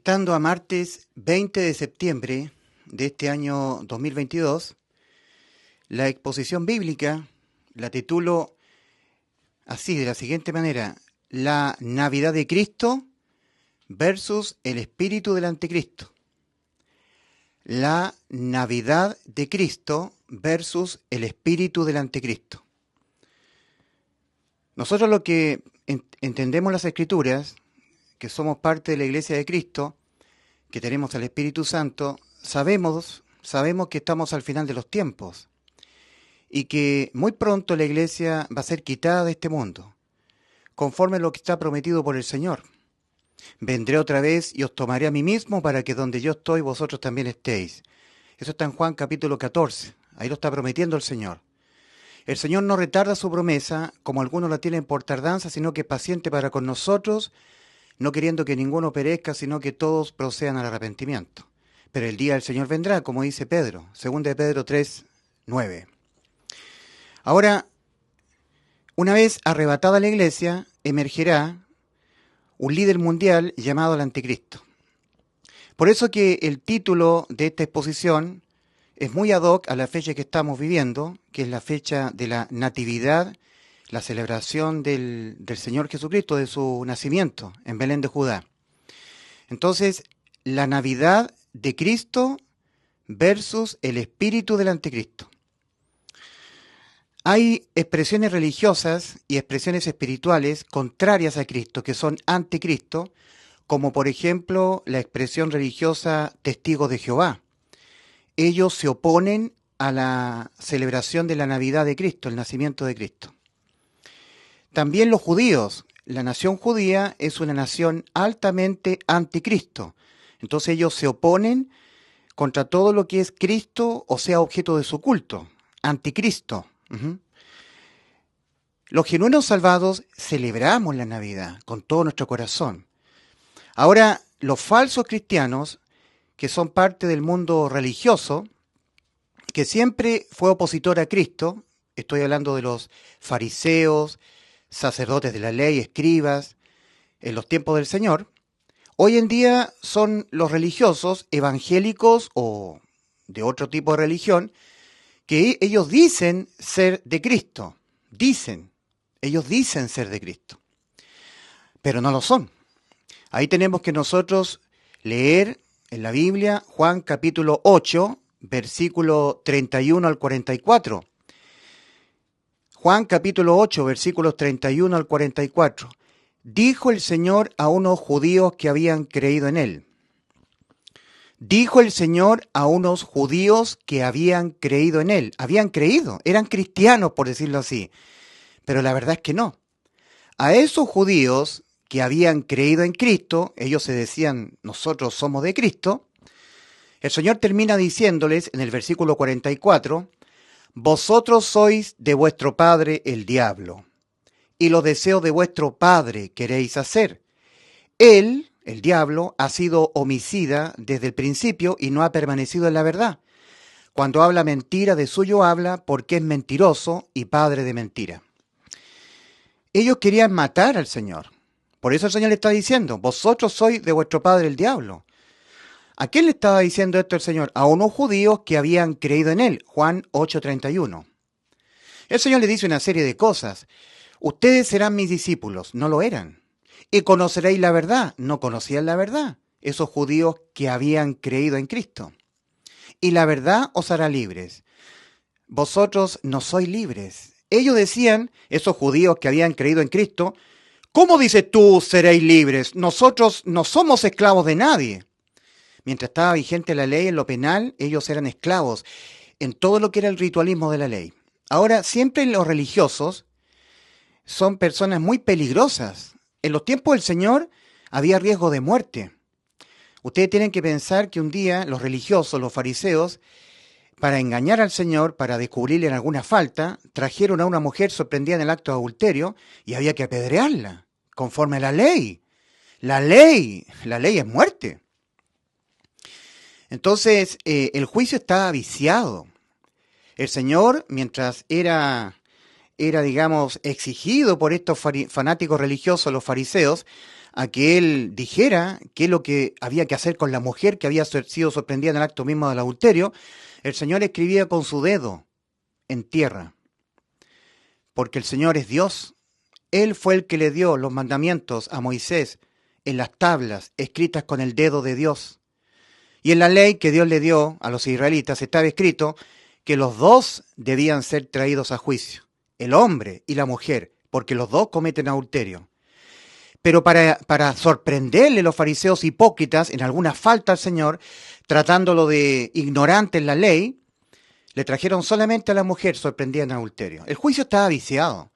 Estando a martes 20 de septiembre de este año 2022, la exposición bíblica la titulo así, de la siguiente manera: la Navidad de Cristo versus el espíritu del anticristo. La Navidad de Cristo versus el espíritu del anticristo. Nosotros lo que entendemos las Escrituras, que somos parte de la Iglesia de Cristo, que tenemos al Espíritu Santo, sabemos que estamos al final de los tiempos y que muy pronto la Iglesia va a ser quitada de este mundo, conforme a lo que está prometido por el Señor. Vendré otra vez y os tomaré a mí mismo para que donde yo estoy vosotros también estéis. Eso está en Juan capítulo 14, ahí lo está prometiendo el Señor. El Señor no retarda su promesa, como algunos la tienen por tardanza, sino que es paciente para con nosotros, no queriendo que ninguno perezca, sino que todos procedan al arrepentimiento. Pero el día del Señor vendrá, como dice Pedro, 2 de Pedro 3, 9. Ahora, una vez arrebatada la iglesia, emergerá un líder mundial llamado el Anticristo. Por eso que el título de esta exposición es muy ad hoc a la fecha que estamos viviendo, que es la fecha de la Natividad, la celebración del Señor Jesucristo, de su nacimiento en Belén de Judá. Entonces, la Navidad de Cristo versus el espíritu del anticristo. Hay expresiones religiosas y expresiones espirituales contrarias a Cristo, que son anticristo, como por ejemplo la expresión religiosa Testigos de Jehová. Ellos se oponen a la celebración de la Navidad de Cristo, el nacimiento de Cristo. También los judíos. La nación judía es una nación altamente anticristo. Entonces ellos se oponen contra todo lo que es Cristo o sea objeto de su culto. Anticristo. Los genuinos salvados celebramos la Navidad con todo nuestro corazón. Ahora, los falsos cristianos, que son parte del mundo religioso, que siempre fue opositor a Cristo, estoy hablando de los fariseos, sacerdotes de la ley, escribas, en los tiempos del Señor, hoy en día son los religiosos evangélicos o de otro tipo de religión, que ellos dicen ser de Cristo, ellos dicen ser de Cristo, pero no lo son. Ahí tenemos que nosotros leer en la Biblia Juan capítulo 8, versículo 31 al 44. Juan capítulo 8, versículos 31 al 44. Dijo el Señor a unos judíos que habían creído en Él. Dijo el Señor a unos judíos que habían creído en Él. Habían creído, eran cristianos, por decirlo así. Pero la verdad es que no. A esos judíos que habían creído en Cristo, ellos se decían, nosotros somos de Cristo, el Señor termina diciéndoles en el versículo 44, vosotros sois de vuestro padre el diablo, y los deseos de vuestro padre queréis hacer. Él, el diablo, ha sido homicida desde el principio y no ha permanecido en la verdad. Cuando habla mentira, de suyo habla porque es mentiroso y padre de mentira. Ellos querían matar al Señor. Por eso el Señor le está diciendo, vosotros sois de vuestro padre el diablo. ¿A quién le estaba diciendo esto el Señor? A unos judíos que habían creído en Él. Juan 8:31. El Señor le dice una serie de cosas. Ustedes serán mis discípulos. No lo eran. Y conoceréis la verdad. No conocían la verdad. Esos judíos que habían creído en Cristo. Y la verdad os hará libres. Vosotros no sois libres. Ellos decían, esos judíos que habían creído en Cristo, ¿cómo dices tú seréis libres? Nosotros no somos esclavos de nadie. Mientras estaba vigente la ley en lo penal, ellos eran esclavos en todo lo que era el ritualismo de la ley. Ahora, siempre los religiosos son personas muy peligrosas. En los tiempos del Señor había riesgo de muerte. Ustedes tienen que pensar que un día los religiosos, los fariseos, para engañar al Señor, para descubrirle en alguna falta, trajeron a una mujer sorprendida en el acto de adulterio y había que apedrearla, conforme a la ley. La ley es muerte. Entonces, el juicio estaba viciado. El Señor, mientras era digamos, exigido por estos fanáticos religiosos, los fariseos, a que él dijera qué es lo que había que hacer con la mujer que había sido sorprendida en el acto mismo del adulterio, el Señor escribía con su dedo en tierra, porque el Señor es Dios. Él fue el que le dio los mandamientos a Moisés en las tablas escritas con el dedo de Dios. Y en la ley que Dios le dio a los israelitas estaba escrito que los dos debían ser traídos a juicio, el hombre y la mujer, porque los dos cometen adulterio. Pero para sorprenderle los fariseos hipócritas en alguna falta al Señor, tratándolo de ignorante en la ley, le trajeron solamente a la mujer sorprendida en adulterio. El juicio estaba viciado.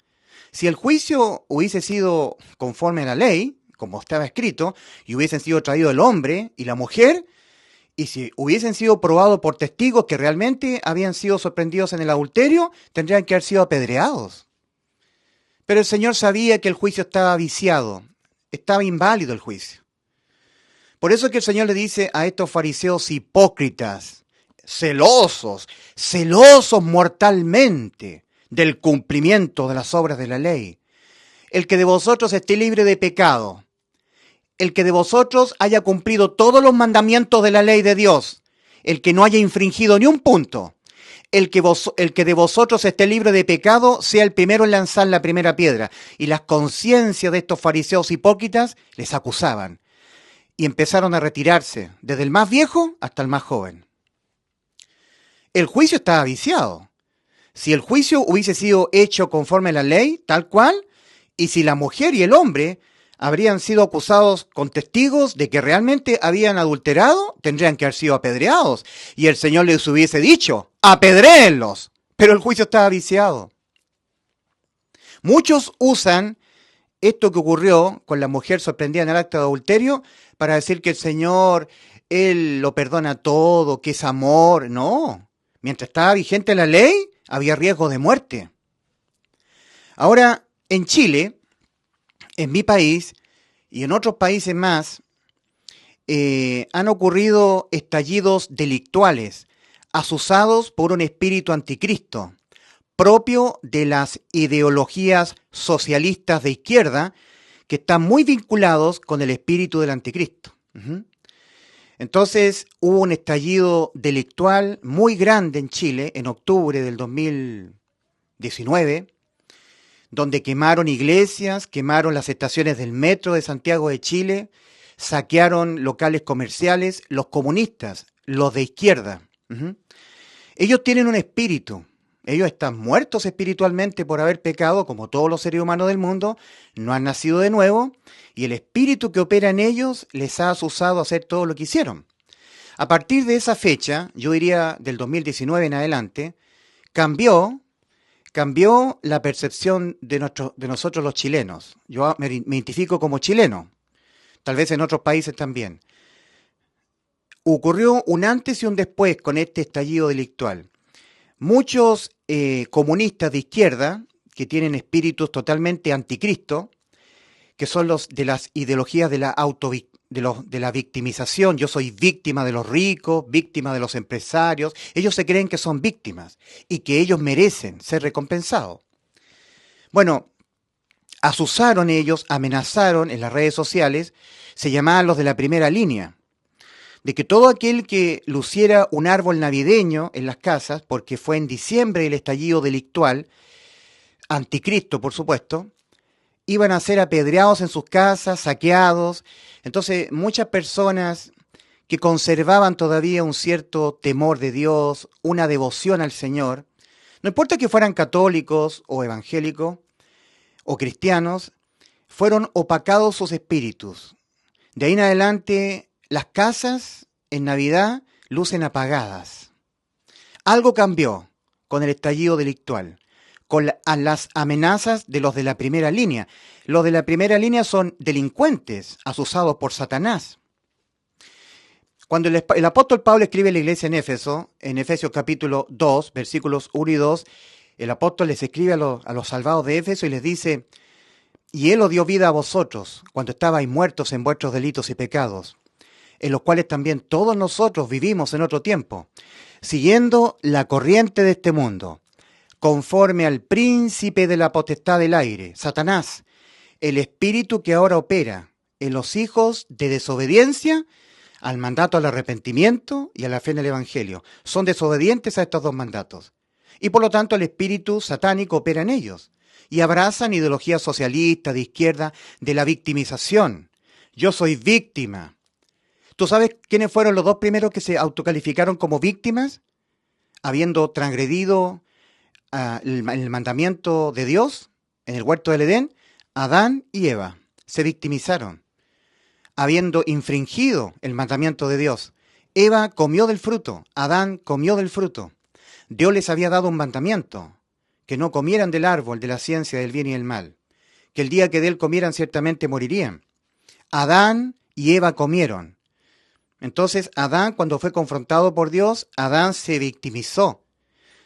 Si el juicio hubiese sido conforme a la ley, como estaba escrito, y hubiesen sido traídos el hombre y la mujer, y si hubiesen sido probados por testigos que realmente habían sido sorprendidos en el adulterio, tendrían que haber sido apedreados. Pero el Señor sabía que el juicio estaba viciado, estaba inválido el juicio. Por eso es que el Señor le dice a estos fariseos hipócritas, celosos mortalmente del cumplimiento de las obras de la ley, el que de vosotros esté libre de pecado, el que de vosotros haya cumplido todos los mandamientos de la ley de Dios, el que no haya infringido ni un punto, el que de vosotros esté libre de pecado, sea el primero en lanzar la primera piedra. Y las conciencias de estos fariseos hipócritas les acusaban. Y empezaron a retirarse, desde el más viejo hasta el más joven. El juicio estaba viciado. Si el juicio hubiese sido hecho conforme a la ley, tal cual, y si la mujer y el hombre habrían sido acusados con testigos de que realmente habían adulterado, tendrían que haber sido apedreados. Y el Señor les hubiese dicho, apedréenlos. Pero el juicio estaba viciado. Muchos usan esto que ocurrió con la mujer sorprendida en el acto de adulterio para decir que el Señor, Él lo perdona todo, que es amor. No, mientras estaba vigente la ley, había riesgo de muerte. Ahora, en Chile, en mi país y en otros países más, han ocurrido estallidos delictuales asusados por un espíritu anticristo, propio de las ideologías socialistas de izquierda, que están muy vinculados con el espíritu del anticristo. Entonces hubo un estallido delictual muy grande en Chile en octubre del 2019, donde quemaron iglesias, quemaron las estaciones del metro de Santiago de Chile, saquearon locales comerciales, los comunistas, los de izquierda. Ellos tienen un espíritu, ellos están muertos espiritualmente por haber pecado, como todos los seres humanos del mundo, no han nacido de nuevo, y el espíritu que opera en ellos les ha asusado a hacer todo lo que hicieron. A partir de esa fecha, yo diría del 2019 en adelante, cambió la percepción de nosotros los chilenos. Yo me identifico como chileno, tal vez en otros países también. Ocurrió un antes y un después con este estallido delictual. Muchos comunistas de izquierda, que tienen espíritus totalmente anticristo, que son los de las ideologías de la victimización. Yo soy víctima de los ricos, víctima de los empresarios. Ellos se creen que son víctimas y que ellos merecen ser recompensados. Bueno, asusaron ellos, amenazaron en las redes sociales, se llamaban los de la primera línea, de que todo aquel que luciera un árbol navideño en las casas, porque fue en diciembre el estallido delictual, anticristo por supuesto, iban a ser apedreados en sus casas, saqueados. Entonces muchas personas que conservaban todavía un cierto temor de Dios, una devoción al Señor, no importa que fueran católicos o evangélicos o cristianos, fueron opacados sus espíritus. De ahí en adelante las casas en Navidad lucen apagadas. Algo cambió con el estallido delictual, con las amenazas de los de la primera línea. Los de la primera línea son delincuentes asusados por Satanás. Cuando el apóstol Pablo escribe a la iglesia en Efesios capítulo 2, versículos 1 y 2, el apóstol les escribe a los salvados de Éfeso y les dice, y Él os dio vida a vosotros cuando estabais muertos en vuestros delitos y pecados, en los cuales también todos nosotros vivimos en otro tiempo, siguiendo la corriente de este mundo, conforme al príncipe de la potestad del aire, Satanás, el espíritu que ahora opera en los hijos de desobediencia al mandato al arrepentimiento y a la fe en el Evangelio. Son desobedientes a estos dos mandatos. Y por lo tanto el espíritu satánico opera en ellos. Y abrazan ideologías socialistas, de izquierda, de la victimización. Yo soy víctima. ¿Tú sabes quiénes fueron los dos primeros que se autocalificaron como víctimas? Habiendo transgredido el mandamiento de Dios en el huerto del Edén, Adán y Eva se victimizaron, habiendo infringido el mandamiento de Dios. Eva comió del fruto, Adán comió del fruto. Dios les había dado un mandamiento, que no comieran del árbol de la ciencia del bien y el mal, que el día que de él comieran ciertamente morirían. Adán y Eva comieron. Entonces Adán, cuando fue confrontado por Dios, Adán se victimizó.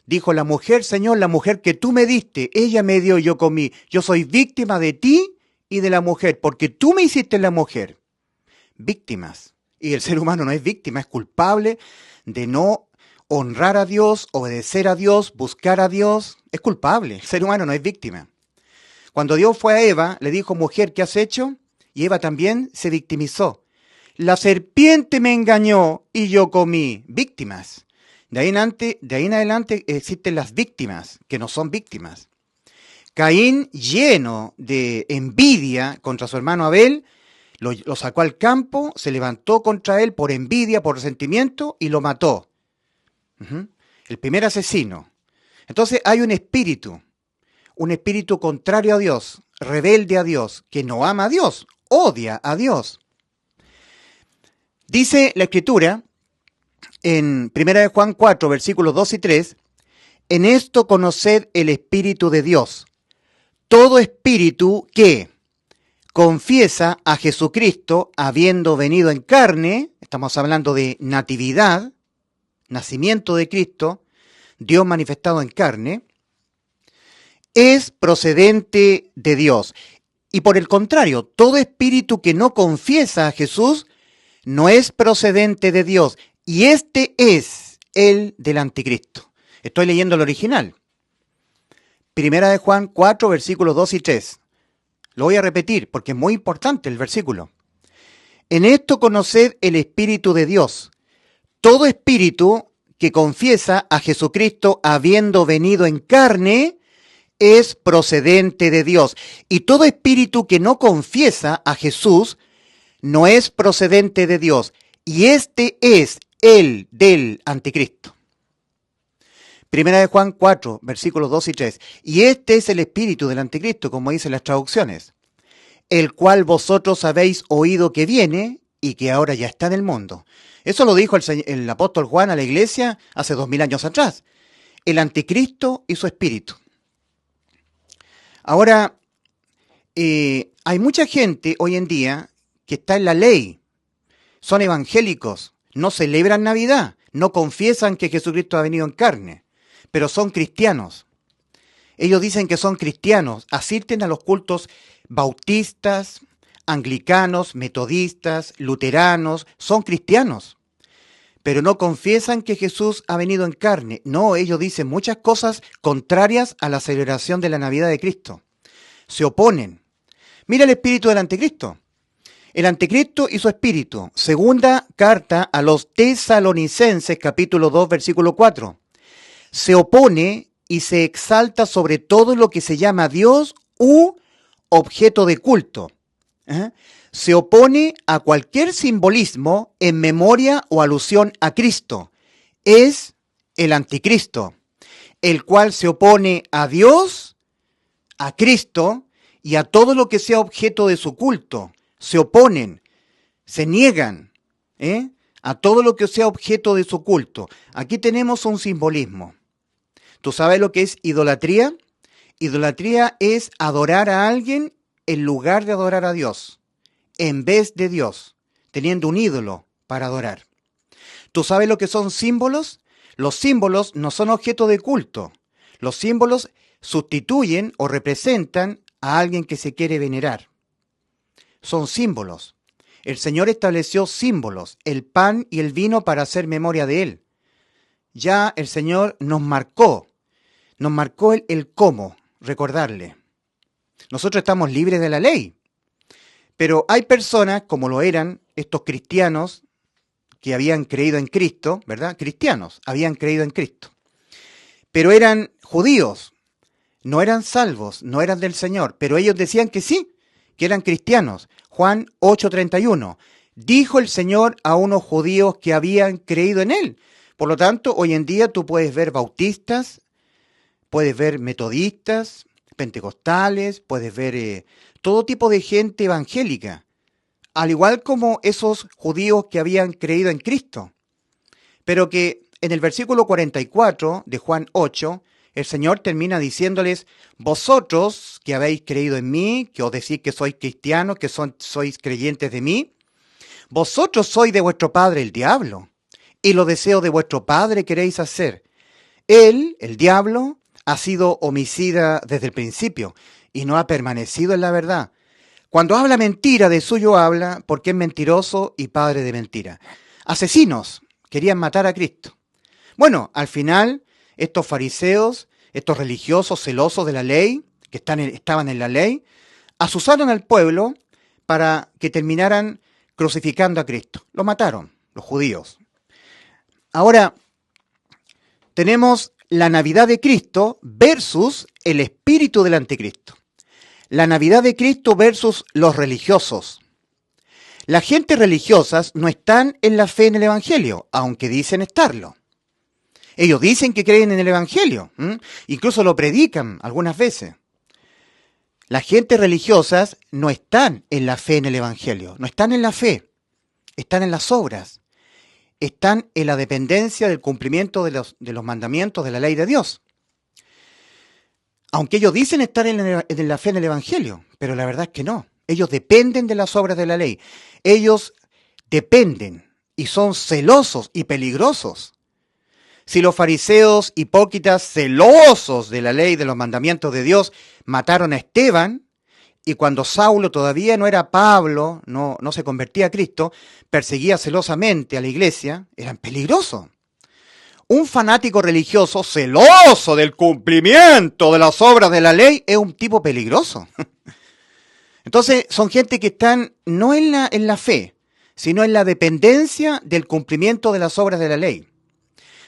Dijo, la mujer, Señor, la mujer que tú me diste, ella me dio y yo comí. Yo soy víctima de ti y de la mujer, porque tú me hiciste la mujer. Víctimas. Y el ser humano no es víctima, es culpable de no honrar a Dios, obedecer a Dios, buscar a Dios. Es culpable. El ser humano no es víctima. Cuando Dios fue a Eva, le dijo, mujer, ¿qué has hecho? Y Eva también se victimizó. La serpiente me engañó y yo comí. Víctimas. De ahí en adelante existen las víctimas, que no son víctimas. Caín, lleno de envidia contra su hermano Abel, lo sacó al campo, se levantó contra él por envidia, por resentimiento y lo mató. El primer asesino. Entonces hay un espíritu contrario a Dios, rebelde a Dios, que no ama a Dios, odia a Dios. Dice la Escritura, en 1 Juan 4, versículos 2 y 3, en esto conoced el Espíritu de Dios. Todo espíritu que confiesa a Jesucristo habiendo venido en carne, estamos hablando de natividad, nacimiento de Cristo, Dios manifestado en carne, es procedente de Dios. Y por el contrario, todo espíritu que no confiesa a Jesús no es procedente de Dios. Y este es el del anticristo. Estoy leyendo el original. 1 Juan 4, versículos 2 y 3. Lo voy a repetir porque es muy importante el versículo. En esto conoced el Espíritu de Dios. Todo espíritu que confiesa a Jesucristo habiendo venido en carne es procedente de Dios. Y todo espíritu que no confiesa a Jesús no es procedente de Dios. Y este es el del anticristo. 1 Juan 4, versículos 2 y 3. Y este es el espíritu del anticristo, como dicen las traducciones, el cual vosotros habéis oído que viene y que ahora ya está en el mundo. Eso lo dijo el apóstol Juan a la iglesia hace 2000 años atrás. El anticristo y su espíritu. Ahora, hay mucha gente hoy en día que está en la ley. Son evangélicos, no celebran Navidad, no confiesan que Jesucristo ha venido en carne, pero son cristianos. Ellos dicen que son cristianos, asisten a los cultos bautistas, anglicanos, metodistas, luteranos, son cristianos, pero no confiesan que Jesús ha venido en carne. No, ellos dicen muchas cosas contrarias a la celebración de la Navidad de Cristo. Se oponen. Mira el espíritu del anticristo. El anticristo y su espíritu. Segunda carta a los Tesalonicenses, capítulo 2, versículo 4. Se opone y se exalta sobre todo lo que se llama Dios u objeto de culto. Se opone a cualquier simbolismo en memoria o alusión a Cristo. Es el anticristo, el cual se opone a Dios, a Cristo y a todo lo que sea objeto de su culto. Se oponen, se niegan a todo lo que sea objeto de su culto. Aquí tenemos un simbolismo. ¿Tú sabes lo que es idolatría? Idolatría es adorar a alguien en lugar de adorar a Dios, en vez de Dios, teniendo un ídolo para adorar. ¿Tú sabes lo que son símbolos? Los símbolos no son objeto de culto. Los símbolos sustituyen o representan a alguien que se quiere venerar. Son símbolos. El Señor estableció símbolos, el pan y el vino para hacer memoria de Él. Ya el Señor nos marcó el cómo recordarle. Nosotros estamos libres de la ley, Pero hay personas, como lo eran estos cristianos que habían creído en Cristo, ¿verdad? Cristianos, habían creído en Cristo. Pero eran judíos, no eran salvos, no eran del Señor, pero ellos decían que sí, que eran cristianos. Juan 8:31. Dijo el Señor a unos judíos que habían creído en Él. Por lo tanto, hoy en día tú puedes ver bautistas, puedes ver metodistas, pentecostales, puedes ver todo tipo de gente evangélica, al igual como esos judíos que habían creído en Cristo. Pero que en el versículo 44 de Juan 8, el Señor termina diciéndoles, vosotros que habéis creído en mí, que os decís que sois cristianos, que sois creyentes de mí, vosotros sois de vuestro padre el diablo, y los deseos de vuestro padre queréis hacer. Él, el diablo, ha sido homicida desde el principio, y no ha permanecido en la verdad. Cuando habla mentira, de suyo habla, porque es mentiroso y padre de mentira. Asesinos querían matar a Cristo. Bueno, al final, estos fariseos, estos religiosos celosos de la ley, que estaban en la ley, asusaron al pueblo para que terminaran crucificando a Cristo. Lo mataron, los judíos. Ahora, tenemos la Navidad de Cristo versus el espíritu del anticristo. La Navidad de Cristo versus los religiosos. Las gentes religiosas no están en la fe en el Evangelio, aunque dicen estarlo. Ellos dicen que creen en el Evangelio, incluso lo predican algunas veces. Las gentes religiosas no están en la fe en el Evangelio, no están en la fe, están en las obras, están en la dependencia del cumplimiento de los mandamientos de la ley de Dios. Aunque ellos dicen estar en la fe en el Evangelio, pero la verdad es que no. Ellos dependen de las obras de la ley. Ellos dependen y son celosos y peligrosos. Si los fariseos hipócritas celosos de la ley, de los mandamientos de Dios, mataron a Esteban, y cuando Saulo todavía no era Pablo, no se convertía a Cristo, perseguía celosamente a la iglesia, eran peligrosos. Un fanático religioso celoso del cumplimiento de las obras de la ley es un tipo peligroso. Entonces son gente que están no en la fe, sino en la dependencia del cumplimiento de las obras de la ley.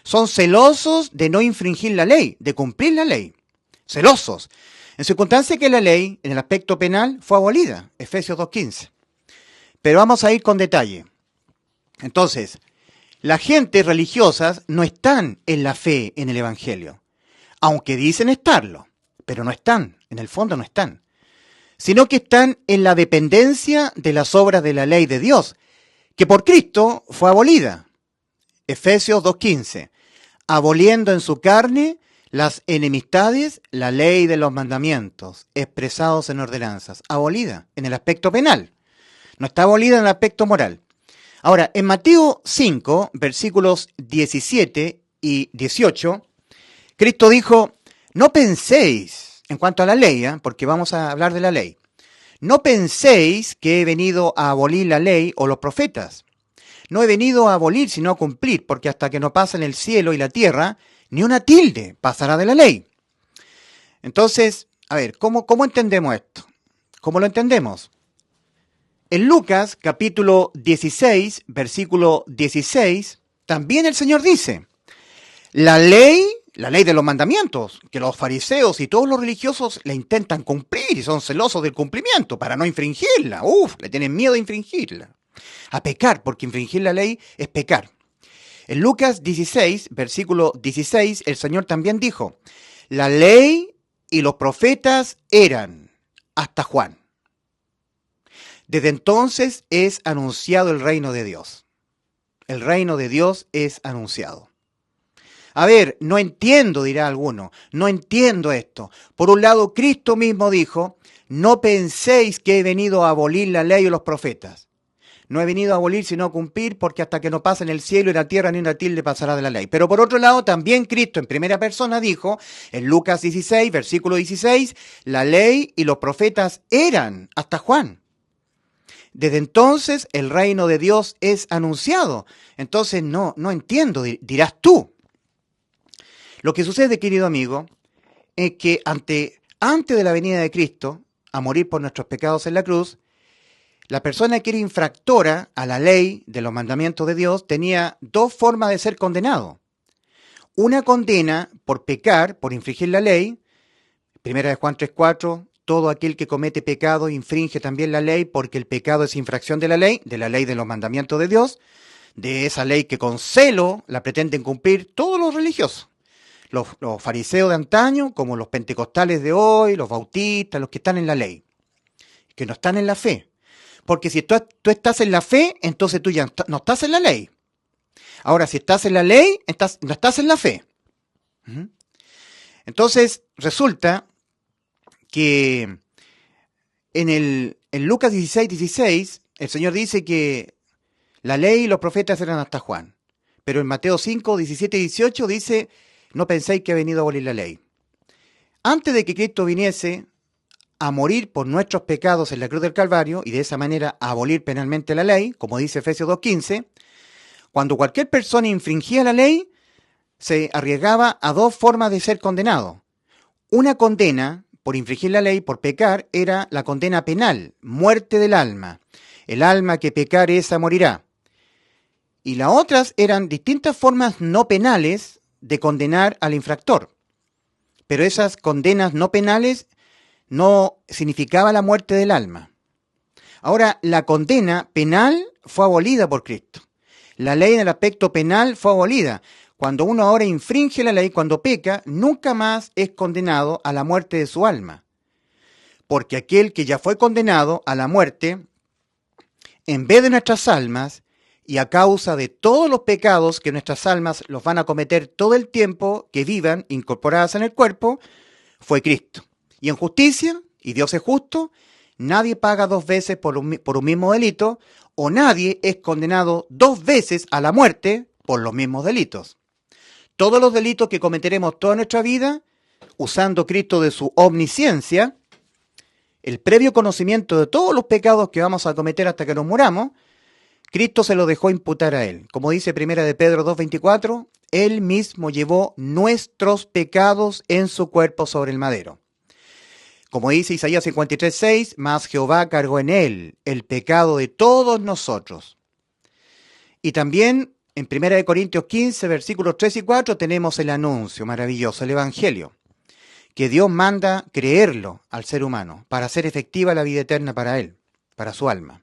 Son celosos de no infringir la ley, de cumplir la ley. Celosos. En circunstancia que la ley, en el aspecto penal, fue abolida. Efesios 2:15. Pero vamos a ir con detalle. Entonces, las gentes religiosas no están en la fe en el Evangelio. Aunque dicen estarlo, pero no están. En el fondo no están. Sino que están en la dependencia de las obras de la ley de Dios, que por Cristo fue abolida. Efesios 2:15. Aboliendo en su carne las enemistades, la ley de los mandamientos, expresados en ordenanzas. Abolida en el aspecto penal. No está abolida en el aspecto moral. Ahora, en Mateo 5, versículos 17 y 18, Cristo dijo, no penséis, en cuanto a la ley, porque vamos a hablar de la ley, no penséis que he venido a abolir la ley o los profetas. No he venido a abolir, sino a cumplir, porque hasta que no pasen el cielo y la tierra, ni una tilde pasará de la ley. Entonces, a ver, ¿cómo entendemos esto? ¿Cómo lo entendemos? En Lucas, capítulo 16, versículo 16, también el Señor dice, la ley de los mandamientos, que los fariseos y todos los religiosos la intentan cumplir y son celosos del cumplimiento para no infringirla. Le tienen miedo a infringirla. A pecar, porque infringir la ley es pecar. En Lucas 16, versículo 16, el Señor también dijo, la ley y los profetas eran hasta Juan. Desde entonces es anunciado el reino de Dios. El reino de Dios es anunciado. A ver, no entiendo, dirá alguno, no entiendo esto. Por un lado, Cristo mismo dijo, no penséis que he venido a abolir la ley o los profetas. No he venido a abolir sino a cumplir, porque hasta que no pasen el cielo y la tierra ni una tilde pasará de la ley. Pero por otro lado, también Cristo en primera persona dijo, en Lucas 16, versículo 16, la ley y los profetas eran hasta Juan. Desde entonces el reino de Dios es anunciado. Entonces no entiendo, dirás tú. Lo que sucede, querido amigo, es que antes de la venida de Cristo, a morir por nuestros pecados en la cruz, La persona que era infractora a la ley de los mandamientos de Dios tenía dos formas de ser condenado. Una condena por pecar, por infringir la ley. Primera de Juan 3:4, todo aquel que comete pecado infringe también la ley, porque el pecado es infracción de la ley de los mandamientos de Dios, de esa ley que con celo la pretenden cumplir todos los religiosos. Los fariseos de antaño, como los pentecostales de hoy, los bautistas, los que están en la ley, que no están en la fe. Porque si tú estás en la fe, entonces tú ya no estás en la ley. Ahora, si estás en la ley, no estás en la fe. Entonces, resulta que en Lucas 16:16, el Señor dice que la ley y los profetas eran hasta Juan. Pero en Mateo 5:17-18 dice, no penséis que ha venido a abolir la ley. Antes de que Cristo viniese a morir por nuestros pecados en la cruz del Calvario y de esa manera a abolir penalmente la ley, como dice Efesios 2:15, cuando cualquier persona infringía la ley, se arriesgaba a dos formas de ser condenado. Una condena por infringir la ley, por pecar, era la condena penal, muerte del alma. El alma que pecare esa morirá. Y las otras eran distintas formas no penales de condenar al infractor. Pero esas condenas no penales no significaba la muerte del alma. Ahora, la condena penal fue abolida por Cristo. La ley en el aspecto penal fue abolida. Cuando uno ahora infringe la ley, cuando peca, nunca más es condenado a la muerte de su alma. Porque aquel que ya fue condenado a la muerte, en vez de nuestras almas, y a causa de todos los pecados que nuestras almas los van a cometer todo el tiempo que vivan incorporadas en el cuerpo, fue Cristo. Y en justicia, y Dios es justo, nadie paga dos veces por un mismo delito, o nadie es condenado dos veces a la muerte por los mismos delitos. Todos los delitos que cometeremos toda nuestra vida, usando Cristo de su omnisciencia, el previo conocimiento de todos los pecados que vamos a cometer hasta que nos muramos, Cristo se lo dejó imputar a él. Como dice 1 de Pedro 2:24, él mismo llevó nuestros pecados en su cuerpo sobre el madero. Como dice Isaías 53:6, mas Jehová cargó en él el pecado de todos nosotros. Y también en 1 Corintios 15, versículos 3 y 4, tenemos el anuncio maravilloso, el Evangelio, que Dios manda creerlo al ser humano para hacer efectiva la vida eterna para él, para su alma.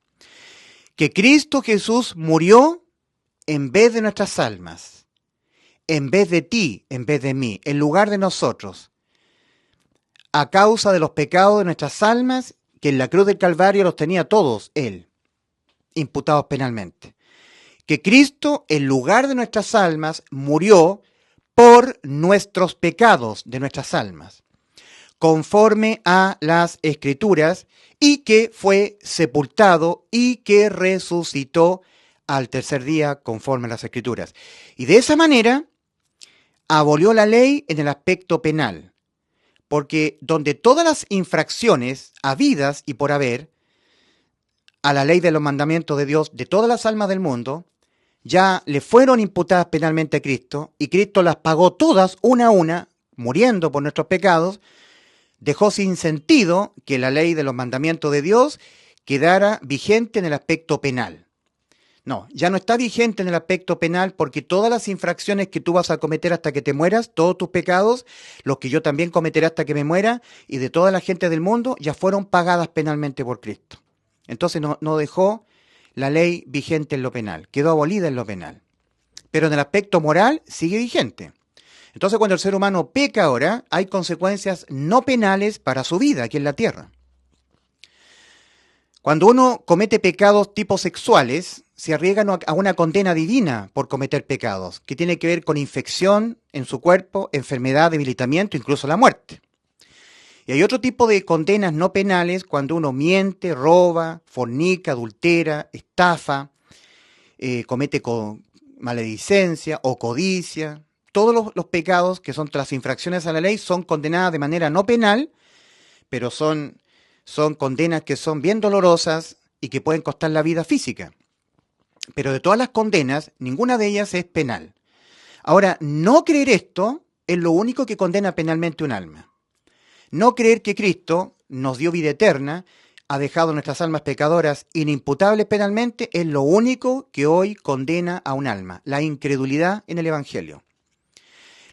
Que Cristo Jesús murió en vez de nuestras almas, en vez de ti, en vez de mí, en lugar de nosotros, a causa de los pecados de nuestras almas, que en la cruz del Calvario los tenía todos él, imputados penalmente. Que Cristo, en lugar de nuestras almas, murió por nuestros pecados de nuestras almas, conforme a las Escrituras, y que fue sepultado y que resucitó al tercer día conforme a las Escrituras. Y de esa manera abolió la ley en el aspecto penal, porque donde todas las infracciones habidas y por haber a la ley de los mandamientos de Dios de todas las almas del mundo ya le fueron imputadas penalmente a Cristo, y Cristo las pagó todas una a una, muriendo por nuestros pecados, dejó sin sentido que la ley de los mandamientos de Dios quedara vigente en el aspecto penal. No, ya no está vigente en el aspecto penal, porque todas las infracciones que tú vas a cometer hasta que te mueras, todos tus pecados, los que yo también cometeré hasta que me muera, y de toda la gente del mundo, ya fueron pagadas penalmente por Cristo. Entonces no dejó la ley vigente en lo penal, quedó abolida en lo penal. Pero en el aspecto moral sigue vigente. Entonces, cuando el ser humano peca ahora, hay consecuencias no penales para su vida aquí en la tierra. Cuando uno comete pecados tipo sexuales, se arriesga a una condena divina por cometer pecados, que tiene que ver con infección en su cuerpo, enfermedad, debilitamiento, incluso la muerte. Y hay otro tipo de condenas no penales cuando uno miente, roba, fornica, adultera, estafa, comete maledicencia o codicia. Todos los pecados que son las infracciones a la ley son condenadas de manera no penal, pero son condenas que son bien dolorosas y que pueden costar la vida física. Pero de todas las condenas, ninguna de ellas es penal. Ahora, no creer esto es lo único que condena penalmente un alma. No creer que Cristo nos dio vida eterna, ha dejado nuestras almas pecadoras inimputables penalmente, es lo único que hoy condena a un alma, la incredulidad en el Evangelio.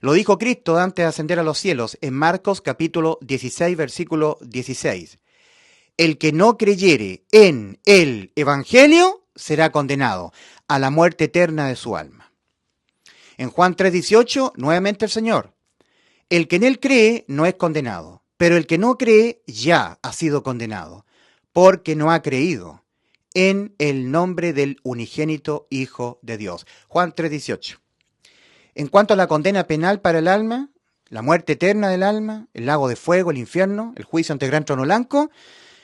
Lo dijo Cristo antes de ascender a los cielos en Marcos capítulo 16, versículo 16. El que no creyere en el Evangelio será condenado a la muerte eterna de su alma. En Juan 3:18, nuevamente el Señor. El que en él cree no es condenado, pero el que no cree ya ha sido condenado, porque no ha creído en el nombre del unigénito Hijo de Dios. Juan 3:18. En cuanto a la condena penal para el alma, la muerte eterna del alma, el lago de fuego, el infierno, el juicio ante el gran trono blanco,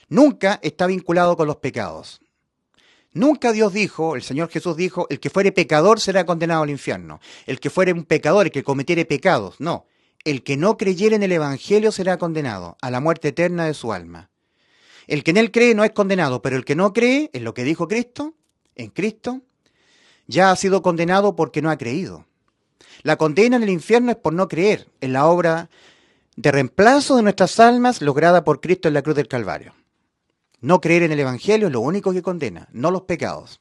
nunca está vinculado con los pecados. Nunca Dios dijo, el Señor Jesús dijo, el que fuere pecador será condenado al infierno. El que fuere un pecador, el que cometiere pecados, no. El que no creyere en el Evangelio será condenado a la muerte eterna de su alma. El que en él cree no es condenado, pero el que no cree en lo que dijo Cristo, en Cristo, ya ha sido condenado porque no ha creído. La condena en el infierno es por no creer en la obra de reemplazo de nuestras almas lograda por Cristo en la cruz del Calvario. No creer en el Evangelio es lo único que condena, no los pecados.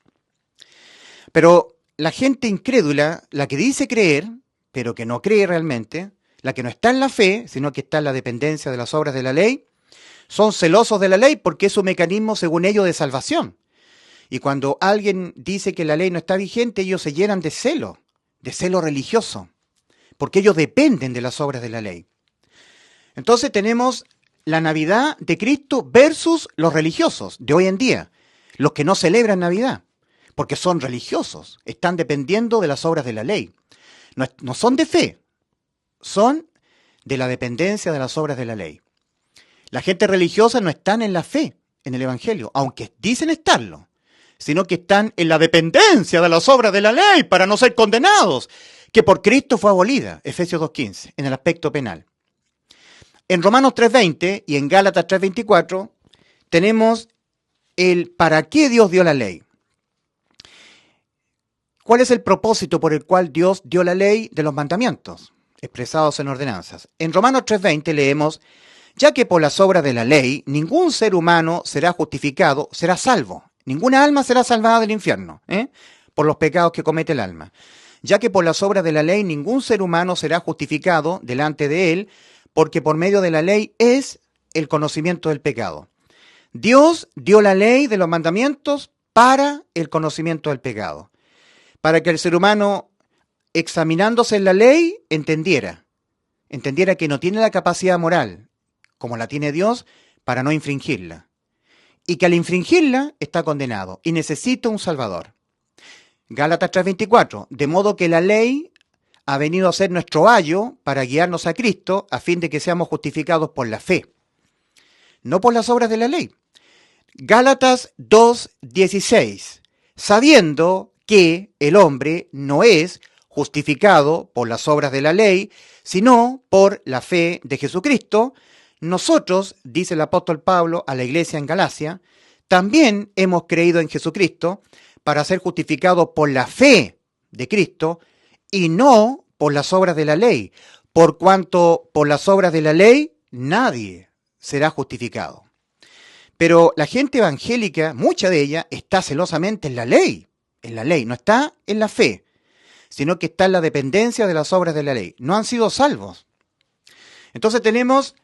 Pero la gente incrédula, la que dice creer, pero que no cree realmente, la que no está en la fe, sino que está en la dependencia de las obras de la ley, son celosos de la ley porque es un mecanismo, según ellos, de salvación. Y cuando alguien dice que la ley no está vigente, ellos se llenan de celo religioso, porque ellos dependen de las obras de la ley. Entonces tenemos la Navidad de Cristo versus los religiosos de hoy en día, los que no celebran Navidad, porque son religiosos, están dependiendo de las obras de la ley. No son de fe, son de la dependencia de las obras de la ley. La gente religiosa no están en la fe, en el Evangelio, aunque dicen estarlo, sino que están en la dependencia de las obras de la ley para no ser condenados, que por Cristo fue abolida, Efesios 2:15, en el aspecto penal. En Romanos 3:20 y en Gálatas 3:24 tenemos el para qué Dios dio la ley. ¿Cuál es el propósito por el cual Dios dio la ley de los mandamientos, expresados en ordenanzas? En Romanos 3:20 leemos, ya que por las obras de la ley ningún ser humano será justificado, será salvo. Ninguna alma será salvada del infierno, por los pecados que comete el alma. Ya que por las obras de la ley ningún ser humano será justificado delante de él, porque por medio de la ley es el conocimiento del pecado. Dios dio la ley de los mandamientos para el conocimiento del pecado, para que el ser humano, examinándose en la ley, entendiera que no tiene la capacidad moral, como la tiene Dios, para no infringirla. Y que al infringirla está condenado y necesita un Salvador. Gálatas 3:24, de modo que la ley ha venido a ser nuestro ayo para guiarnos a Cristo a fin de que seamos justificados por la fe, no por las obras de la ley. Gálatas 2:16, sabiendo que el hombre no es justificado por las obras de la ley, sino por la fe de Jesucristo, nosotros, dice el apóstol Pablo a la iglesia en Galacia, también hemos creído en Jesucristo para ser justificados por la fe de Cristo y no por las obras de la ley, por cuanto por las obras de la ley nadie será justificado. Pero la gente evangélica, mucha de ella, está celosamente en la ley, no está en la fe, sino que está en la dependencia de las obras de la ley. No han sido salvos. Entonces tenemos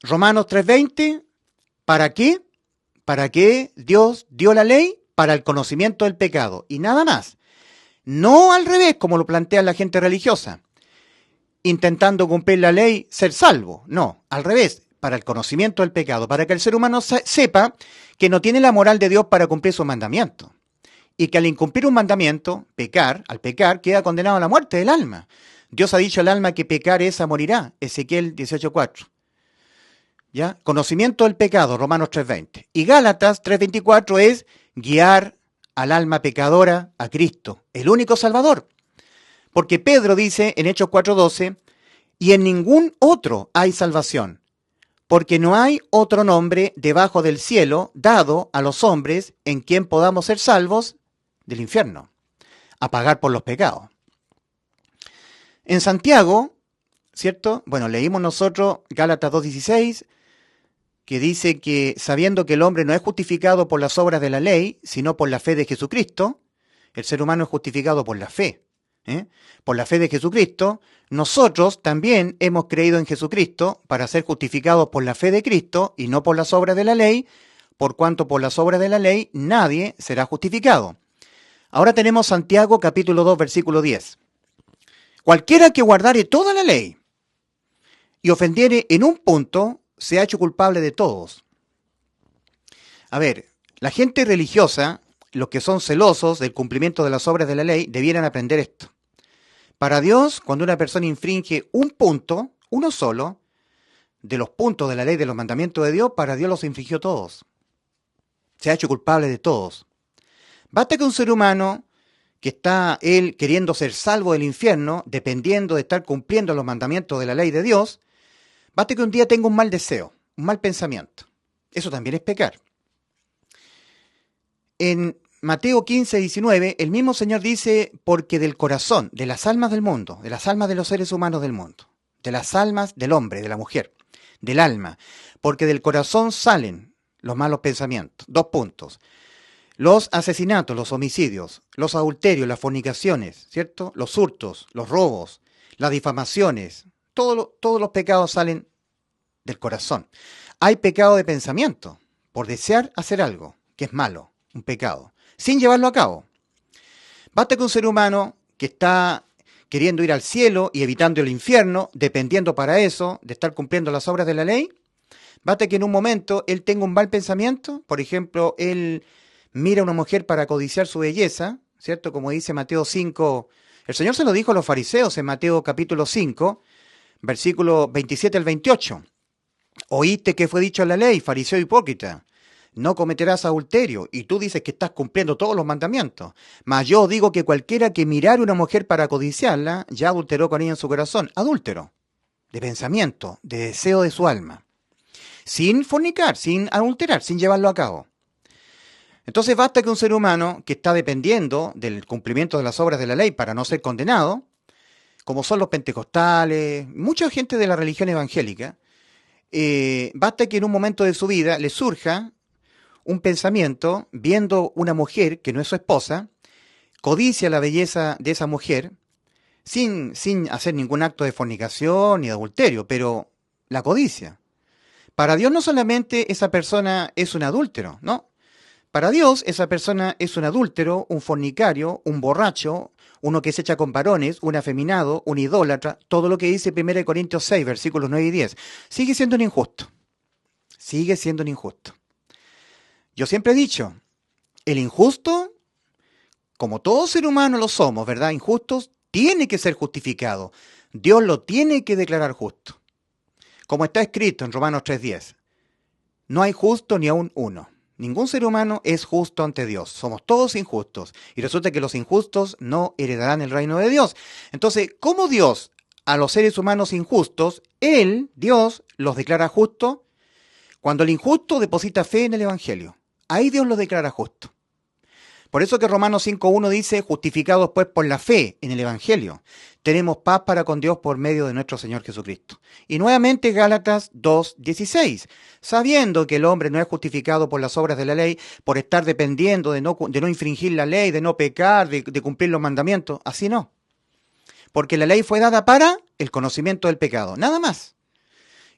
Romanos 3:20, ¿para qué? ¿Para qué Dios dio la ley? Para el conocimiento del pecado y nada más. No al revés, como lo plantea la gente religiosa, intentando cumplir la ley, ser salvo. No, al revés, para el conocimiento del pecado, para que el ser humano sepa que no tiene la moral de Dios para cumplir su mandamiento. Y que al incumplir un mandamiento, al pecar, queda condenado a la muerte del alma. Dios ha dicho al alma que pecar esa morirá, Ezequiel 18:4. ¿Ya? Conocimiento del pecado, Romanos 3:20. Y Gálatas 3:24 es guiar al alma pecadora a Cristo, el único Salvador. Porque Pedro dice en Hechos 4:12, y en ningún otro hay salvación, porque no hay otro nombre debajo del cielo dado a los hombres en quien podamos ser salvos del infierno, a pagar por los pecados. En Santiago, ¿cierto? Bueno, leímos nosotros Gálatas 2:16, que dice que sabiendo que el hombre no es justificado por las obras de la ley, sino por la fe de Jesucristo, el ser humano es justificado por la fe, por la fe de Jesucristo, nosotros también hemos creído en Jesucristo para ser justificados por la fe de Cristo y no por las obras de la ley, por cuanto por las obras de la ley nadie será justificado. Ahora tenemos Santiago capítulo 2 versículo 10. Cualquiera que guardare toda la ley y ofendiere en un punto, se ha hecho culpable de todos. A ver, la gente religiosa, los que son celosos del cumplimiento de las obras de la ley, debieran aprender esto. Para Dios, cuando una persona infringe un punto, uno solo, de los puntos de la ley de los mandamientos de Dios, para Dios los infringió todos. Se ha hecho culpable de todos. Basta que un ser humano que está él queriendo ser salvo del infierno, dependiendo de estar cumpliendo los mandamientos de la ley de Dios, basta que un día tenga un mal deseo, un mal pensamiento. Eso también es pecar. En Mateo 15, 19, el mismo Señor dice, porque del corazón, de las almas del mundo, de las almas de los seres humanos del mundo, de las almas del hombre, de la mujer, del alma, porque del corazón salen los malos pensamientos. 2 puntos. Los asesinatos, los homicidios, los adulterios, las fornicaciones, ¿cierto? Los hurtos, los robos, las difamaciones, todos los pecados salen del corazón. Hay pecado de pensamiento, por desear hacer algo que es malo, un pecado, sin llevarlo a cabo. Basta que un ser humano que está queriendo ir al cielo y evitando el infierno, dependiendo para eso de estar cumpliendo las obras de la ley, basta que en un momento él tenga un mal pensamiento, por ejemplo, él mira a una mujer para codiciar su belleza, ¿cierto? Como dice Mateo 5, el Señor se lo dijo a los fariseos en Mateo capítulo 5, versículo 27 al 28. Oíste que fue dicho en la ley, fariseo hipócrita, no cometerás adulterio, y tú dices que estás cumpliendo todos los mandamientos. Mas yo digo que cualquiera que mirare a una mujer para codiciarla, ya adulteró con ella en su corazón. Adúltero, de pensamiento, de deseo de su alma. Sin fornicar, sin adulterar, sin llevarlo a cabo. Entonces basta que un ser humano que está dependiendo del cumplimiento de las obras de la ley para no ser condenado, como son los pentecostales, mucha gente de la religión evangélica, basta que en un momento de su vida le surja un pensamiento, viendo una mujer que no es su esposa, codicia la belleza de esa mujer, sin hacer ningún acto de fornicación ni de adulterio, pero la codicia. Para Dios no solamente esa persona es un adúltero, no. Para Dios esa persona es un adúltero, un fornicario, un borracho, uno que se echa con varones, un afeminado, un idólatra, todo lo que dice 1 Corintios 6, versículos 9 y 10. Sigue siendo un injusto. Sigue siendo un injusto. Yo siempre he dicho, el injusto, como todo ser humano lo somos, ¿verdad? Injustos, tiene que ser justificado. Dios lo tiene que declarar justo. Como está escrito en Romanos 3:10, no hay justo ni aun uno. Ningún ser humano es justo ante Dios. Somos todos injustos. Y resulta que los injustos no heredarán el reino de Dios. Entonces, ¿cómo Dios a los seres humanos injustos, Él, Dios, los declara justos? Cuando el injusto deposita fe en el Evangelio. Ahí Dios lo declara justo. Por eso que Romanos 5:1 dice, justificados pues por la fe en el Evangelio, tenemos paz para con Dios por medio de nuestro Señor Jesucristo. Y nuevamente Gálatas 2:16, sabiendo que el hombre no es justificado por las obras de la ley, por estar dependiendo de no infringir la ley, de no pecar, de cumplir los mandamientos, así no. Porque la ley fue dada para el conocimiento del pecado, nada más.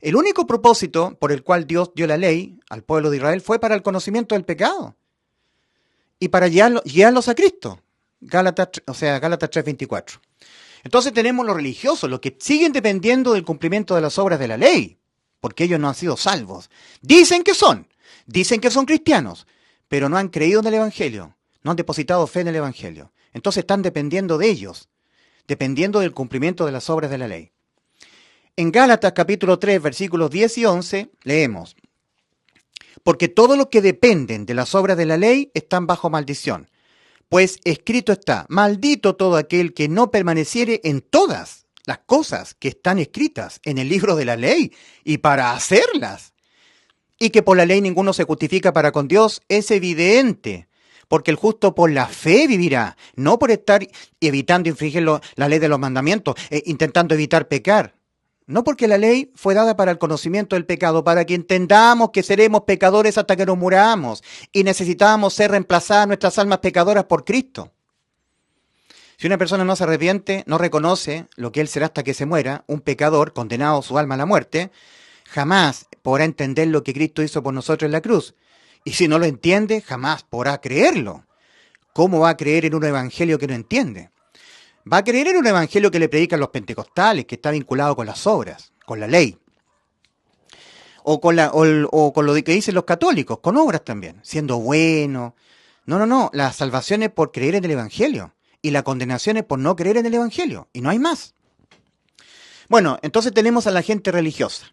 El único propósito por el cual Dios dio la ley al pueblo de Israel fue para el conocimiento del pecado y para guiarlos a Cristo. Gálatas 3:24. Entonces tenemos los religiosos, los que siguen dependiendo del cumplimiento de las obras de la ley, porque ellos no han sido salvos. Dicen que son cristianos, pero no han creído en el Evangelio, no han depositado fe en el Evangelio. Entonces están dependiendo de ellos, dependiendo del cumplimiento de las obras de la ley. En Gálatas capítulo 3, versículos 10 y 11, leemos, porque todos los que dependen de las obras de la ley están bajo maldición. Pues escrito está, maldito todo aquel que no permaneciere en todas las cosas que están escritas en el libro de la ley y para hacerlas. Y que por la ley ninguno se justifica para con Dios es evidente, porque el justo por la fe vivirá, no por estar evitando infringir la ley de los mandamientos, intentando evitar pecar. No porque la ley fue dada para el conocimiento del pecado, para que entendamos que seremos pecadores hasta que nos muramos y necesitamos ser reemplazadas nuestras almas pecadoras por Cristo. Si una persona no se arrepiente, no reconoce lo que él será hasta que se muera, un pecador condenado su alma a la muerte, jamás podrá entender lo que Cristo hizo por nosotros en la cruz. Y si no lo entiende, jamás podrá creerlo. ¿Cómo va a creer en un evangelio que no entiende? Va a creer en un evangelio que le predican los pentecostales, que está vinculado con las obras, con la ley. O con lo que dicen los católicos, con obras también, siendo bueno. No. La salvación es por creer en el evangelio. Y la condenación es por no creer en el evangelio. Y no hay más. Bueno, entonces tenemos a la gente religiosa.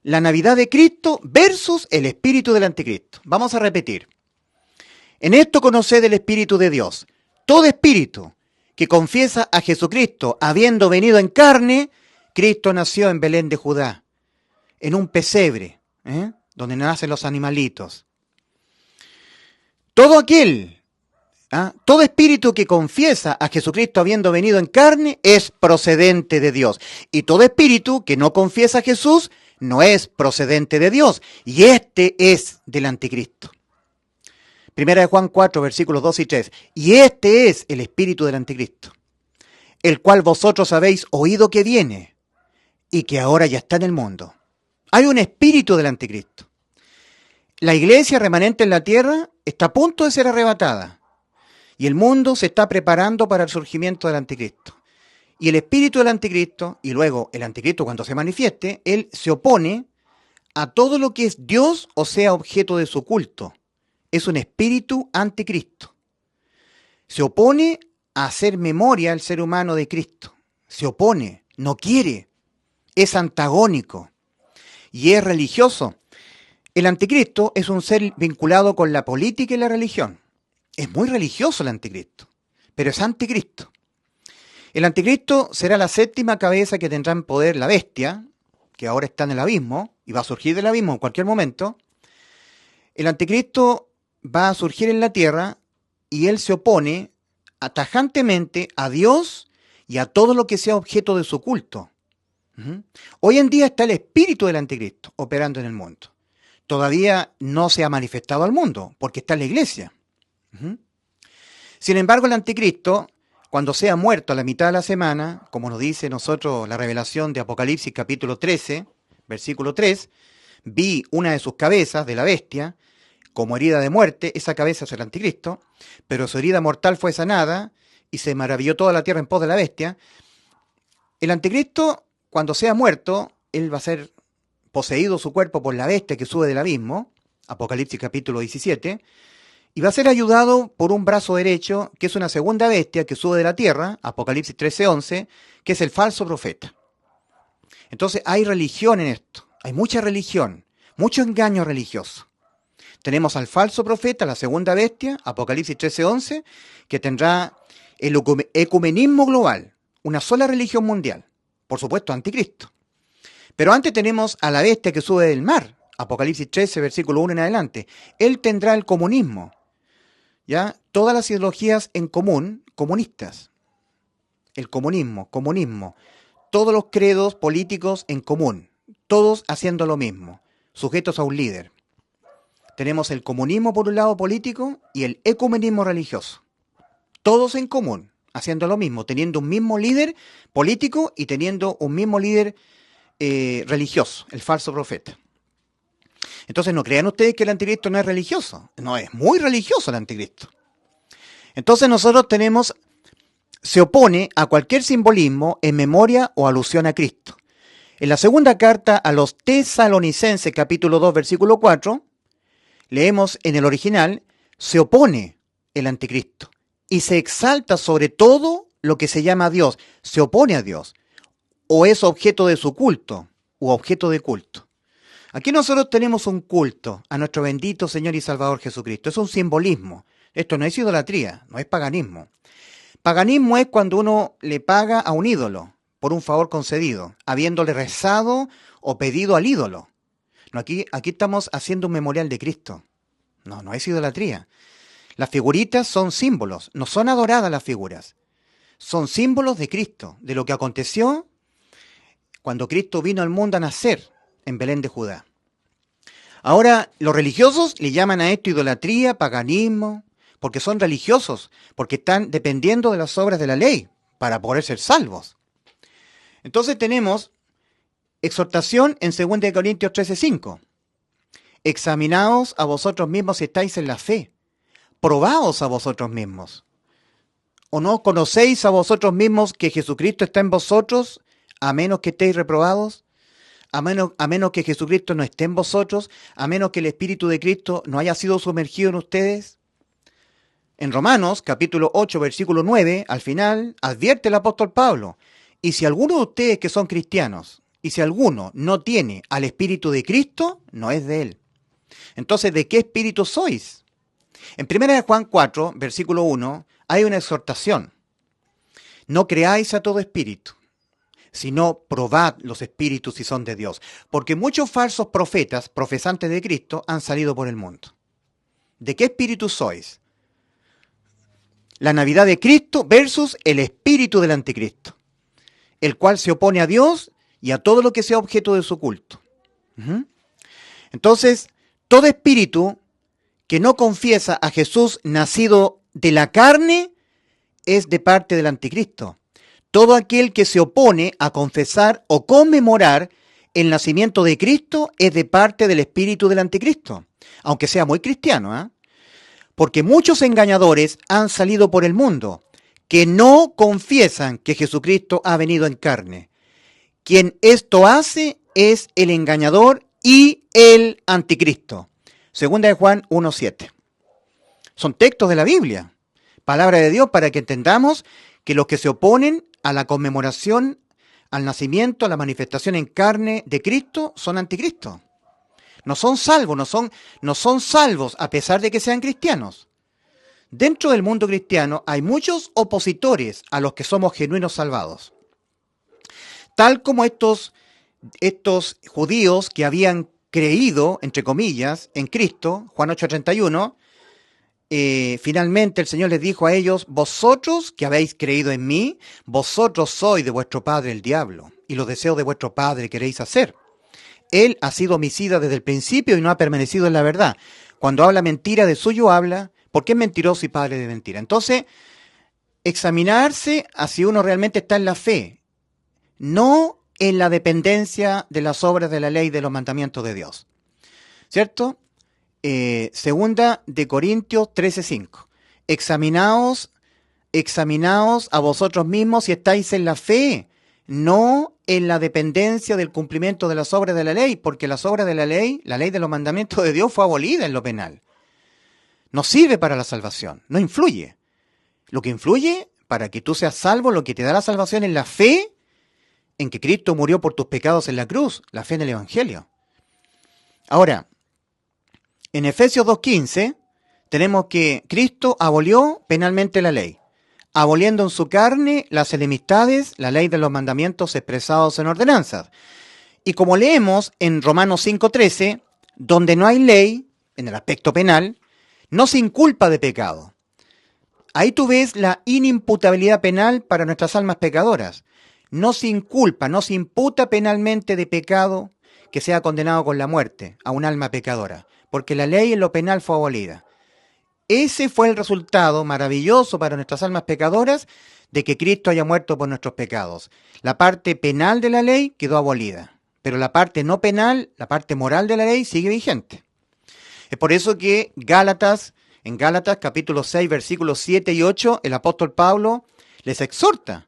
La Navidad de Cristo versus el espíritu del anticristo. Vamos a repetir. En esto conoced el Espíritu de Dios. Todo espíritu que confiesa a Jesucristo habiendo venido en carne, Cristo nació en Belén de Judá, en un pesebre, donde nacen los animalitos. Todo espíritu que confiesa a Jesucristo habiendo venido en carne es procedente de Dios. Y todo espíritu que no confiesa a Jesús no es procedente de Dios. Y este es del anticristo. Primera de Juan 4, versículos 2 y 3. Y este es el espíritu del anticristo, el cual vosotros habéis oído que viene y que ahora ya está en el mundo. Hay un espíritu del anticristo. La iglesia remanente en la tierra está a punto de ser arrebatada. Y el mundo se está preparando para el surgimiento del anticristo. Y el espíritu del anticristo, y luego el anticristo cuando se manifieste, él se opone a todo lo que es Dios o sea objeto de su culto. Es un espíritu anticristo. Se opone a hacer memoria al ser humano de Cristo. Se opone, no quiere, es antagónico y es religioso. El anticristo es un ser vinculado con la política y la religión. Es muy religioso el anticristo, pero es anticristo. El anticristo será la séptima cabeza que tendrá en poder la bestia, que ahora está en el abismo y va a surgir del abismo en cualquier momento. El anticristo va a surgir en la tierra y él se opone tajantemente a Dios y a todo lo que sea objeto de su culto. Hoy en día está el espíritu del anticristo operando en el mundo. Todavía no se ha manifestado al mundo porque está en la iglesia. Sin embargo, el anticristo, cuando sea muerto a la mitad de la semana, como nos dice nosotros la revelación de Apocalipsis capítulo 13, versículo 3, vi una de sus cabezas de la bestia como herida de muerte, esa cabeza es el anticristo, pero su herida mortal fue sanada y se maravilló toda la tierra en pos de la bestia. El anticristo, cuando sea muerto, él va a ser poseído su cuerpo por la bestia que sube del abismo, Apocalipsis capítulo 17, y va a ser ayudado por un brazo derecho, que es una segunda bestia que sube de la tierra, Apocalipsis 13:11, que es el falso profeta. Entonces hay religión en esto, hay mucha religión, mucho engaño religioso. Tenemos al falso profeta, la segunda bestia, Apocalipsis 13:11, que tendrá el ecumenismo global, una sola religión mundial, por supuesto anticristo. Pero antes tenemos a la bestia que sube del mar, Apocalipsis 13, versículo 1 en adelante. Él tendrá el comunismo, ¿ya? Todas las ideologías en común, comunistas. El comunismo, todos los credos políticos en común, todos haciendo lo mismo, sujetos a un líder. Tenemos el comunismo por un lado político y el ecumenismo religioso. Todos en común, haciendo lo mismo, teniendo un mismo líder político y teniendo un mismo líder religioso, el falso profeta. Entonces no crean ustedes que el anticristo no es religioso. No, es muy religioso el anticristo. Entonces nosotros se opone a cualquier simbolismo en memoria o alusión a Cristo. En la segunda carta a los Tesalonicenses, capítulo 2, versículo 4, leemos en el original, se opone el anticristo y se exalta sobre todo lo que se llama Dios, se opone a Dios, o es objeto de su culto, u objeto de culto. Aquí nosotros tenemos un culto a nuestro bendito Señor y Salvador Jesucristo, es un simbolismo, esto no es idolatría, no es paganismo. Paganismo es cuando uno le paga a un ídolo por un favor concedido, habiéndole rezado o pedido al ídolo. No, aquí estamos haciendo un memorial de Cristo. No es idolatría. Las figuritas son símbolos, no son adoradas las figuras. Son símbolos de Cristo, de lo que aconteció cuando Cristo vino al mundo a nacer en Belén de Judá. Ahora, los religiosos le llaman a esto idolatría, paganismo, porque son religiosos, porque están dependiendo de las obras de la ley para poder ser salvos. Entonces tenemos exhortación en 2 Corintios 13:5. Examinaos a vosotros mismos si estáis en la fe. Probaos a vosotros mismos. ¿O no conocéis a vosotros mismos que Jesucristo está en vosotros, a menos que estéis reprobados? A menos que Jesucristo no esté en vosotros, a menos que el Espíritu de Cristo no haya sido sumergido en ustedes. En Romanos, capítulo 8, versículo 9, al final, advierte el apóstol Pablo: y si alguno de ustedes que son cristianos, y si alguno no tiene al Espíritu de Cristo, no es de él. Entonces, ¿de qué espíritu sois? En 1 Juan 4, versículo 1, hay una exhortación. No creáis a todo espíritu, sino probad los espíritus si son de Dios, porque muchos falsos profetas, profesantes de Cristo, han salido por el mundo. ¿De qué espíritu sois? La Navidad de Cristo versus el espíritu del anticristo, el cual se opone a Dios y a todo lo que sea objeto de su culto. Entonces, todo espíritu que no confiesa a Jesús nacido de la carne es de parte del anticristo. Todo aquel que se opone a confesar o conmemorar el nacimiento de Cristo es de parte del espíritu del anticristo, aunque sea muy cristiano, porque muchos engañadores han salido por el mundo que no confiesan que Jesucristo ha venido en carne. Quien esto hace es el engañador y el anticristo. 2 Juan 1:7. Son textos de la Biblia, palabra de Dios, para que entendamos que los que se oponen a la conmemoración, al nacimiento, a la manifestación en carne de Cristo, son anticristos. No son salvos, no son salvos a pesar de que sean cristianos. Dentro del mundo cristiano hay muchos opositores a los que somos genuinos salvados. Tal como estos judíos que habían creído, entre comillas, en Cristo, Juan 8:31, finalmente el Señor les dijo a ellos: vosotros que habéis creído en mí, vosotros sois de vuestro padre el diablo, y los deseos de vuestro padre queréis hacer. Él ha sido homicida desde el principio y no ha permanecido en la verdad. Cuando habla mentira, de suyo habla, porque es mentiroso y padre de mentira. Entonces, examinarse a si uno realmente está en la fe, no en la dependencia de las obras de la ley de los mandamientos de Dios. ¿Cierto? 2 Corintios 13:5. Examinaos a vosotros mismos si estáis en la fe, no en la dependencia del cumplimiento de las obras de la ley, porque las obras de la ley de los mandamientos de Dios fue abolida en lo penal. No sirve para la salvación, no influye. Lo que influye para que tú seas salvo, lo que te da la salvación es la fe en que Cristo murió por tus pecados en la cruz, la fe en el Evangelio. Ahora, en Efesios 2:15 tenemos que Cristo abolió penalmente la ley, aboliendo en su carne las enemistades, la ley de los mandamientos expresados en ordenanzas. Y como leemos en Romanos 5:13, donde no hay ley, en el aspecto penal, no se inculpa de pecado. Ahí tú ves la inimputabilidad penal para nuestras almas pecadoras. No se inculpa, no se imputa penalmente de pecado que sea condenado con la muerte a un alma pecadora, porque la ley en lo penal fue abolida. Ese fue el resultado maravilloso para nuestras almas pecadoras de que Cristo haya muerto por nuestros pecados. La parte penal de la ley quedó abolida, pero la parte no penal, la parte moral de la ley sigue vigente. Es por eso que en Gálatas capítulo 6, versículos 7 y 8, el apóstol Pablo les exhorta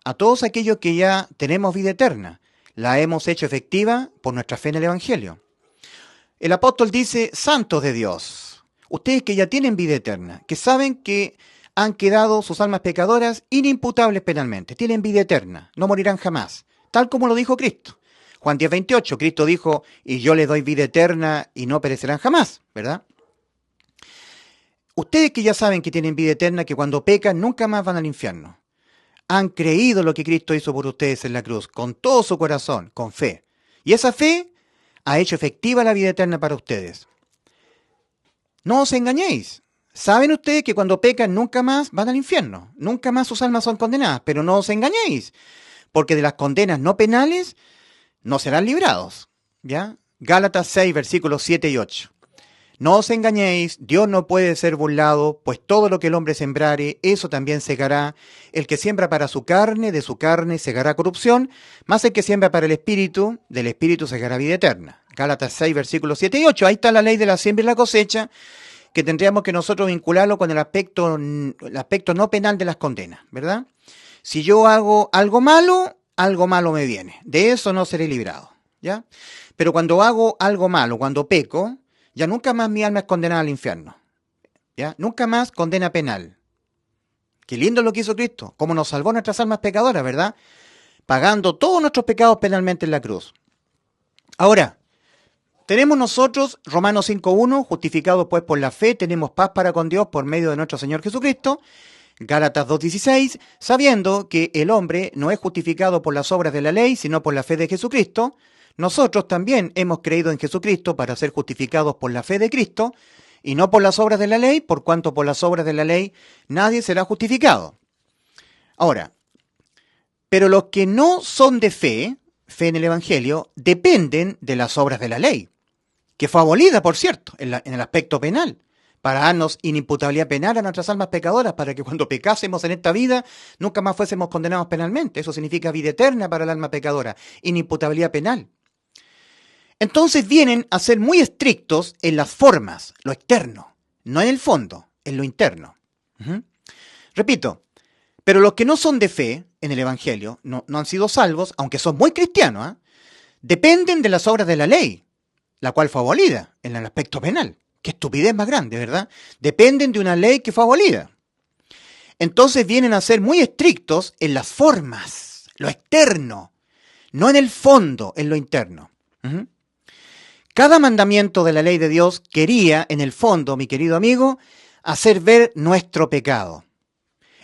a todos aquellos que ya tenemos vida eterna. La hemos hecho efectiva por nuestra fe en el Evangelio. El apóstol dice: santos de Dios, ustedes que ya tienen vida eterna, que saben que han quedado sus almas pecadoras inimputables penalmente, tienen vida eterna, no morirán jamás, tal como lo dijo Cristo. Juan 10:28, Cristo dijo: y yo les doy vida eterna y no perecerán jamás, ¿verdad? Ustedes que ya saben que tienen vida eterna, que cuando pecan nunca más van al infierno, han creído lo que Cristo hizo por ustedes en la cruz, con todo su corazón, con fe. Y esa fe ha hecho efectiva la vida eterna para ustedes. No os engañéis. Saben ustedes que cuando pecan nunca más van al infierno, nunca más sus almas son condenadas, pero no os engañéis, porque de las condenas no penales no serán librados. ¿Ya? Gálatas 6, versículos 7 y 8. No os engañéis, Dios no puede ser burlado, pues todo lo que el hombre sembrare, eso también segará. El que siembra para su carne, de su carne segará corrupción, mas el que siembra para el Espíritu, del Espíritu segará vida eterna. Gálatas 6, versículos 7 y 8. Ahí está la ley de la siembra y la cosecha, que tendríamos que nosotros vincularlo con el aspecto no penal de las condenas, ¿verdad? Si yo hago algo malo me viene. De eso no seré librado, ¿ya? Pero cuando hago algo malo, cuando peco, ya nunca más mi alma es condenada al infierno. ¿Ya? Nunca más condena penal. Qué lindo lo que hizo Cristo, cómo nos salvó nuestras almas pecadoras, ¿verdad? Pagando todos nuestros pecados penalmente en la cruz. Ahora, tenemos nosotros, Romanos 5.1, justificados pues por la fe, tenemos paz para con Dios por medio de nuestro Señor Jesucristo. Gálatas 2.16, sabiendo que el hombre no es justificado por las obras de la ley, sino por la fe de Jesucristo. Nosotros también hemos creído en Jesucristo para ser justificados por la fe de Cristo y no por las obras de la ley, por cuanto por las obras de la ley nadie será justificado. Ahora, pero los que no son de fe en el Evangelio, dependen de las obras de la ley, que fue abolida, por cierto, en el aspecto penal, para darnos inimputabilidad penal a nuestras almas pecadoras, para que cuando pecásemos en esta vida, nunca más fuésemos condenados penalmente. Eso significa vida eterna para el alma pecadora, inimputabilidad penal. Entonces vienen a ser muy estrictos en las formas, lo externo, no en el fondo, en lo interno. Repito, pero los que no son de fe en el Evangelio, no han sido salvos, aunque son muy cristianos, dependen de las obras de la ley, la cual fue abolida en el aspecto penal. Qué estupidez más grande, ¿verdad? Dependen de una ley que fue abolida. Entonces vienen a ser muy estrictos en las formas, lo externo, no en el fondo, en lo interno. Cada mandamiento de la ley de Dios quería, en el fondo, mi querido amigo, hacer ver nuestro pecado.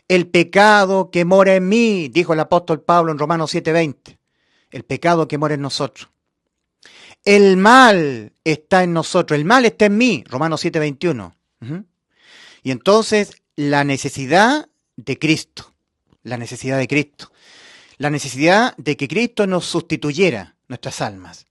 El pecado que mora en mí, dijo el apóstol Pablo en Romanos 7:20. El pecado que mora en nosotros. El mal está en nosotros, el mal está en mí, Romanos 7:21. Y entonces la necesidad de Cristo, la necesidad de que Cristo nos sustituyera nuestras almas.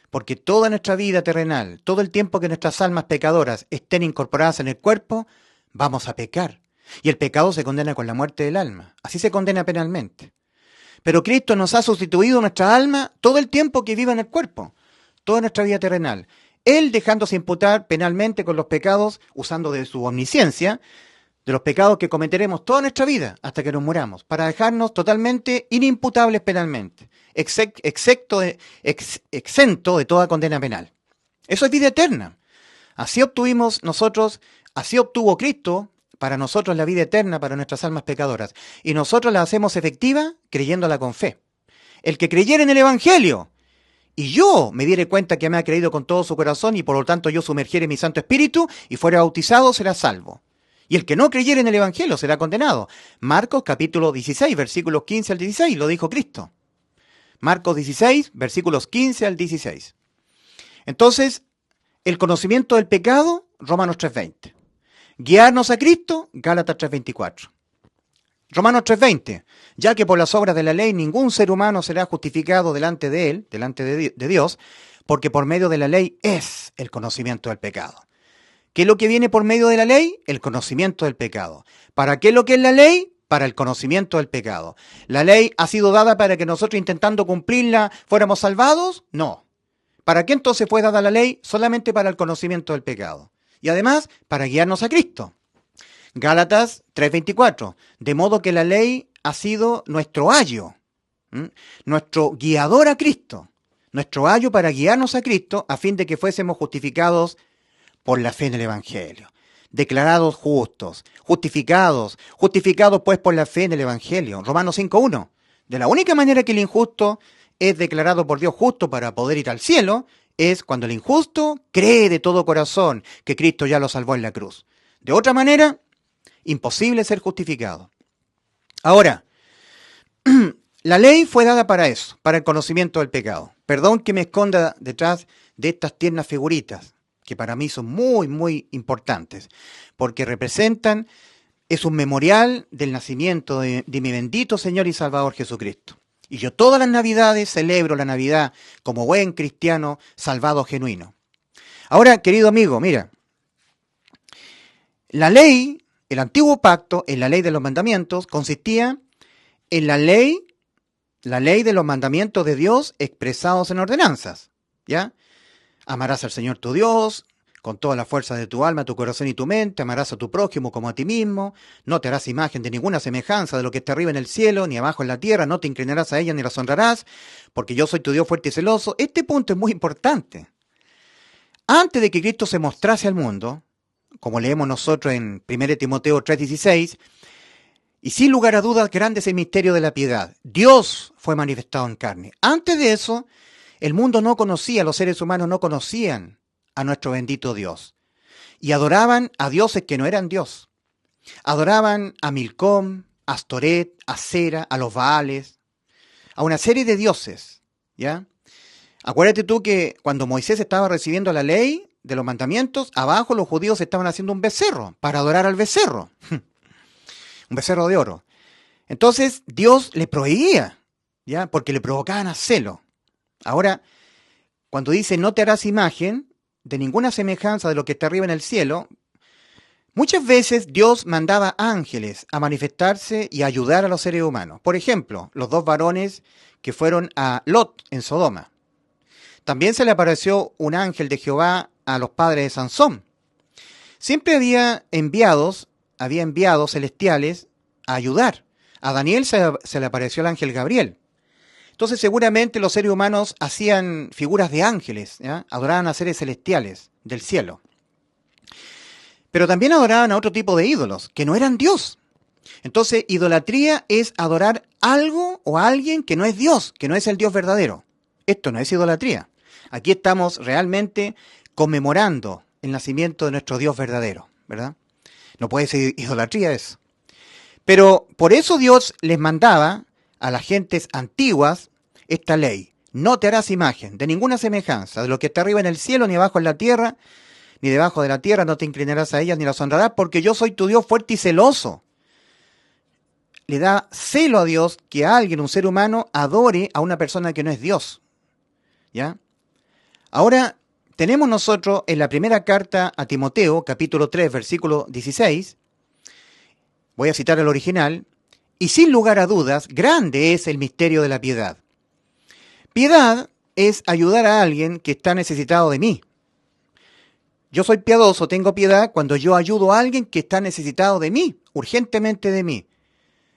Porque toda nuestra vida terrenal, todo el tiempo que nuestras almas pecadoras estén incorporadas en el cuerpo, vamos a pecar. Y el pecado se condena con la muerte del alma. Así se condena penalmente. Pero Cristo nos ha sustituido nuestra alma todo el tiempo que viva en el cuerpo. Toda nuestra vida terrenal. Él dejándose imputar penalmente con los pecados, usando de su omnisciencia, de los pecados que cometeremos toda nuestra vida hasta que nos muramos, para dejarnos totalmente inimputables penalmente, exento de toda condena penal. Eso es vida eterna. Así obtuvo Cristo para nosotros la vida eterna, para nuestras almas pecadoras. Y nosotros la hacemos efectiva creyéndola con fe. El que creyera en el Evangelio, y yo me diere cuenta que me ha creído con todo su corazón, y por lo tanto yo sumergiere mi Santo Espíritu, y fuera bautizado, será salvo. Y el que no creyere en el Evangelio será condenado. Marcos capítulo 16, versículos 15 al 16, lo dijo Cristo. Marcos 16, versículos 15 al 16. Entonces, el conocimiento del pecado, Romanos 3:20. Guiarnos a Cristo, Gálatas 3:24. Romanos 3:20. Ya que por las obras de la ley ningún ser humano será justificado delante de él, delante de Dios, porque por medio de la ley es el conocimiento del pecado. ¿Qué es lo que viene por medio de la ley? El conocimiento del pecado. ¿Para qué es lo que es la ley? Para el conocimiento del pecado. ¿La ley ha sido dada para que nosotros, intentando cumplirla, fuéramos salvados? No. ¿Para qué entonces fue dada la ley? Solamente para el conocimiento del pecado. Y además, para guiarnos a Cristo. Gálatas 3:24. De modo que la ley ha sido nuestro ayo, nuestro guiador a Cristo. Nuestro ayo para guiarnos a Cristo, a fin de que fuésemos justificados por la fe en el Evangelio. Declarados justos, justificados pues por la fe en el Evangelio. Romanos 5:1. De la única manera que el injusto es declarado por Dios justo para poder ir al cielo, es cuando el injusto cree de todo corazón que Cristo ya lo salvó en la cruz. De otra manera, imposible ser justificado. Ahora, la ley fue dada para eso, para el conocimiento del pecado. Perdón que me esconda detrás de estas tiernas figuritas, que para mí son muy, muy importantes, porque es un memorial del nacimiento de mi bendito Señor y Salvador Jesucristo. Y yo todas las Navidades celebro la Navidad como buen cristiano salvado genuino. Ahora, querido amigo, mira, la ley, el antiguo pacto, en la ley de los mandamientos, consistía en la ley de los mandamientos de Dios expresados en ordenanzas, ¿ya? Amarás al Señor tu Dios con toda la fuerza de tu alma, tu corazón y tu mente, amarás a tu prójimo como a ti mismo, no te harás imagen de ninguna semejanza de lo que está arriba en el cielo, ni abajo en la tierra, no te inclinarás a ella ni las honrarás, porque yo soy tu Dios fuerte y celoso. Este punto es muy importante. Antes de que Cristo se mostrase al mundo, como leemos nosotros en 1 Timoteo 3:16, y sin lugar a dudas, grande es el misterio de la piedad. Dios fue manifestado en carne. Antes de eso, el mundo no conocía, los seres humanos no conocían a nuestro bendito Dios. Y adoraban a dioses que no eran Dios. Adoraban a Milcom, a Astoret, a Cera, a los Baales, a una serie de dioses, ¿ya? Acuérdate tú que cuando Moisés estaba recibiendo la ley de los mandamientos, abajo los judíos estaban haciendo un becerro para adorar al becerro. Un becerro de oro. Entonces Dios le prohibía, ¿ya? Porque le provocaban a celo. Ahora, cuando dice no te harás imagen de ninguna semejanza de lo que está arriba en el cielo, muchas veces Dios mandaba ángeles a manifestarse y a ayudar a los seres humanos. Por ejemplo, los dos varones que fueron a Lot en Sodoma. También se le apareció un ángel de Jehová a los padres de Sansón. Siempre había enviados celestiales a ayudar. A Daniel se le apareció el ángel Gabriel. Entonces seguramente los seres humanos hacían figuras de ángeles, ¿ya? Adoraban a seres celestiales del cielo. Pero también adoraban a otro tipo de ídolos, que no eran Dios. Entonces idolatría es adorar algo o a alguien que no es Dios, que no es el Dios verdadero. Esto no es idolatría. Aquí estamos realmente conmemorando el nacimiento de nuestro Dios verdadero, ¿verdad? No puede ser idolatría eso. Pero por eso Dios les mandaba a las gentes antiguas esta ley. No te harás imagen de ninguna semejanza de lo que está arriba en el cielo, ni abajo en la tierra, ni debajo de la tierra, no te inclinarás a ellas ni las honrarás, porque yo soy tu Dios fuerte y celoso. Le da celo a Dios que alguien, un ser humano, adore a una persona que no es Dios. ¿Ya? Ahora, tenemos nosotros en la primera carta a Timoteo, capítulo 3, versículo 16, voy a citar el original, y sin lugar a dudas, grande es el misterio de la piedad. Piedad es ayudar a alguien que está necesitado de mí. Yo soy piadoso, tengo piedad cuando yo ayudo a alguien que está necesitado de mí, urgentemente de mí.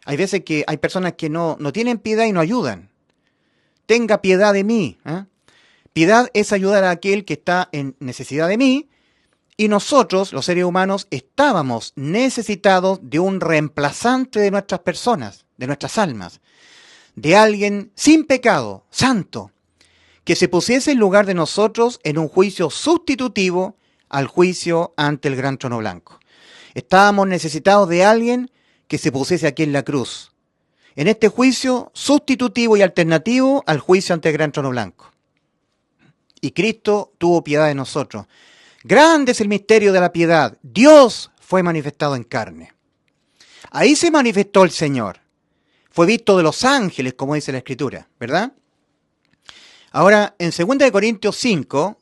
Hay veces que hay personas que no tienen piedad y no ayudan. Tenga piedad de mí. Piedad es ayudar a aquel que está en necesidad de mí, y nosotros, los seres humanos, estábamos necesitados de un reemplazante de nuestras personas, de nuestras almas, de alguien sin pecado, santo, que se pusiese en lugar de nosotros en un juicio sustitutivo al juicio ante el gran trono blanco. Estábamos necesitados de alguien que se pusiese aquí en la cruz, en este juicio sustitutivo y alternativo al juicio ante el gran trono blanco. Y Cristo tuvo piedad de nosotros. Grande es el misterio de la piedad. Dios fue manifestado en carne. Ahí se manifestó el Señor. Fue visto de los ángeles, como dice la Escritura, ¿verdad? Ahora, en 2 Corintios 5,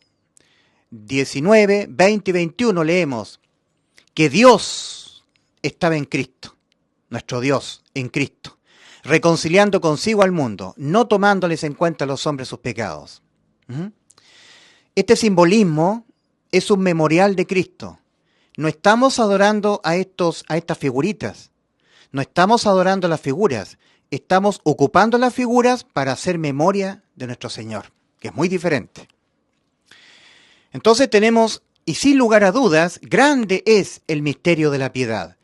19, 20 y 21 leemos que Dios estaba en Cristo, nuestro Dios en Cristo, reconciliando consigo al mundo, no tomándoles en cuenta a los hombres sus pecados. Este simbolismo es un memorial de Cristo. No estamos adorando a estas figuritas. No estamos adorando las figuras. Estamos ocupando las figuras para hacer memoria de nuestro Señor, que es muy diferente. Entonces tenemos, y sin lugar a dudas, grande es el misterio de la piedad.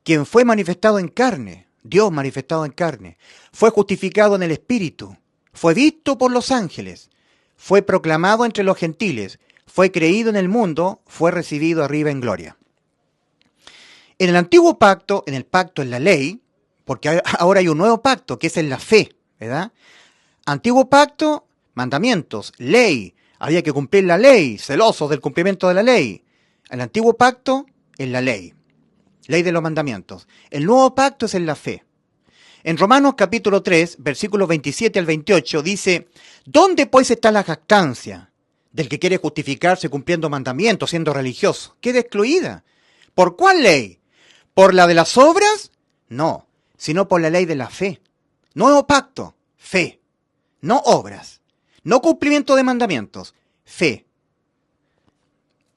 Quien fue manifestado en carne, Dios manifestado en carne, fue justificado en el Espíritu, fue visto por los ángeles, fue proclamado entre los gentiles, fue creído en el mundo, fue recibido arriba en gloria. En el antiguo pacto, en la ley, porque ahora hay un nuevo pacto, que es en la fe, ¿verdad? Antiguo pacto, mandamientos, ley, había que cumplir la ley, celosos del cumplimiento de la ley. El antiguo pacto, en la ley de los mandamientos. El nuevo pacto es en la fe. En Romanos capítulo 3, versículos 27 al 28, dice, ¿dónde pues está la jactancia del que quiere justificarse cumpliendo mandamientos, siendo religioso? Queda excluida. ¿Por cuál ley? ¿Por la de las obras? No, sino por la ley de la fe. Nuevo pacto, fe, no obras, no cumplimiento de mandamientos, fe.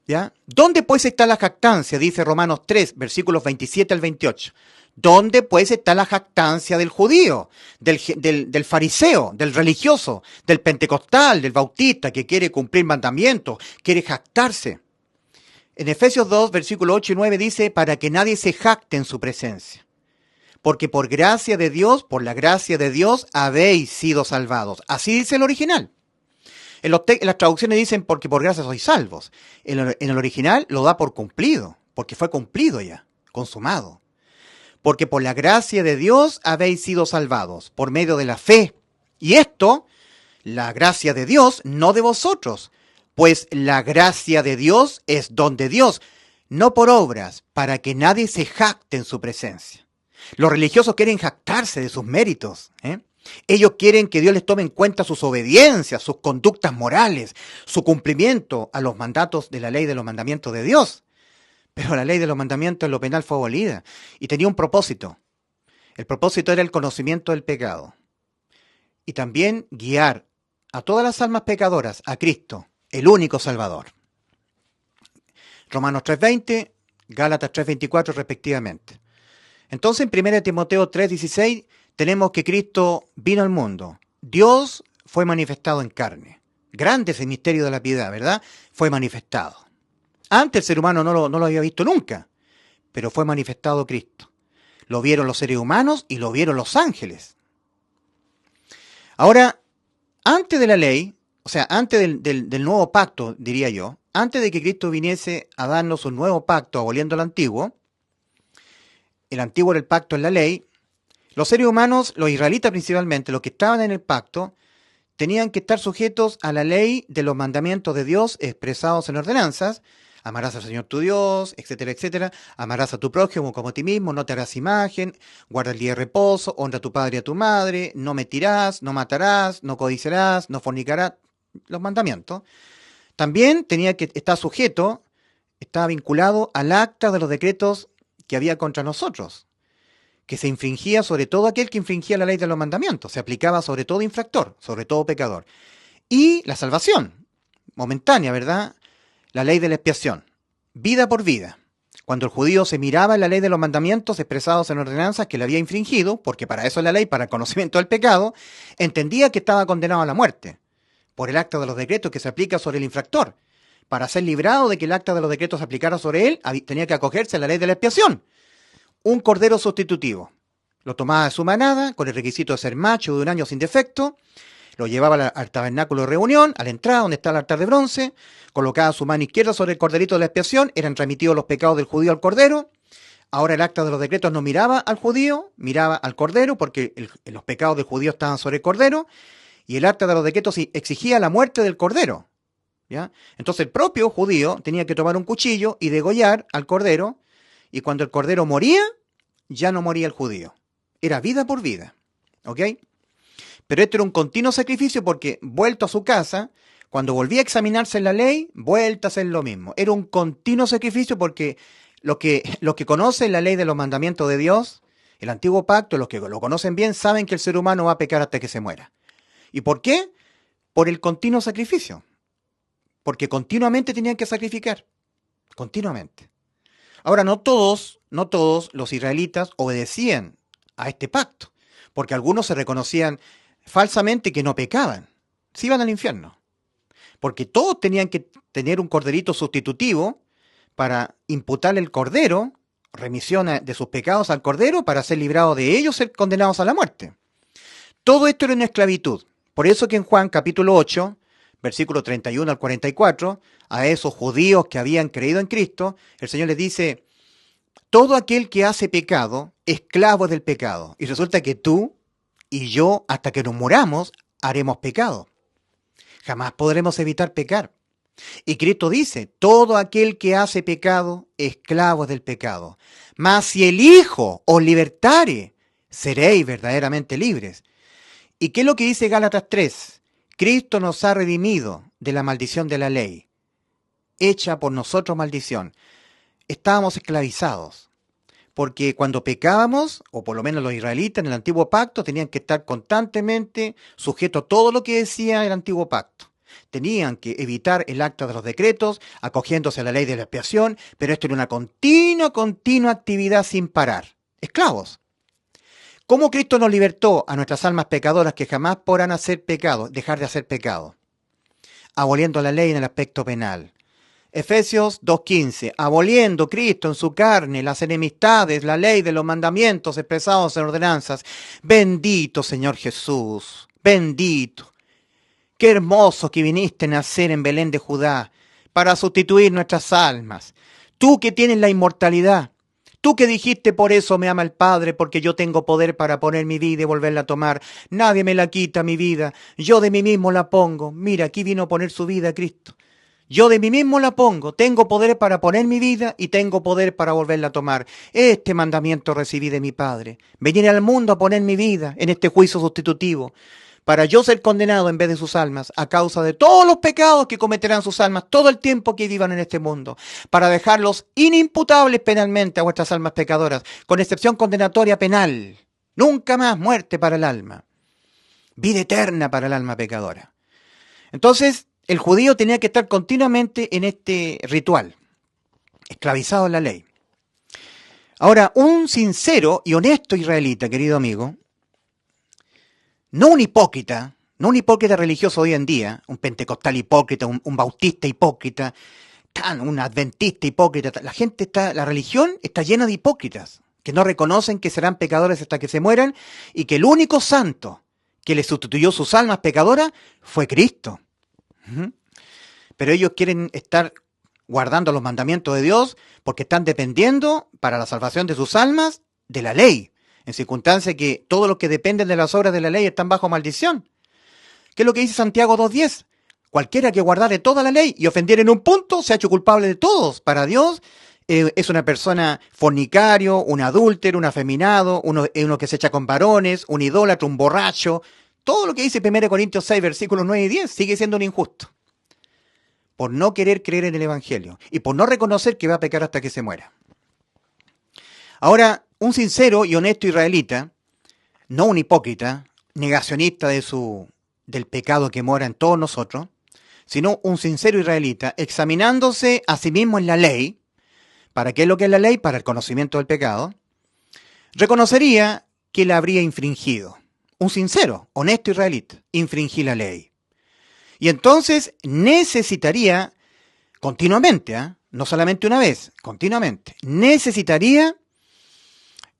¿Ya? ¿Dónde pues está la jactancia? Dice Romanos 3, versículos 27 al 28. ¿Dónde pues está la jactancia del judío, del fariseo, del religioso, del pentecostal, del bautista que quiere cumplir mandamientos, quiere jactarse? En Efesios 2, versículos 8 y 9 dice, para que nadie se jacte en su presencia. Porque por gracia de Dios, por la gracia de Dios, habéis sido salvados. Así dice el original. En las traducciones dicen, porque por gracia sois salvos. En el original lo da por cumplido, porque fue cumplido ya, consumado. Porque por la gracia de Dios habéis sido salvados, por medio de la fe. Y esto, la gracia de Dios, no de vosotros, pues la gracia de Dios es don de Dios, no por obras, para que nadie se jacte en su presencia. Los religiosos quieren jactarse de sus méritos. Ellos quieren que Dios les tome en cuenta sus obediencias, sus conductas morales, su cumplimiento a los mandatos de la ley de los mandamientos de Dios. Pero la ley de los mandamientos en lo penal fue abolida y tenía un propósito. El propósito era el conocimiento del pecado y también guiar a todas las almas pecadoras a Cristo, el único Salvador. Romanos 3:20, Gálatas 3:24 respectivamente. Entonces en 1 Timoteo 3:16 tenemos que Cristo vino al mundo. Dios fue manifestado en carne. Grande es el misterio de la piedad, ¿verdad? Fue manifestado. Antes el ser humano no lo había visto nunca, pero fue manifestado Cristo. Lo vieron los seres humanos y lo vieron los ángeles. Ahora, antes de la ley, o sea, antes del nuevo pacto, diría yo, antes de que Cristo viniese a darnos un nuevo pacto aboliendo el antiguo era el pacto en la ley, los seres humanos, los israelitas principalmente, los que estaban en el pacto, tenían que estar sujetos a la ley de los mandamientos de Dios expresados en ordenanzas. Amarás al Señor tu Dios, etcétera, etcétera. Amarás a tu prójimo como a ti mismo, no te harás imagen, guarda el día de reposo, honra a tu padre y a tu madre, no mentirás, no matarás, no codiciarás, no fornicarás, los mandamientos. También tenía que estar sujeto, estaba vinculado al acta de los decretos que había contra nosotros, que se infringía sobre todo aquel que infringía la ley de los mandamientos, se aplicaba sobre todo infractor, sobre todo pecador. Y la salvación, momentánea, ¿verdad? La ley de la expiación, vida por vida. Cuando el judío se miraba en la ley de los mandamientos expresados en ordenanzas que le había infringido, porque para eso es la ley, para el conocimiento del pecado, entendía que estaba condenado a la muerte, por el acta de los decretos que se aplica sobre el infractor. Para ser librado de que el acta de los decretos se aplicara sobre él, tenía que acogerse a la ley de la expiación. Un cordero sustitutivo. Lo tomaba de su manada, con el requisito de ser macho de 1 año sin defecto, lo llevaba al tabernáculo de reunión, a la entrada donde está el altar de bronce, colocaba su mano izquierda sobre el corderito de la expiación, eran remitidos los pecados del judío al cordero. Ahora el acta de los decretos no miraba al judío, miraba al cordero, porque los pecados del judío estaban sobre el cordero, y el acta de los decretos exigía la muerte del cordero. ¿Ya? Entonces el propio judío tenía que tomar un cuchillo y degollar al cordero, y cuando el cordero moría, ya no moría el judío. Era vida por vida. ¿Ok? Pero esto era un continuo sacrificio porque, vuelto a su casa, cuando volvía a examinarse en la ley, vuelta a hacer lo mismo. Era un continuo sacrificio porque los que conocen la ley de los mandamientos de Dios, el antiguo pacto, los que lo conocen bien, saben que el ser humano va a pecar hasta que se muera. ¿Y por qué? Por el continuo sacrificio. Porque continuamente tenían que sacrificar. Continuamente. Ahora, no todos los israelitas obedecían a este pacto, porque algunos se reconocían falsamente que no pecaban, se iban al infierno, porque todos tenían que tener un corderito sustitutivo para imputarle el cordero, remisión de sus pecados al cordero, para ser librados de ellos, ser condenados a la muerte. Todo esto era una esclavitud. Por eso que en Juan capítulo 8, versículo 31 al 44, a esos judíos que habían creído en Cristo, el Señor les dice, todo aquel que hace pecado, esclavo es del pecado. Y resulta que tú y yo, hasta que nos muramos, haremos pecado. Jamás podremos evitar pecar. Y Cristo dice, todo aquel que hace pecado, esclavo es del pecado. Mas si el Hijo os libertare, seréis verdaderamente libres. ¿Y qué es lo que dice Gálatas 3? Cristo nos ha redimido de la maldición de la ley, hecha por nosotros maldición. Estábamos esclavizados, porque cuando pecábamos, o por lo menos los israelitas en el antiguo pacto, tenían que estar constantemente sujetos a todo lo que decía el antiguo pacto. Tenían que evitar el acta de los decretos, acogiéndose a la ley de la expiación, pero esto era una continua actividad sin parar. Esclavos. ¿Cómo Cristo nos libertó a nuestras almas pecadoras que jamás podrán hacer pecado, dejar de hacer pecado? Aboliendo la ley en el aspecto penal. Efesios 2:15, aboliendo Cristo en su carne las enemistades, la ley de los mandamientos expresados en ordenanzas. Bendito Señor Jesús, bendito. Qué hermoso que viniste a nacer en Belén de Judá para sustituir nuestras almas. Tú que tienes la inmortalidad, tú que dijiste por eso me ama el Padre, porque yo tengo poder para poner mi vida y volverla a tomar. Nadie me la quita mi vida, yo de mí mismo la pongo. Mira, aquí vino a poner su vida Cristo. Yo de mí mismo la pongo, tengo poder para poner mi vida y tengo poder para volverla a tomar. Este mandamiento recibí de mi Padre. Venir al mundo a poner mi vida en este juicio sustitutivo, para yo ser condenado en vez de sus almas, a causa de todos los pecados que cometerán sus almas todo el tiempo que vivan en este mundo, para dejarlos inimputables penalmente a vuestras almas pecadoras, con excepción condenatoria penal. Nunca más muerte para el alma. Vida eterna para el alma pecadora. Entonces, el judío tenía que estar continuamente en este ritual, esclavizado en la ley. Ahora, un sincero y honesto israelita, querido amigo, no un hipócrita religioso hoy en día, un pentecostal hipócrita, un bautista hipócrita, un adventista hipócrita. La religión está llena de hipócritas que no reconocen que serán pecadores hasta que se mueran y que el único santo que les sustituyó sus almas pecadoras fue Cristo. Pero ellos quieren estar guardando los mandamientos de Dios porque están dependiendo para la salvación de sus almas de la ley, en circunstancia que todos los que dependen de las obras de la ley están bajo maldición. ¿Qué es lo que dice Santiago 2:10? Cualquiera que guardare toda la ley y ofendiere en un punto se ha hecho culpable de todos. Para Dios es una persona fornicario, un adúltero, un afeminado, uno que se echa con varones, un idólatra, un borracho. Todo lo que dice 1 Corintios 6, versículos 9 y 10 sigue siendo un injusto, por no querer creer en el Evangelio y por no reconocer que va a pecar hasta que se muera. Ahora, un sincero y honesto israelita, no un hipócrita, negacionista del pecado que mora en todos nosotros, sino un sincero israelita, examinándose a sí mismo en la ley. ¿Para qué es lo que es la ley? Para el conocimiento del pecado. Reconocería que la habría infringido. Un sincero, honesto israelita, infringí la ley. Y entonces necesitaría continuamente, no solamente una vez, continuamente, necesitaría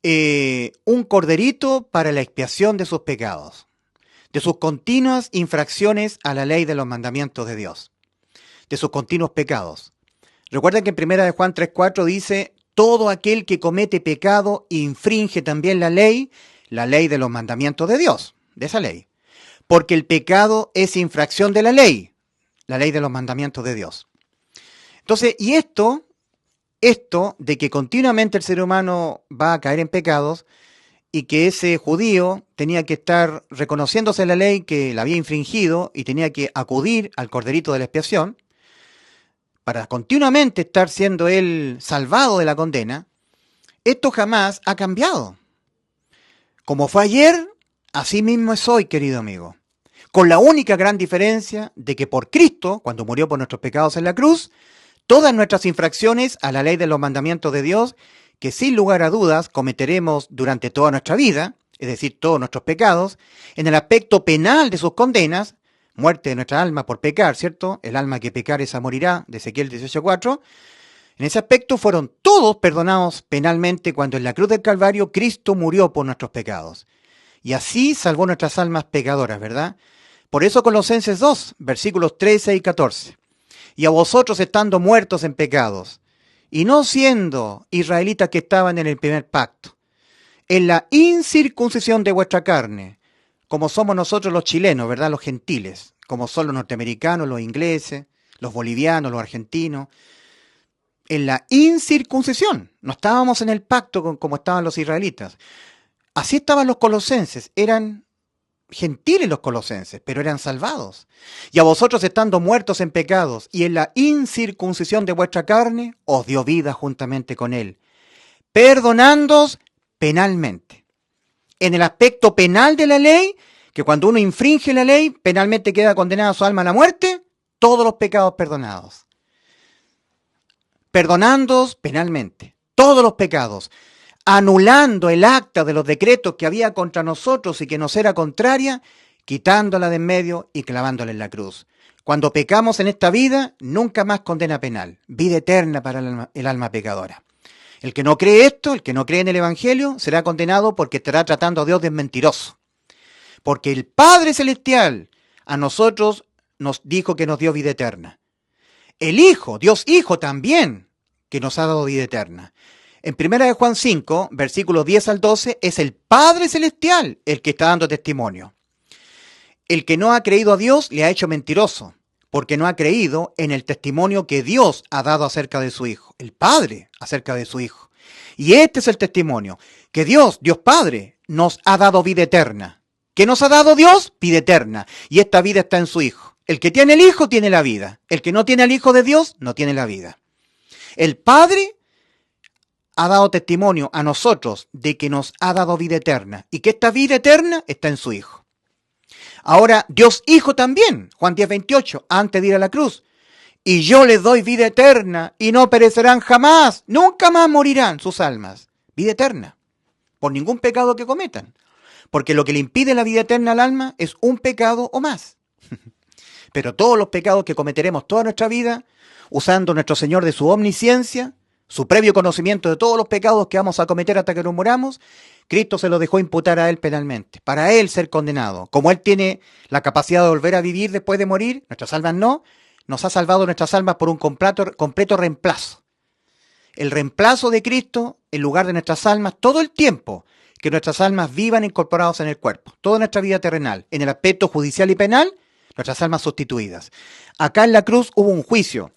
un corderito para la expiación de sus pecados, de sus continuas infracciones a la ley de los mandamientos de Dios, de sus continuos pecados. Recuerden que en 1 de Juan 3:4 dice, todo aquel que comete pecado infringe también la ley de los mandamientos de Dios, de esa ley. Porque el pecado es infracción de la ley de los mandamientos de Dios. Entonces, y esto de que continuamente el ser humano va a caer en pecados y que ese judío tenía que estar reconociéndose la ley que la había infringido y tenía que acudir al corderito de la expiación para continuamente estar siendo él salvado de la condena, esto jamás ha cambiado. Como fue ayer, así mismo es hoy, querido amigo. Con la única gran diferencia de que por Cristo, cuando murió por nuestros pecados en la cruz, todas nuestras infracciones a la ley de los mandamientos de Dios, que sin lugar a dudas cometeremos durante toda nuestra vida, es decir, todos nuestros pecados, en el aspecto penal de sus condenas, muerte de nuestra alma por pecar, ¿cierto? El alma que pecar esa morirá, de Ezequiel 18:4. En ese aspecto fueron todos perdonados penalmente cuando en la cruz del Calvario Cristo murió por nuestros pecados. Y así salvó nuestras almas pecadoras, ¿verdad? Por eso Colosenses 2, versículos 13 y 14. Y a vosotros estando muertos en pecados, y no siendo israelitas que estaban en el primer pacto, en la incircuncisión de vuestra carne, como somos nosotros los chilenos, ¿verdad? Los gentiles, como son los norteamericanos, los ingleses, los bolivianos, los argentinos, en la incircuncisión. No estábamos en el pacto como estaban los israelitas. Así estaban los colosenses, eran gentiles los colosenses, pero eran salvados. Y a vosotros, estando muertos en pecados y en la incircuncisión de vuestra carne, os dio vida juntamente con él, perdonándoos penalmente. En el aspecto penal de la ley, que cuando uno infringe la ley, penalmente queda condenada su alma a la muerte, todos los pecados perdonados. Perdonándoos penalmente, todos los pecados, anulando el acta de los decretos que había contra nosotros y que nos era contraria, quitándola de en medio y clavándola en la cruz. Cuando pecamos en esta vida, nunca más condena penal, vida eterna para el alma pecadora. El que no cree esto, el que no cree en el Evangelio, será condenado porque estará tratando a Dios de mentiroso. Porque el Padre Celestial a nosotros nos dijo que nos dio vida eterna. El Hijo, Dios Hijo también, que nos ha dado vida eterna. En 1 Juan 5, versículos 10 al 12, es el Padre Celestial el que está dando testimonio. El que no ha creído a Dios le ha hecho mentiroso, porque no ha creído en el testimonio que Dios ha dado acerca de su Hijo, el Padre acerca de su Hijo. Y este es el testimonio, que Dios Padre, nos ha dado vida eterna. ¿Qué nos ha dado Dios? Vida eterna. Y esta vida está en su Hijo. El que tiene el Hijo tiene la vida. El que no tiene al Hijo de Dios no tiene la vida. El Padre ha dado testimonio a nosotros de que nos ha dado vida eterna y que esta vida eterna está en su Hijo. Ahora, Dios Hijo también, Juan 10:28, antes de ir a la cruz. Y yo les doy vida eterna y no perecerán jamás, nunca más morirán sus almas. Vida eterna, por ningún pecado que cometan. Porque lo que le impide la vida eterna al alma es un pecado o más. Pero todos los pecados que cometeremos toda nuestra vida, usando nuestro Señor de su omnisciencia, su previo conocimiento de todos los pecados que vamos a cometer hasta que nos muramos, Cristo se lo dejó imputar a Él penalmente, para Él ser condenado. Como Él tiene la capacidad de volver a vivir después de morir, nuestras almas no, nos ha salvado nuestras almas por un completo reemplazo. El reemplazo de Cristo en lugar de nuestras almas todo el tiempo que nuestras almas vivan incorporados en el cuerpo, toda nuestra vida terrenal, en el aspecto judicial y penal, nuestras almas sustituidas. Acá en la cruz hubo un juicio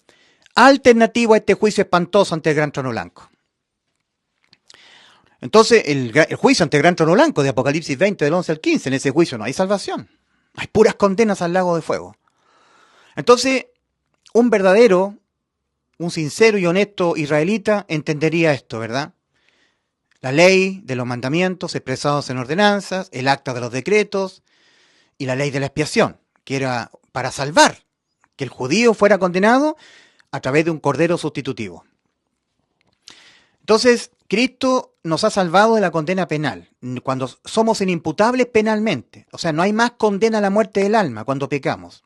alternativo a este juicio espantoso ante el gran trono blanco. Entonces, el juicio ante el gran trono blanco de Apocalipsis 20, del 11 al 15, en ese juicio no hay salvación. Hay puras condenas al lago de fuego. Entonces, un sincero y honesto israelita entendería esto, ¿verdad? La ley de los mandamientos expresados en ordenanzas, el acta de los decretos y la ley de la expiación, que era para salvar, que el judío fuera condenado a través de un cordero sustitutivo. Entonces, Cristo nos ha salvado de la condena penal, cuando somos inimputables penalmente. O sea, no hay más condena a la muerte del alma cuando pecamos.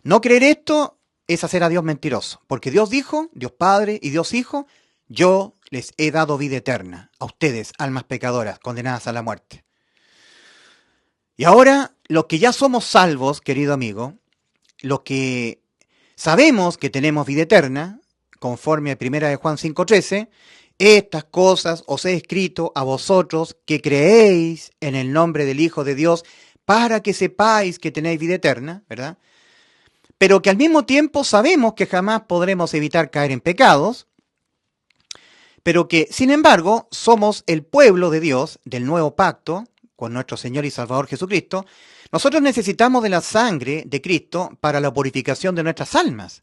No creer esto es hacer a Dios mentiroso, porque Dios dijo, Dios Padre y Dios Hijo, yo les he dado vida eterna a ustedes, almas pecadoras, condenadas a la muerte. Y ahora, los que ya somos salvos, querido amigo, los que sabemos que tenemos vida eterna, conforme a 1 Juan 5:13, estas cosas os he escrito a vosotros que creéis en el nombre del Hijo de Dios, para que sepáis que tenéis vida eterna, ¿verdad? Pero que al mismo tiempo sabemos que jamás podremos evitar caer en pecados, pero que, sin embargo, somos el pueblo de Dios, del nuevo pacto, con nuestro Señor y Salvador Jesucristo. Nosotros necesitamos de la sangre de Cristo para la purificación de nuestras almas,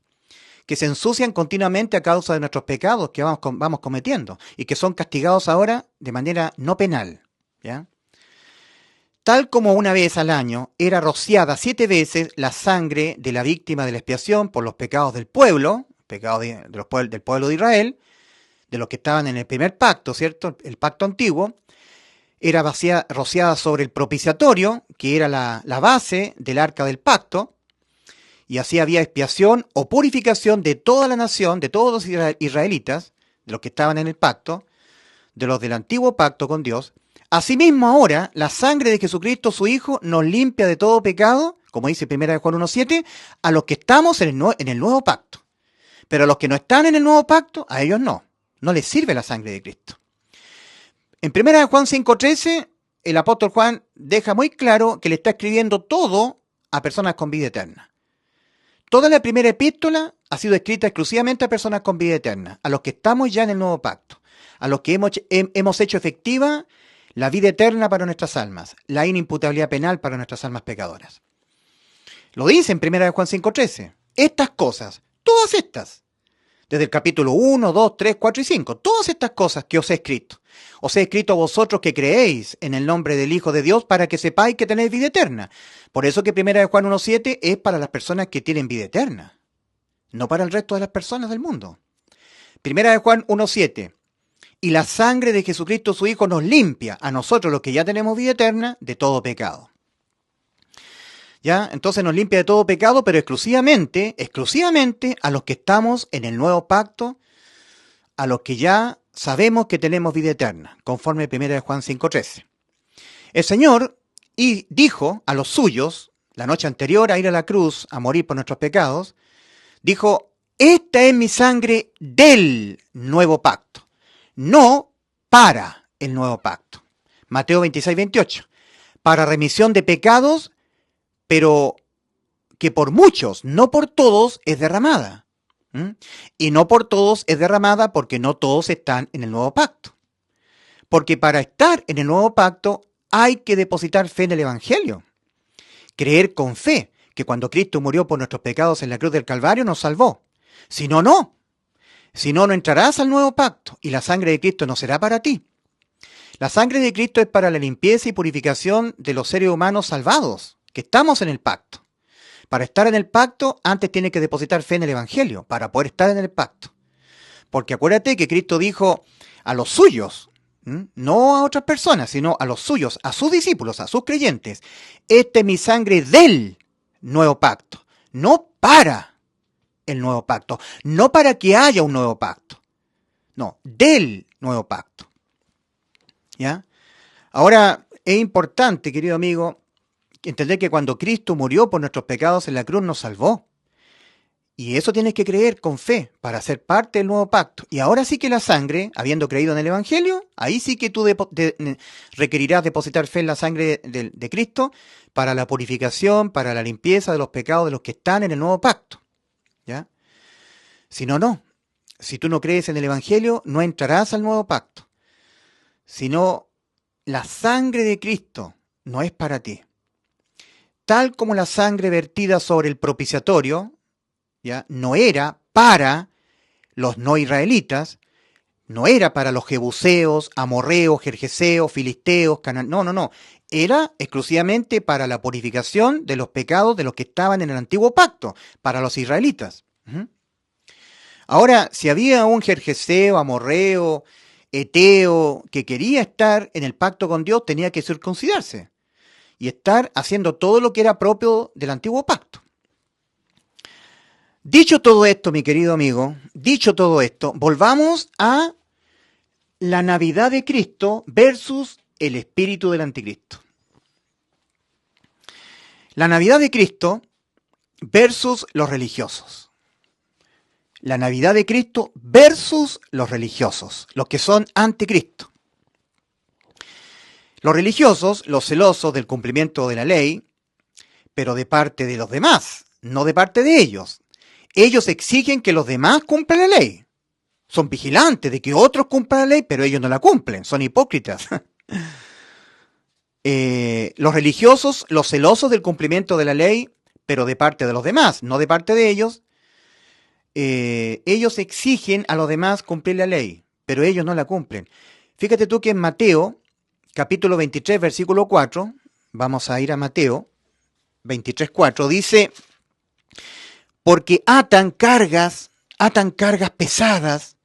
que se ensucian continuamente a causa de nuestros pecados que vamos cometiendo y que son castigados ahora de manera no penal, ¿ya? Tal como una vez al año era rociada 7 veces la sangre de la víctima de la expiación por los pecados del pueblo, del pueblo de Israel, de los que estaban en el primer pacto, ¿cierto? El pacto antiguo, era rociada sobre el propiciatorio, que era la base del arca del pacto, y así había expiación o purificación de toda la nación, de todos los israelitas, de los que estaban en el pacto, de los del antiguo pacto con Dios. Asimismo ahora, la sangre de Jesucristo, su Hijo, nos limpia de todo pecado, como dice 1 Juan 1:7, a los que estamos en el nuevo pacto. Pero a los que no están en el nuevo pacto, a ellos no les sirve la sangre de Cristo. En 1 Juan 5:13, el apóstol Juan deja muy claro que le está escribiendo todo a personas con vida eterna. Toda la primera epístola ha sido escrita exclusivamente a personas con vida eterna, a los que estamos ya en el nuevo pacto, a los que hemos hecho efectiva la vida eterna para nuestras almas, la inimputabilidad penal para nuestras almas pecadoras. Lo dice en 1 Juan 5:13. Estas cosas, todas estas, desde el capítulo 1, 2, 3, 4 y 5, todas estas cosas que os he escrito a vosotros que creéis en el nombre del Hijo de Dios para que sepáis que tenéis vida eterna. Por eso que 1 Juan 1:7 es para las personas que tienen vida eterna, no para el resto de las personas del mundo. 1 Juan 1:7. Y la sangre de Jesucristo su Hijo nos limpia a nosotros los que ya tenemos vida eterna de todo pecado. ¿Ya? Entonces nos limpia de todo pecado, pero exclusivamente a los que estamos en el nuevo pacto, a los que ya sabemos que tenemos vida eterna, conforme 1 Juan 5:13. El Señor dijo a los suyos, la noche anterior a ir a la cruz, a morir por nuestros pecados, dijo, esta es mi sangre del nuevo pacto, no para el nuevo pacto. Mateo 26:28. Para remisión de pecados, pero que por muchos, no por todos, es derramada. Y no por todos es derramada porque no todos están en el nuevo pacto. Porque para estar en el nuevo pacto hay que depositar fe en el Evangelio. Creer con fe que cuando Cristo murió por nuestros pecados en la cruz del Calvario nos salvó. Si no, no. Si no, no entrarás al nuevo pacto y la sangre de Cristo no será para ti. La sangre de Cristo es para la limpieza y purificación de los seres humanos salvados, que estamos en el pacto. Para estar en el pacto, antes tiene que depositar fe en el Evangelio, para poder estar en el pacto. Porque acuérdate que Cristo dijo a los suyos, no a otras personas, sino a los suyos, a sus discípulos, a sus creyentes, esta es mi sangre del nuevo pacto, no para el nuevo pacto, no para que haya un nuevo pacto, no, del nuevo pacto. ¿Ya? Ahora, es importante, querido amigo, entender que cuando Cristo murió por nuestros pecados en la cruz nos salvó. Y eso tienes que creer con fe para ser parte del nuevo pacto. Y ahora sí que la sangre, habiendo creído en el Evangelio, ahí sí que tú requerirás depositar fe en la sangre de Cristo para la purificación, para la limpieza de los pecados de los que están en el nuevo pacto. ¿Ya? Si no, no. Si tú no crees en el Evangelio, no entrarás al nuevo pacto. Sino la sangre de Cristo no es para ti. Tal como la sangre vertida sobre el propiciatorio, ¿ya? No era para los no israelitas, no era para los jebuseos, amorreos, jerjeseos, filisteos, no. Era exclusivamente para la purificación de los pecados de los que estaban en el antiguo pacto, para los israelitas. Ahora, si había un jerjeseo, amorreo, eteo que quería estar en el pacto con Dios, tenía que circuncidarse y estar haciendo todo lo que era propio del antiguo pacto. Dicho todo esto, mi querido amigo, volvamos a la Navidad de Cristo versus el espíritu del anticristo. La Navidad de Cristo versus los religiosos. La Navidad de Cristo versus los religiosos, los que son anticristo. Los religiosos, los celosos del cumplimiento de la ley, pero de parte de los demás, no de parte de ellos. Ellos exigen que los demás cumplan la ley. Son vigilantes de que otros cumplan la ley, pero ellos no la cumplen. Son hipócritas. Los religiosos, los celosos del cumplimiento de la ley, pero de parte de los demás, no de parte de ellos. Ellos exigen a los demás cumplir la ley, pero ellos no la cumplen. Fíjate tú que en Mateo, capítulo 23, versículo 4, vamos a ir a Mateo 23, 4, dice, porque atan cargas pesadas,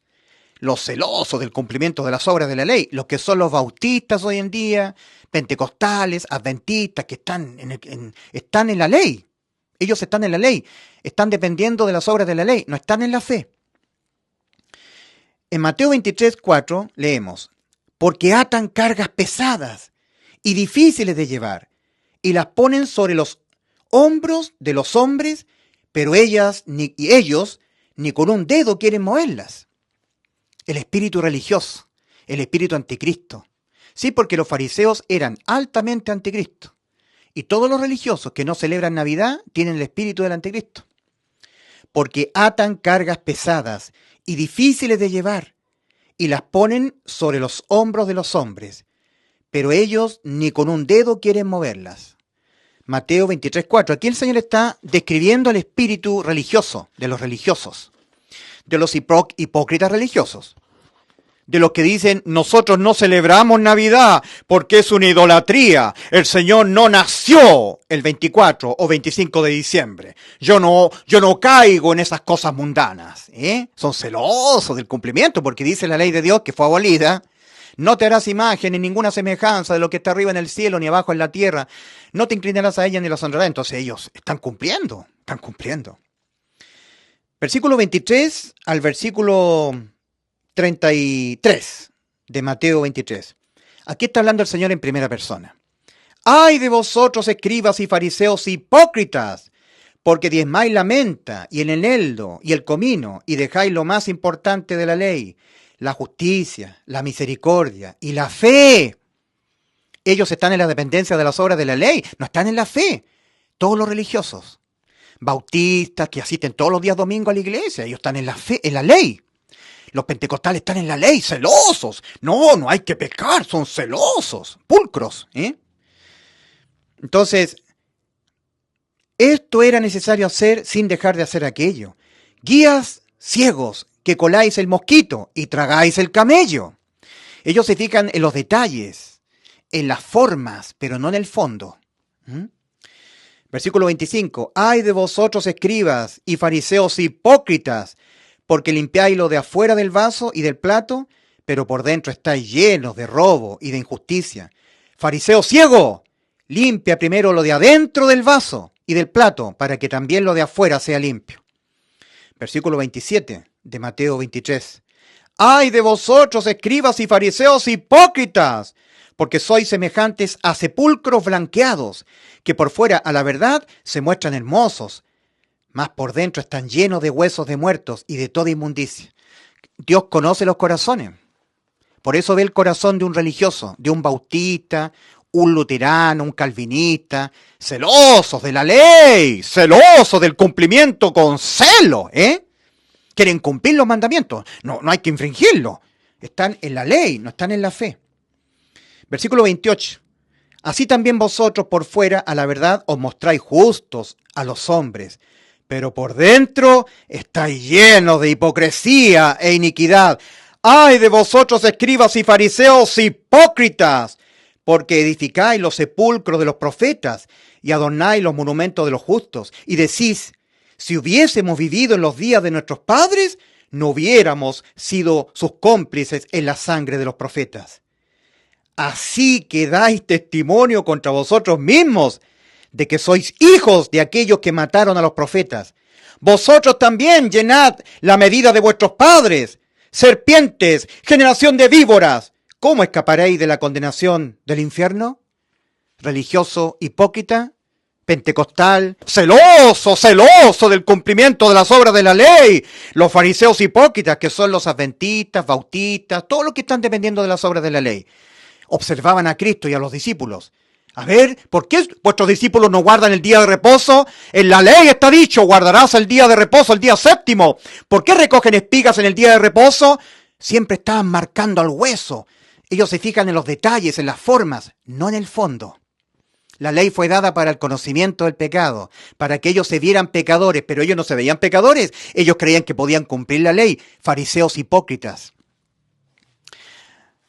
los celosos del cumplimiento de las obras de la ley, los que son los bautistas hoy en día, pentecostales, adventistas, que están en la ley. Ellos están en la ley, están dependiendo de las obras de la ley, no están en la fe. En Mateo 23, 4 leemos, porque atan cargas pesadas y difíciles de llevar, y las ponen sobre los hombros de los hombres, pero ellos ni con un dedo quieren moverlas. El espíritu religioso, el espíritu anticristo. Sí, porque los fariseos eran altamente anticristo. Y todos los religiosos que no celebran Navidad tienen el espíritu del anticristo. Porque atan cargas pesadas y difíciles de llevar y las ponen sobre los hombros de los hombres, pero ellos ni con un dedo quieren moverlas. Mateo 23:4. Aquí el Señor está describiendo el espíritu religioso de los religiosos, de los hipócritas religiosos, de los que dicen, nosotros no celebramos Navidad porque es una idolatría. El Señor no nació el 24 o 25 de diciembre. Yo no caigo en esas cosas mundanas. Son celosos del cumplimiento porque dice la ley de Dios que fue abolida. No te harás imagen ni ninguna semejanza de lo que está arriba en el cielo ni abajo en la tierra. No te inclinarás a ella ni las honrarás. Entonces ellos están cumpliendo. Versículo 23 al versículo 33 de Mateo 23. Aquí está hablando el Señor en primera persona. ¡Ay de vosotros, escribas y fariseos hipócritas! Porque diezmáis la menta y el eneldo y el comino y dejáis lo más importante de la ley, la justicia, la misericordia y la fe. Ellos están en la dependencia de las obras de la ley, no están en la fe. Todos los religiosos, bautistas que asisten todos los días domingos a la iglesia, ellos están en la fe, en la ley. Los pentecostales están en la ley, celosos. No hay que pecar, son celosos, pulcros. Entonces, esto era necesario hacer sin dejar de hacer aquello. Guías ciegos que coláis el mosquito y tragáis el camello. Ellos se fijan en los detalles, en las formas, pero no en el fondo. Versículo 25. ¡Ay de vosotros, escribas y fariseos hipócritas! Porque limpiáis lo de afuera del vaso y del plato, pero por dentro estáis llenos de robo y de injusticia. Fariseo ciego, limpia primero lo de adentro del vaso y del plato, para que también lo de afuera sea limpio. Versículo 27 de Mateo 23. ¡Ay de vosotros, escribas y fariseos hipócritas! Porque sois semejantes a sepulcros blanqueados, que por fuera a la verdad se muestran hermosos, mas por dentro están llenos de huesos de muertos y de toda inmundicia. Dios conoce los corazones. Por eso ve el corazón de un religioso, de un bautista, un luterano, un calvinista, celosos de la ley, celosos del cumplimiento con celo, Quieren cumplir los mandamientos. No hay que infringirlos. Están en la ley, no están en la fe. Versículo 28. Así también vosotros por fuera a la verdad os mostráis justos a los hombres, pero por dentro estáis llenos de hipocresía e iniquidad. ¡Ay de vosotros, escribas y fariseos hipócritas! Porque edificáis los sepulcros de los profetas y adornáis los monumentos de los justos. Y decís, si hubiésemos vivido en los días de nuestros padres, no hubiéramos sido sus cómplices en la sangre de los profetas. Así que dais testimonio contra vosotros mismos de que sois hijos de aquellos que mataron a los profetas. Vosotros también llenad la medida de vuestros padres. Serpientes, generación de víboras, ¿cómo escaparéis de la condenación del infierno? Religioso hipócrita, pentecostal, celoso del cumplimiento de las obras de la ley. Los fariseos hipócritas, que son los adventistas, bautistas, todos los que están dependiendo de las obras de la ley. Observaban a Cristo y a los discípulos. A ver, ¿por qué vuestros discípulos no guardan el día de reposo? En la ley está dicho, guardarás el día de reposo, el día séptimo. ¿Por qué recogen espigas en el día de reposo? Siempre estaban marcando al hueso. Ellos se fijan en los detalles, en las formas, no en el fondo. La ley fue dada para el conocimiento del pecado, para que ellos se vieran pecadores, pero ellos no se veían pecadores. Ellos creían que podían cumplir la ley. Fariseos hipócritas.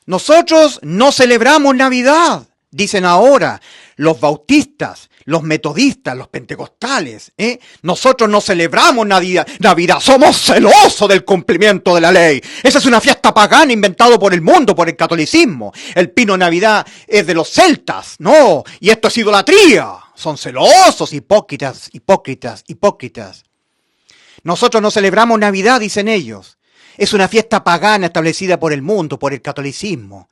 Nosotros no celebramos Navidad, dicen ahora los bautistas, los metodistas, los pentecostales. Nosotros no celebramos Navidad, somos celosos del cumplimiento de la ley. Esa es una fiesta pagana inventada por el mundo, por el catolicismo. El pino de Navidad es de los celtas, no, y esto es idolatría. Son celosos, hipócritas. Nosotros no celebramos Navidad, dicen ellos. Es una fiesta pagana establecida por el mundo, por el catolicismo.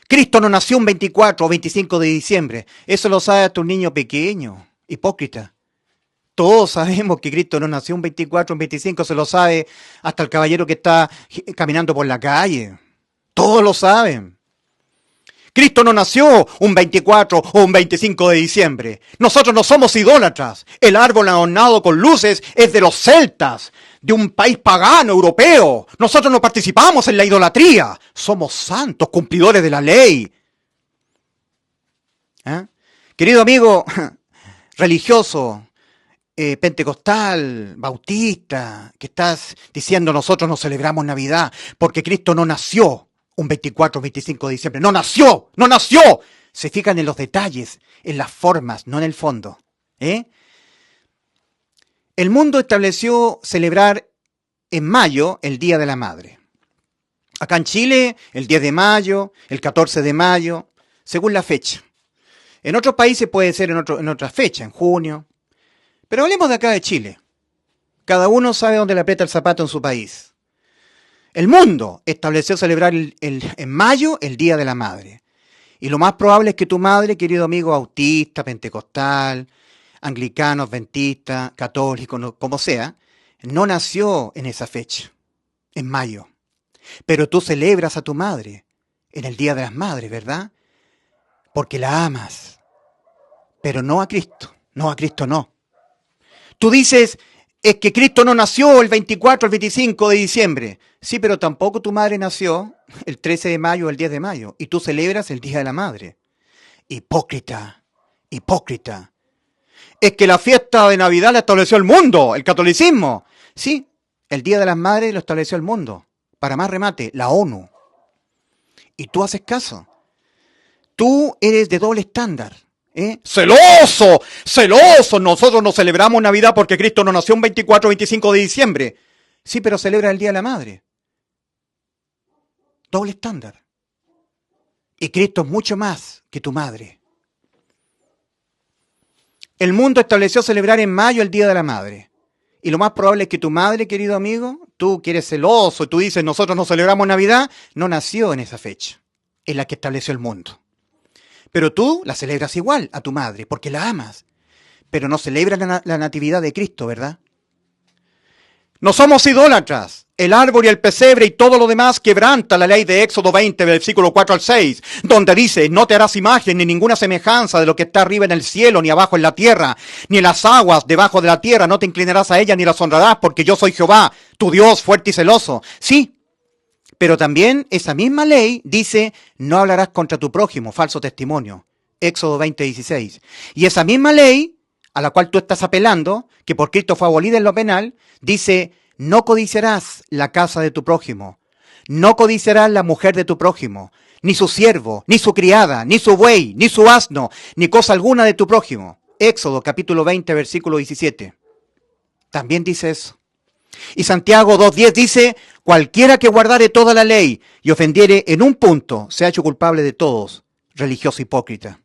Cristo no nació un 24 o 25 de diciembre. Eso lo sabe hasta un niño pequeño, hipócrita. Todos sabemos que Cristo no nació un 24 o un 25, se lo sabe hasta el caballero que está caminando por la calle. Todos lo saben. Cristo no nació un 24 o un 25 de diciembre. Nosotros no somos idólatras. El árbol adornado con luces es de los celtas, de un país pagano europeo. Nosotros no participamos en la idolatría. Somos santos, cumplidores de la ley. ¿Ah? Querido amigo religioso, pentecostal, bautista, que estás diciendo nosotros no celebramos Navidad porque Cristo no nació un 24 o 25 de diciembre. ¡No nació! ¡No nació! Se fijan en los detalles, en las formas, no en el fondo. El mundo estableció celebrar en mayo el Día de la Madre. Acá en Chile, el 10 de mayo, el 14 de mayo, según la fecha. En otros países puede ser en otra fecha, en junio. Pero hablemos de acá de Chile. Cada uno sabe dónde le aprieta el zapato en su país. El mundo estableció celebrar en mayo el Día de la Madre. Y lo más probable es que tu madre, querido amigo bautista, pentecostal, anglicano, adventista, católico, como sea, no nació en esa fecha, en mayo. Pero tú celebras a tu madre en el Día de las Madres, ¿verdad? Porque la amas. Pero no a Cristo. No, a Cristo no. Tú dices, es que Cristo no nació el 24 o el 25 de diciembre. Sí, pero tampoco tu madre nació el 13 de mayo o el 10 de mayo. Y tú celebras el Día de la Madre. Hipócrita, hipócrita. Es que la fiesta de Navidad la estableció el mundo, el catolicismo. Sí, el Día de las Madres lo estableció el mundo. Para más remate, la ONU. Y tú haces caso. Tú eres de doble estándar. ¡Celoso! ¡Celoso! Nosotros no celebramos Navidad porque Cristo no nació un 24 o 25 de diciembre. Sí, pero celebra el Día de la Madre. Doble estándar. Y Cristo es mucho más que tu madre. El mundo estableció celebrar en mayo el Día de la Madre. Y lo más probable es que tu madre, querido amigo, tú que eres celoso y tú dices nosotros no celebramos Navidad, no nació en esa fecha, en la que estableció el mundo. Pero tú la celebras igual a tu madre, porque la amas. Pero no celebras la natividad de Cristo, ¿verdad? No somos idólatras. El árbol y el pesebre y todo lo demás quebranta la ley de Éxodo 20, versículo 4 al 6, donde dice, no te harás imagen ni ninguna semejanza de lo que está arriba en el cielo, ni abajo en la tierra, ni en las aguas debajo de la tierra, no te inclinarás a ella ni las honrarás, porque yo soy Jehová, tu Dios fuerte y celoso. Sí, pero también esa misma ley dice, no hablarás contra tu prójimo, falso testimonio. Éxodo 20, 16. Y esa misma ley, a la cual tú estás apelando, que por Cristo fue abolida en lo penal, dice, no codiciarás la casa de tu prójimo, no codiciarás la mujer de tu prójimo, ni su siervo, ni su criada, ni su buey, ni su asno, ni cosa alguna de tu prójimo. Éxodo capítulo 20, versículo 17. También dice eso. Y Santiago 2.10 dice, cualquiera que guardare toda la ley y ofendiere en un punto, se ha hecho culpable de todos, religioso hipócrita.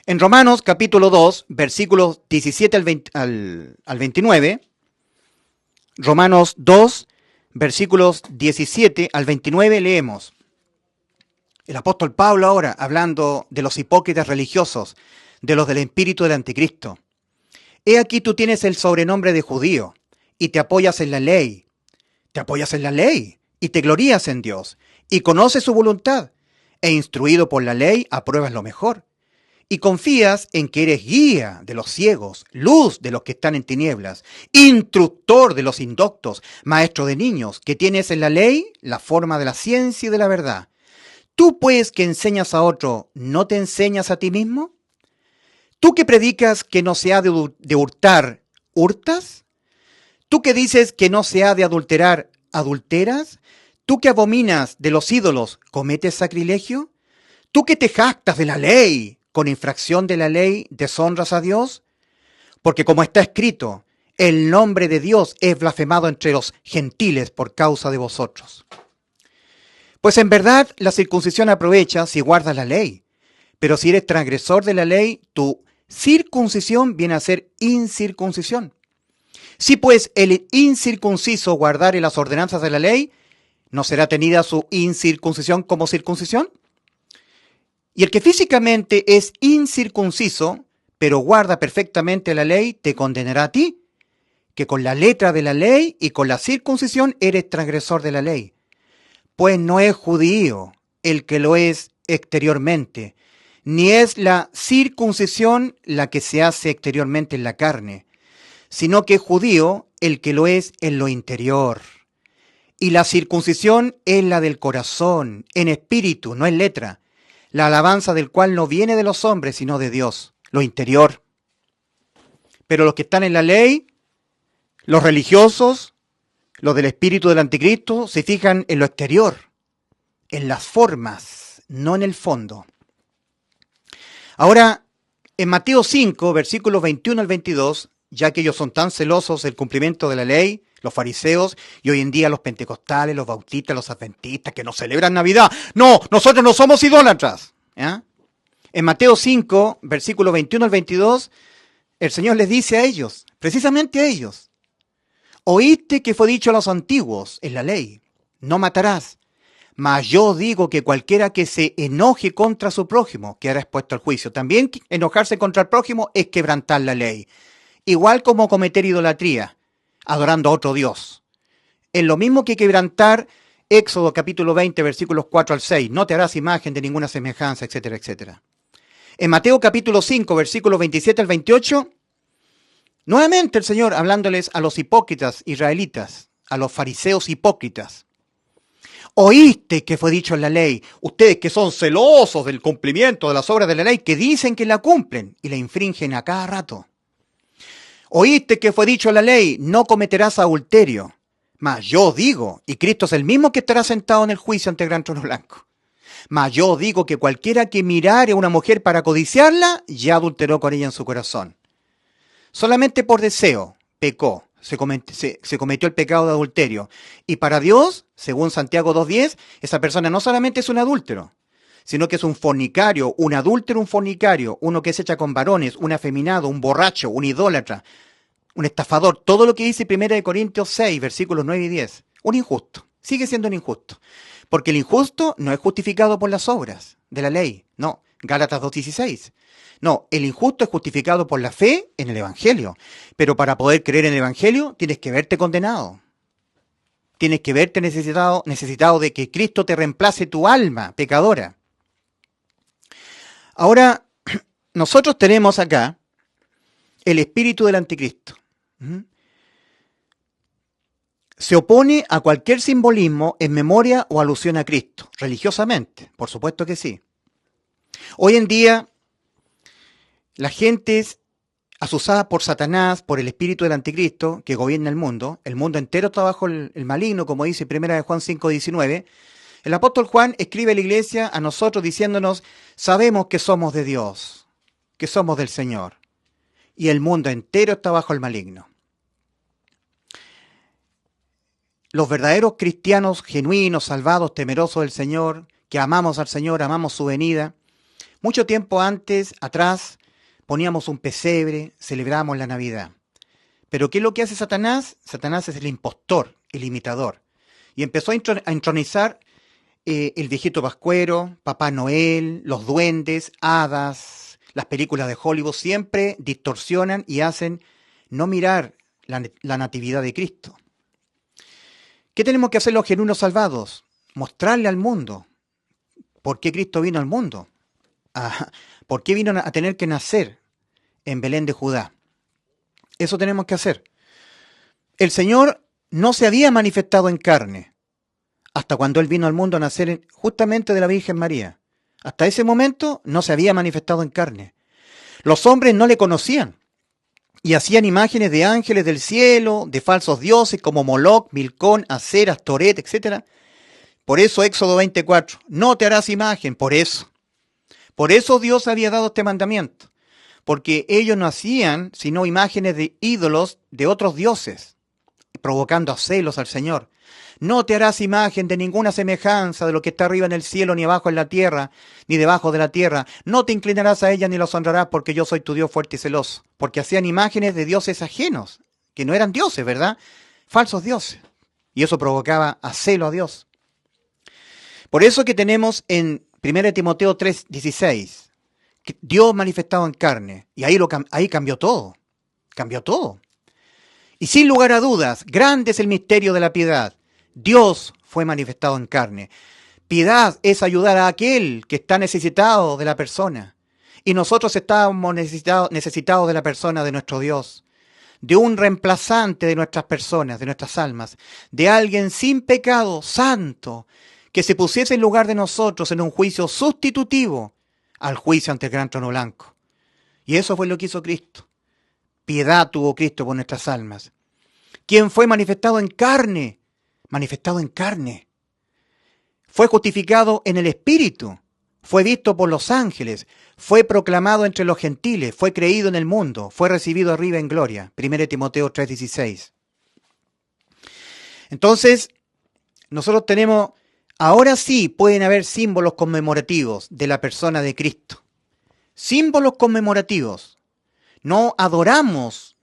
En Romanos capítulo 2, versículos 17 al 29, Romanos 2, versículos 17 al 29 leemos. El apóstol Pablo ahora hablando de los hipócritas religiosos, de los del espíritu del anticristo. He aquí tú tienes el sobrenombre de judío y te apoyas en la ley. Te apoyas en la ley y te glorías en Dios y conoces su voluntad e instruido por la ley apruebas lo mejor. Y confías en que eres guía de los ciegos, luz de los que están en tinieblas, instructor de los indoctos, maestro de niños, que tienes en la ley la forma de la ciencia y de la verdad. ¿Tú pues que enseñas a otro, no te enseñas a ti mismo? ¿Tú que predicas que no se ha de hurtar, hurtas? ¿Tú que dices que no se ha de adulterar, adulteras? ¿Tú que abominas de los ídolos, cometes sacrilegio? ¿Tú que te jactas de la ley, con infracción de la ley, deshonras a Dios? Porque como está escrito, el nombre de Dios es blasfemado entre los gentiles por causa de vosotros. Pues en verdad la circuncisión aprovecha si guardas la ley, pero si eres transgresor de la ley, tu circuncisión viene a ser incircuncisión. Si pues el incircunciso guardare las ordenanzas de la ley, ¿no será tenida su incircuncisión como circuncisión? Y el que físicamente es incircunciso, pero guarda perfectamente la ley, te condenará a ti, que con la letra de la ley y con la circuncisión eres transgresor de la ley. Pues no es judío el que lo es exteriormente, ni es la circuncisión la que se hace exteriormente en la carne, sino que es judío el que lo es en lo interior. Y la circuncisión es la del corazón, en espíritu, no en letra, la alabanza del cual no viene de los hombres, sino de Dios, lo interior. Pero los que están en la ley, los religiosos, los del espíritu del anticristo, se fijan en lo exterior, en las formas, no en el fondo. Ahora, en Mateo 5, versículos 21 al 22, ya que ellos son tan celosos del cumplimiento de la ley, los fariseos, y hoy en día los pentecostales, los bautistas, los adventistas, que no celebran Navidad. No, nosotros no somos idólatras. ¿Ya? En Mateo 5, versículos 21 al 22, el Señor les dice a ellos, precisamente a ellos, oíste que fue dicho a los antiguos en la ley, no matarás. Mas yo digo que cualquiera que se enoje contra su prójimo quedará expuesto al juicio. También enojarse contra el prójimo es quebrantar la ley. Igual como cometer idolatría, adorando a otro Dios. Es lo mismo que quebrantar Éxodo capítulo 20, versículos 4 al 6. No te harás imagen de ninguna semejanza, etcétera, etcétera. En Mateo capítulo 5, versículos 27 al 28, nuevamente el Señor hablándoles a los hipócritas israelitas, a los fariseos hipócritas. Oíste que fue dicho en la ley, ustedes que son celosos del cumplimiento de las obras de la ley, que dicen que la cumplen y la infringen a cada rato. Oíste que fue dicho en la ley, no cometerás adulterio. Mas yo digo, y Cristo es el mismo que estará sentado en el juicio ante el gran trono blanco. Mas yo digo que cualquiera que mirare a una mujer para codiciarla, ya adulteró con ella en su corazón. Solamente por deseo pecó. Se cometió el pecado de adulterio. Y para Dios, según Santiago 2:10, esa persona no solamente es un adúltero, sino que es un fornicario, un adúltero, un fornicario, uno que se echa con varones, un afeminado, un borracho, un idólatra, un estafador. Todo lo que dice 1 Corintios 6, versículos 9 y 10. Un injusto. Sigue siendo un injusto. Porque el injusto no es justificado por las obras de la ley. No. Gálatas 2:16. No, el injusto es justificado por la fe en el Evangelio. Pero para poder creer en el Evangelio, tienes que verte condenado. Tienes que verte necesitado de que Cristo te reemplace tu alma pecadora. Ahora, nosotros tenemos acá el espíritu del anticristo. Se opone a cualquier simbolismo en memoria o alusión a Cristo, religiosamente, por supuesto que sí. Hoy en día, la gente es asusada por Satanás, por el espíritu del anticristo que gobierna el mundo entero está bajo el maligno, como dice 1 Juan 5:19. El apóstol Juan escribe a la iglesia, a nosotros, diciéndonos, sabemos que somos de Dios, que somos del Señor, y el mundo entero está bajo el maligno. Los verdaderos cristianos genuinos, salvados, temerosos del Señor, que amamos al Señor, amamos su venida, mucho tiempo atrás, poníamos un pesebre, celebramos la Navidad. Pero ¿qué es lo que hace Satanás? Satanás es el impostor, el imitador. Y empezó a entronizar el viejito pascuero, Papá Noel, los duendes, hadas, las películas de Hollywood, siempre distorsionan y hacen no mirar la natividad de Cristo. ¿Qué tenemos que hacer los genuinos salvados? Mostrarle al mundo por qué Cristo vino al mundo. ¿Por qué vino a tener que nacer en Belén de Judá? Eso tenemos que hacer. El Señor no se había manifestado en carne hasta cuando Él vino al mundo a nacer justamente de la Virgen María. Hasta ese momento no se había manifestado en carne. Los hombres no le conocían y hacían imágenes de ángeles del cielo, de falsos dioses como Moloc, Milcón, Aser, Astoret, etc. Por eso Éxodo 24, no te harás imagen, por eso. Por eso Dios había dado este mandamiento, porque ellos no hacían sino imágenes de ídolos de otros dioses, provocando a celos al Señor. No te harás imagen de ninguna semejanza de lo que está arriba en el cielo, ni abajo en la tierra, ni debajo de la tierra. No te inclinarás a ella ni los honrarás, porque yo soy tu Dios fuerte y celoso. Porque hacían imágenes de dioses ajenos, que no eran dioses, ¿verdad? Falsos dioses. Y eso provocaba a celo a Dios. Por eso que tenemos en 1 Timoteo 3:16, Dios manifestado en carne. Y ahí cambió todo. Cambió todo. Y sin lugar a dudas, grande es el misterio de la piedad. Dios fue manifestado en carne. Piedad es ayudar a aquel que está necesitado de la persona. Y nosotros estamos necesitados de la persona de nuestro Dios. De un reemplazante de nuestras personas, de nuestras almas. De alguien sin pecado, santo, que se pusiese en lugar de nosotros en un juicio sustitutivo al juicio ante el gran trono blanco. Y eso fue lo que hizo Cristo. Piedad tuvo Cristo por nuestras almas. Quien fue manifestado en carne, fue justificado en el Espíritu, fue visto por los ángeles, fue proclamado entre los gentiles, fue creído en el mundo, fue recibido arriba en gloria. 1 Timoteo 3:16. Entonces, nosotros tenemos, ahora sí pueden haber símbolos conmemorativos de la persona de Cristo. Símbolos conmemorativos. No adoramos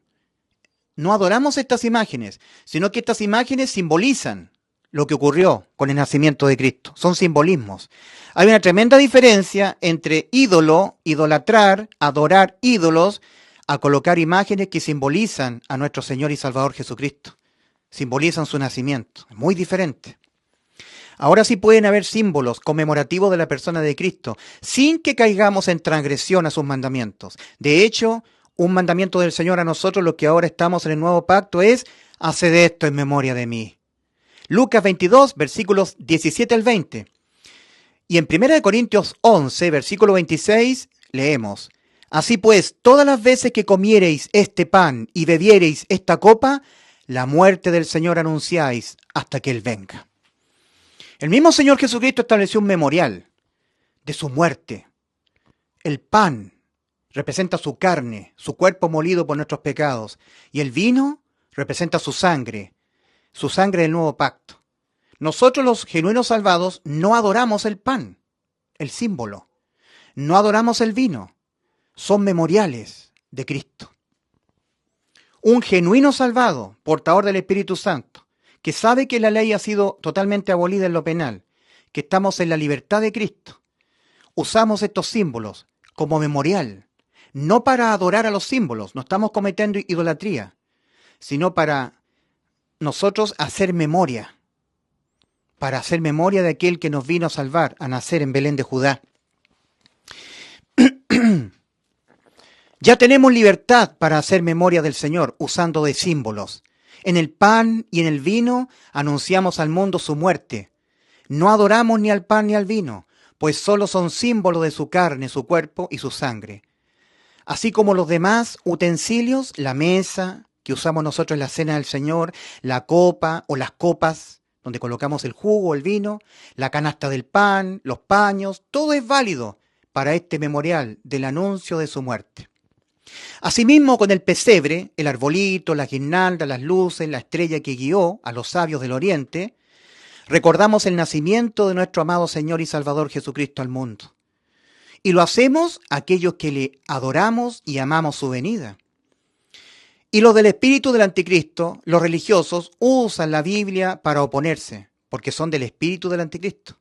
estas imágenes, sino que estas imágenes simbolizan lo que ocurrió con el nacimiento de Cristo. Son simbolismos. Hay una tremenda diferencia entre ídolo, idolatrar, adorar ídolos, a colocar imágenes que simbolizan a nuestro Señor y Salvador Jesucristo. Simbolizan su nacimiento. Es muy diferente. Ahora sí pueden haber símbolos conmemorativos de la persona de Cristo, sin que caigamos en transgresión a sus mandamientos. De hecho, un mandamiento del Señor a nosotros, los que ahora estamos en el nuevo pacto, es: haced esto en memoria de mí. Lucas 22, versículos 17 al 20. Y en 1 Corintios 11, versículo 26, leemos: así pues, todas las veces que comiereis este pan y bebiereis esta copa, la muerte del Señor anunciáis hasta que Él venga. El mismo Señor Jesucristo estableció un memorial de su muerte. El pan representa su carne, su cuerpo molido por nuestros pecados, y el vino representa su sangre del nuevo pacto. Nosotros, los genuinos salvados, no adoramos el pan, el símbolo. No adoramos el vino. Son memoriales de Cristo. Un genuino salvado, portador del Espíritu Santo, que sabe que la ley ha sido totalmente abolida en lo penal, que estamos en la libertad de Cristo, usamos estos símbolos como memorial, no para adorar a los símbolos, no estamos cometiendo idolatría, sino para nosotros hacer memoria, para hacer memoria de aquel que nos vino a salvar, a nacer en Belén de Judá. Ya tenemos libertad para hacer memoria del Señor usando de símbolos. En el pan y en el vino anunciamos al mundo su muerte. No adoramos ni al pan ni al vino, pues solo son símbolos de su carne, su cuerpo y su sangre. Así como los demás utensilios, la mesa que usamos nosotros en la cena del Señor, la copa o las copas donde colocamos el jugo, el vino, la canasta del pan, los paños, todo es válido para este memorial del anuncio de su muerte. Asimismo, con el pesebre, el arbolito, la guirnalda, las luces, la estrella que guió a los sabios del Oriente, recordamos el nacimiento de nuestro amado Señor y Salvador Jesucristo al mundo. Y lo hacemos aquellos que le adoramos y amamos su venida. Y los del espíritu del anticristo, los religiosos, usan la Biblia para oponerse, porque son del espíritu del anticristo.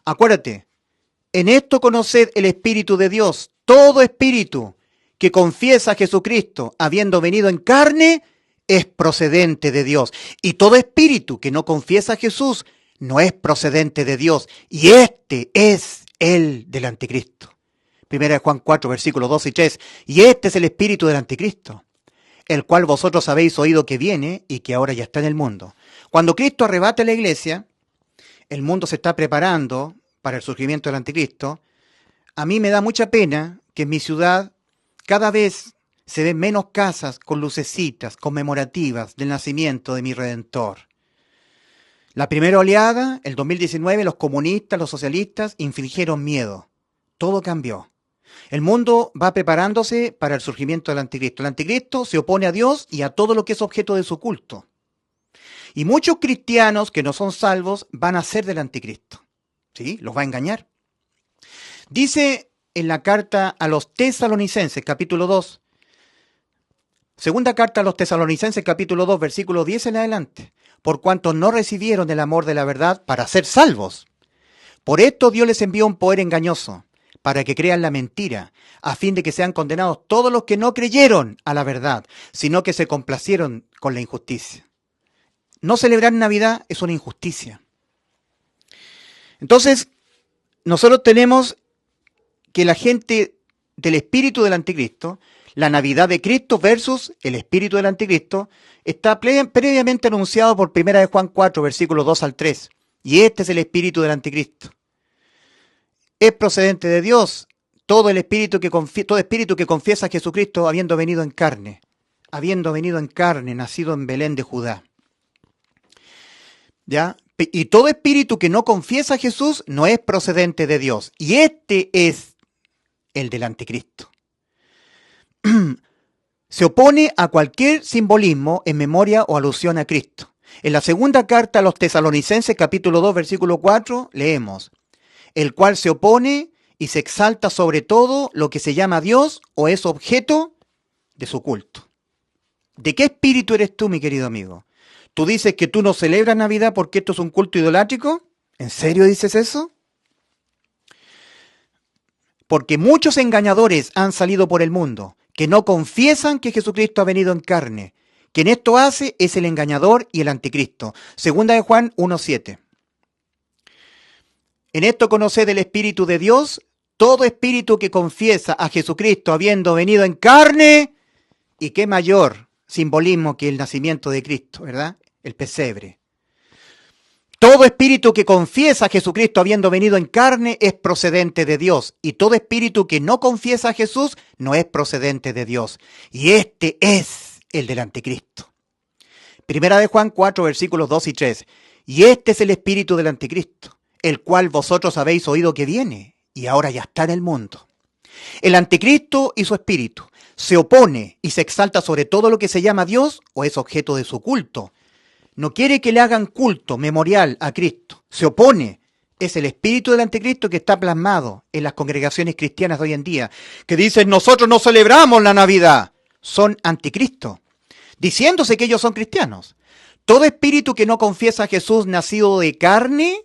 Acuérdate, en esto conoced el espíritu de Dios, todo espíritu que confiesa a Jesucristo habiendo venido en carne, es procedente de Dios. Y todo espíritu que no confiesa a Jesús no es procedente de Dios. Y este es el del anticristo. 1 Juan 4, versículos 2 y 3. Y este es el espíritu del anticristo, el cual vosotros habéis oído que viene y que ahora ya está en el mundo. Cuando Cristo arrebate a la iglesia, el mundo se está preparando para el surgimiento del anticristo. A mí me da mucha pena que en mi ciudad cada vez se ven menos casas con lucecitas conmemorativas del nacimiento de mi Redentor. La primera oleada, el 2019, los comunistas, los socialistas, infligieron miedo. Todo cambió. El mundo va preparándose para el surgimiento del anticristo. El anticristo se opone a Dios y a todo lo que es objeto de su culto. Y muchos cristianos que no son salvos van a ser del anticristo. ¿Sí? Los va a engañar. Dice en la carta a los Tesalonicenses, capítulo 2, segunda carta a los Tesalonicenses, capítulo 2, versículo 10 en adelante. Por cuanto no recibieron el amor de la verdad para ser salvos. Por esto Dios les envió un poder engañoso, para que crean la mentira, a fin de que sean condenados todos los que no creyeron a la verdad, sino que se complacieron con la injusticia. No celebrar Navidad es una injusticia. Entonces, nosotros tenemos que la gente del espíritu del anticristo, la Navidad de Cristo versus el espíritu del anticristo, está previamente anunciado por 1 Juan 4, versículos 2 al 3. Y este es el espíritu del anticristo. Es procedente de Dios todo espíritu que confiesa a Jesucristo habiendo venido en carne, nacido en Belén de Judá. ¿Ya? Y todo espíritu que no confiesa a Jesús no es procedente de Dios. Y este es el del anticristo. Se opone a cualquier simbolismo en memoria o alusión a Cristo. En la segunda carta a los Tesalonicenses, capítulo 2, versículo 4, leemos: el cual se opone y se exalta sobre todo lo que se llama Dios o es objeto de su culto. ¿De qué espíritu eres tú, mi querido amigo? ¿Tú dices que tú no celebras Navidad porque esto es un culto idolátrico? ¿En serio dices eso? Porque muchos engañadores han salido por el mundo, que no confiesan que Jesucristo ha venido en carne. Quien esto hace es el engañador y el anticristo. Segunda de Juan 1:7. En esto conoced el Espíritu de Dios, todo espíritu que confiesa a Jesucristo habiendo venido en carne, y qué mayor simbolismo que el nacimiento de Cristo, ¿verdad? El pesebre. Todo espíritu que confiesa a Jesucristo habiendo venido en carne es procedente de Dios, y todo espíritu que no confiesa a Jesús no es procedente de Dios. Y este es el del anticristo. Primera de Juan 4, versículos 2 y 3. Y este es el espíritu del anticristo, el cual vosotros habéis oído que viene, y ahora ya está en el mundo. El anticristo y su espíritu se opone y se exalta sobre todo lo que se llama Dios o es objeto de su culto. No quiere que le hagan culto memorial a Cristo. Se opone. Es el espíritu del anticristo que está plasmado en las congregaciones cristianas de hoy en día, que dicen: nosotros no celebramos la Navidad. Son anticristo, diciéndose que ellos son cristianos. Todo espíritu que no confiesa a Jesús nacido de carne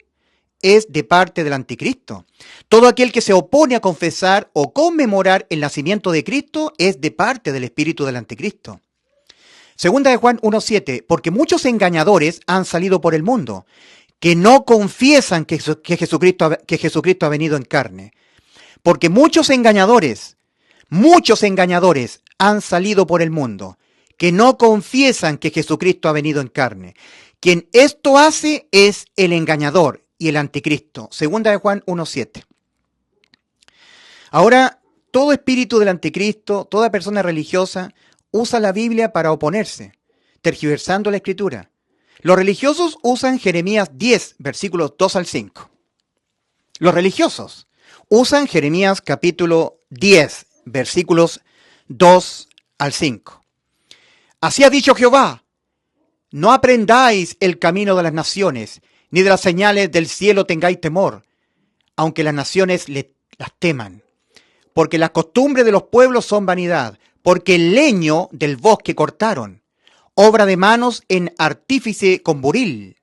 es de parte del anticristo. Todo aquel que se opone a confesar o conmemorar el nacimiento de Cristo es de parte del espíritu del anticristo. Segunda de Juan 1:7, porque muchos engañadores han salido por el mundo, que no confiesan que Jesucristo ha venido en carne. Porque muchos engañadores han salido por el mundo, que no confiesan que Jesucristo ha venido en carne. Quien esto hace es el engañador y el anticristo. Segunda de Juan 1:7. Ahora, todo espíritu del anticristo, toda persona religiosa, usa la Biblia para oponerse, tergiversando la Escritura. Los religiosos usan Jeremías 10, versículos 2 al 5. Los religiosos usan Jeremías capítulo 10, versículos 2 al 5. Así ha dicho Jehová: no aprendáis el camino de las naciones, ni de las señales del cielo tengáis temor, aunque las naciones las teman. Porque las costumbres de los pueblos son vanidad, porque el leño del bosque cortaron, obra de manos en artífice con buril.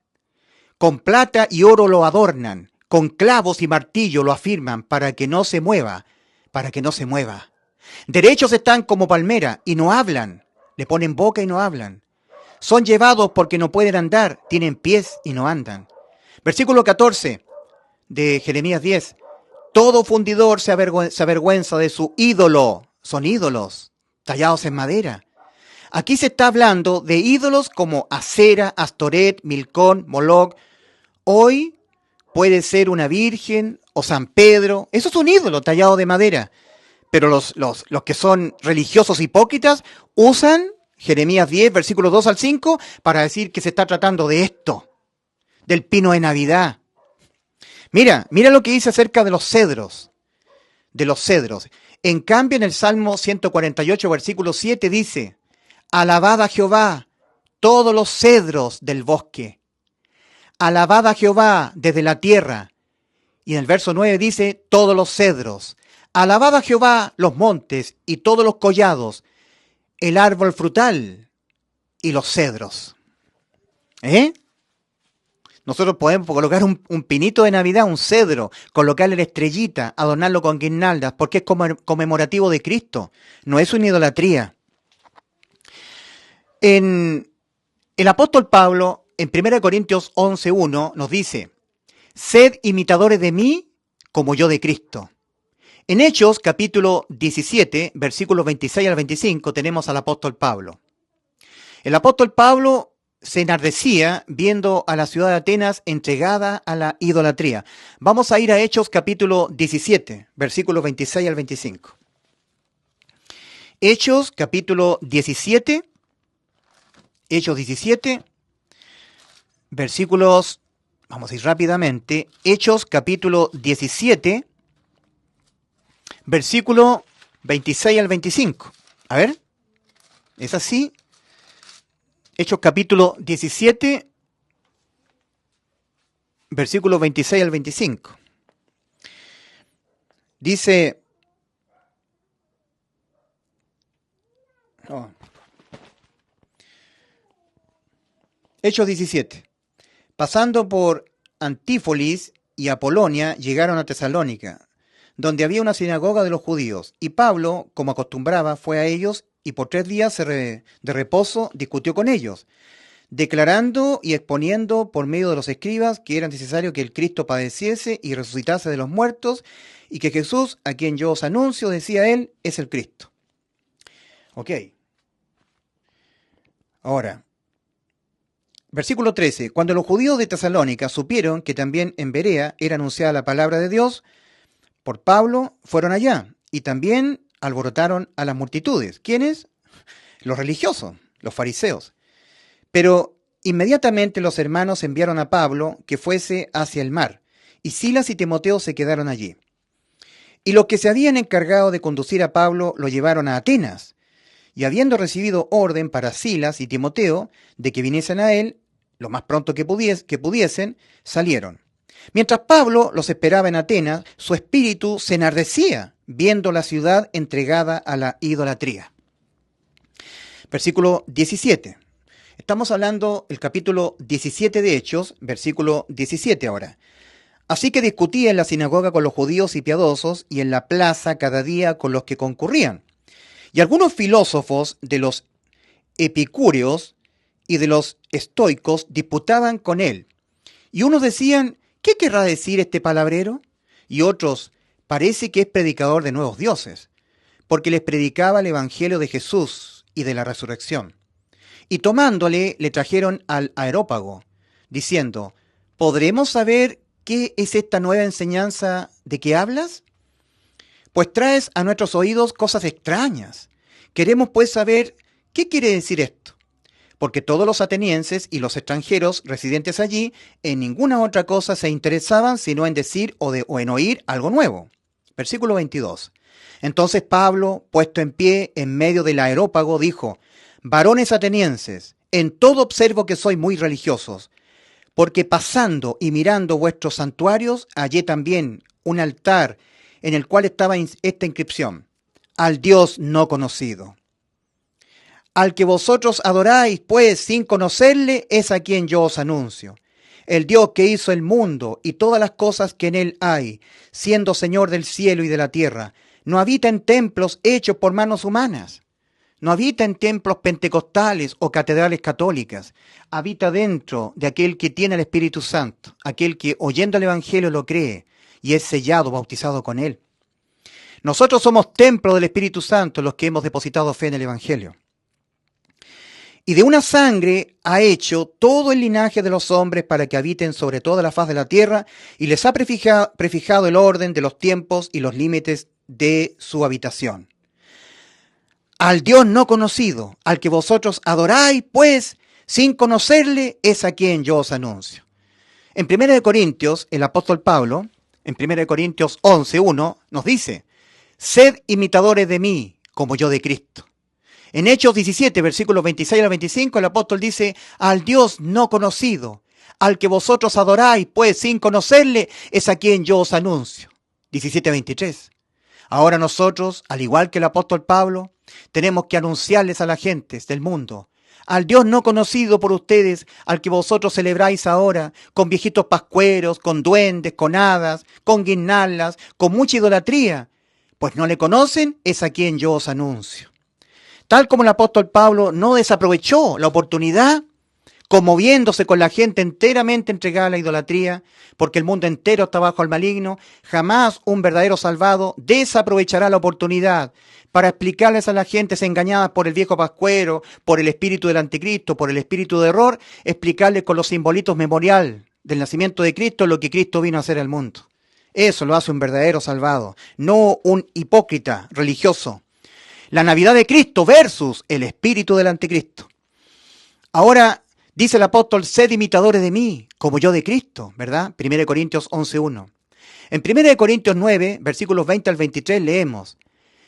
Con plata y oro lo adornan, con clavos y martillo lo afirman, para que no se mueva. Derechos están como palmera y no hablan, le ponen boca y no hablan. Son llevados porque no pueden andar, tienen pies y no andan. Versículo 14 de Jeremías 10. Todo fundidor se avergüenza de su ídolo. Son ídolos tallados en madera. Aquí se está hablando de ídolos como Acera, Astoret, Milcón, Moloc. Hoy puede ser una virgen o San Pedro. Eso es un ídolo tallado de madera. Pero los que son religiosos hipócritas usan Jeremías 10, versículos 2 al 5, para decir que se está tratando de esto, del pino de Navidad. Mira lo que dice acerca de los cedros. En cambio, en el Salmo 148, versículo 7 dice: alabad a Jehová todos los cedros del bosque. Alabad a Jehová desde la tierra. Y en el verso 9 dice: todos los cedros. Alabad a Jehová los montes y todos los collados, el árbol frutal y los cedros. Nosotros podemos colocar un pinito de Navidad, un cedro, colocarle la estrellita, adornarlo con guirnaldas, porque es conmemorativo de Cristo, no es una idolatría. El apóstol Pablo, en 1 Corintios 11:1, nos dice: sed imitadores de mí como yo de Cristo. En Hechos, capítulo 17, versículos 26 al 25, tenemos al apóstol Pablo. El apóstol Pablo se enardecía viendo a la ciudad de Atenas entregada a la idolatría. Vamos a ir a Hechos capítulo 17, versículos 26 al 25. Hechos capítulo 17, Hechos 17, versículos, vamos a ir rápidamente, Hechos capítulo 17, versículo 26 al 25. A ver, ¿es así? Hechos capítulo 17, versículos 26 al 25. Dice, Hechos 17. Pasando por Antífolis y Apolonia, llegaron a Tesalónica, donde había una sinagoga de los judíos, y Pablo, como acostumbraba, fue a ellos y por 3 días de reposo discutió con ellos, declarando y exponiendo por medio de los escribas que era necesario que el Cristo padeciese y resucitase de los muertos, y que Jesús, a quien yo os anuncio, decía él, es el Cristo. Ok. Ahora, versículo 13. Cuando los judíos de Tesalónica supieron que también en Berea era anunciada la palabra de Dios por Pablo, fueron allá, y también alborotaron a las multitudes. ¿Quiénes? Los religiosos, los fariseos. Pero inmediatamente los hermanos enviaron a Pablo que fuese hacia el mar, y Silas y Timoteo se quedaron allí. Y los que se habían encargado de conducir a Pablo lo llevaron a Atenas, y habiendo recibido orden para Silas y Timoteo de que viniesen a él, lo más pronto que pudiesen, salieron. Mientras Pablo los esperaba en Atenas, su espíritu se enardecía, viendo la ciudad entregada a la idolatría. Versículo 17. Estamos hablando del capítulo 17 de Hechos, versículo 17 ahora. Así que discutía en la sinagoga con los judíos y piadosos, y en la plaza cada día con los que concurrían. Y algunos filósofos de los epicúreos y de los estoicos disputaban con él. Y unos decían, ¿qué querrá decir este palabrero? Y otros, parece que es predicador de nuevos dioses, porque les predicaba el evangelio de Jesús y de la resurrección. Y tomándole, le trajeron al Areópago, diciendo, ¿podremos saber qué es esta nueva enseñanza de que hablas? Pues traes a nuestros oídos cosas extrañas. Queremos pues saber qué quiere decir esto. Porque todos los atenienses y los extranjeros residentes allí en ninguna otra cosa se interesaban sino en decir o en oír algo nuevo. Versículo 22. Entonces Pablo, puesto en pie en medio del Areópago, dijo, varones atenienses, en todo observo que sois muy religiosos, porque pasando y mirando vuestros santuarios, hallé también un altar en el cual estaba esta inscripción, al Dios no conocido. Al que vosotros adoráis, pues, sin conocerle, es a quien yo os anuncio. El Dios que hizo el mundo y todas las cosas que en él hay, siendo Señor del cielo y de la tierra, no habita en templos hechos por manos humanas. No habita en templos pentecostales o catedrales católicas. Habita dentro de aquel que tiene el Espíritu Santo, aquel que oyendo el Evangelio lo cree y es sellado, bautizado con él. Nosotros somos templo del Espíritu Santo, los que hemos depositado fe en el Evangelio. Y de una sangre ha hecho todo el linaje de los hombres para que habiten sobre toda la faz de la tierra, y les ha prefijado el orden de los tiempos y los límites de su habitación. Al Dios no conocido, al que vosotros adoráis, pues, sin conocerle, es a quien yo os anuncio. En 1 Corintios, el apóstol Pablo, en 1 Corintios 11:1, nos dice, sed imitadores de mí, como yo de Cristo. En Hechos 17, versículos 26 al 25, el apóstol dice, al Dios no conocido, al que vosotros adoráis, pues sin conocerle, es a quien yo os anuncio. 17:23. Ahora nosotros, al igual que el apóstol Pablo, tenemos que anunciarles a las gentes del mundo, al Dios no conocido por ustedes, al que vosotros celebráis ahora, con viejitos pascueros, con duendes, con hadas, con guirnaldas, con mucha idolatría, pues no le conocen, es a quien yo os anuncio. Tal como el apóstol Pablo no desaprovechó la oportunidad, conmoviéndose con la gente enteramente entregada a la idolatría, porque el mundo entero está bajo el maligno, jamás un verdadero salvado desaprovechará la oportunidad para explicarles a la gente engañadas por el viejo pascuero, por el espíritu del anticristo, por el espíritu de error, explicarles con los simbolitos memorial del nacimiento de Cristo lo que Cristo vino a hacer al mundo. Eso lo hace un verdadero salvado, no un hipócrita religioso. La Navidad de Cristo versus el espíritu del anticristo. Ahora, dice el apóstol, sed imitadores de mí, como yo de Cristo, ¿verdad? 1 Corintios 11:1. En 1 Corintios 9, versículos 20 al 23, leemos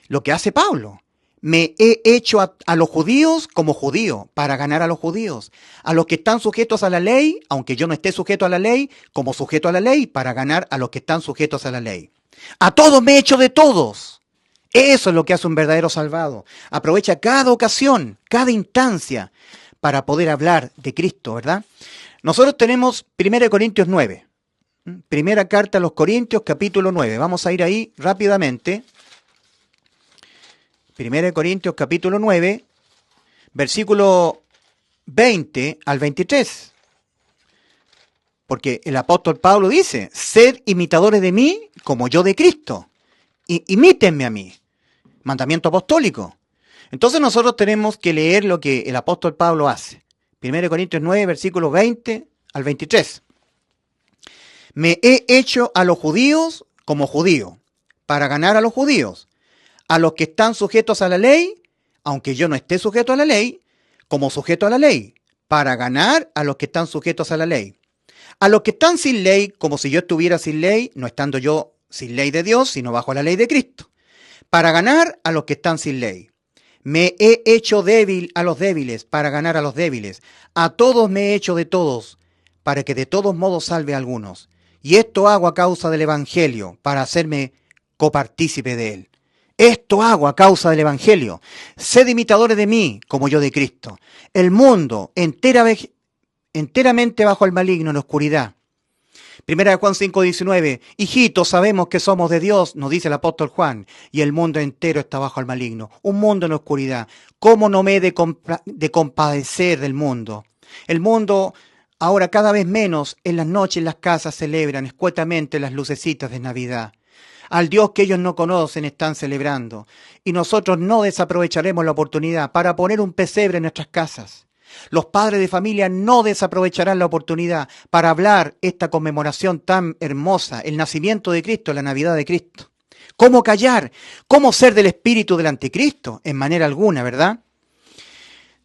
lo que hace Pablo. Me he hecho a los judíos como judío, para ganar a los judíos. A los que están sujetos a la ley, aunque yo no esté sujeto a la ley, como sujeto a la ley, para ganar a los que están sujetos a la ley. A todos me he hecho de todos. Eso es lo que hace un verdadero salvado. Aprovecha cada ocasión, cada instancia, para poder hablar de Cristo, ¿verdad? Nosotros tenemos 1 Corintios 9. Primera carta a los Corintios, capítulo 9. Vamos a ir ahí rápidamente. 1 Corintios, capítulo 9, versículo 20 al 23. Porque el apóstol Pablo dice, sed imitadores de mí como yo de Cristo. Imítenme a mí. Mandamiento apostólico. Entonces nosotros tenemos que leer lo que el apóstol Pablo hace. 1 Corintios 9, versículos 20 al 23. Me he hecho a los judíos como judío, para ganar a los judíos. A los que están sujetos a la ley, aunque yo no esté sujeto a la ley, como sujeto a la ley, para ganar a los que están sujetos a la ley. A los que están sin ley, como si yo estuviera sin ley, no estando yo sin ley de Dios, sino bajo la ley de Cristo. Para ganar a los que están sin ley. Me he hecho débil a los débiles, para ganar a los débiles. A todos me he hecho de todos, para que de todos modos salve a algunos. Y esto hago a causa del Evangelio, para hacerme copartícipe de él. Esto hago a causa del Evangelio. Sed imitadores de mí, como yo de Cristo. El mundo enteramente bajo el maligno en la oscuridad. 1 Juan 5:19. Hijitos, sabemos que somos de Dios, nos dice el apóstol Juan, y el mundo entero está bajo el maligno. Un mundo en la oscuridad. ¿Cómo no me he de compadecer del mundo? El mundo, ahora cada vez menos, en las noches en las casas celebran escuetamente las lucecitas de Navidad. Al Dios que ellos no conocen están celebrando. Y nosotros no desaprovecharemos la oportunidad para poner un pesebre en nuestras casas. Los padres de familia no desaprovecharán la oportunidad para hablar esta conmemoración tan hermosa, el nacimiento de Cristo, la Navidad de Cristo. ¿Cómo callar? ¿Cómo ser del espíritu del anticristo? En manera alguna, ¿verdad?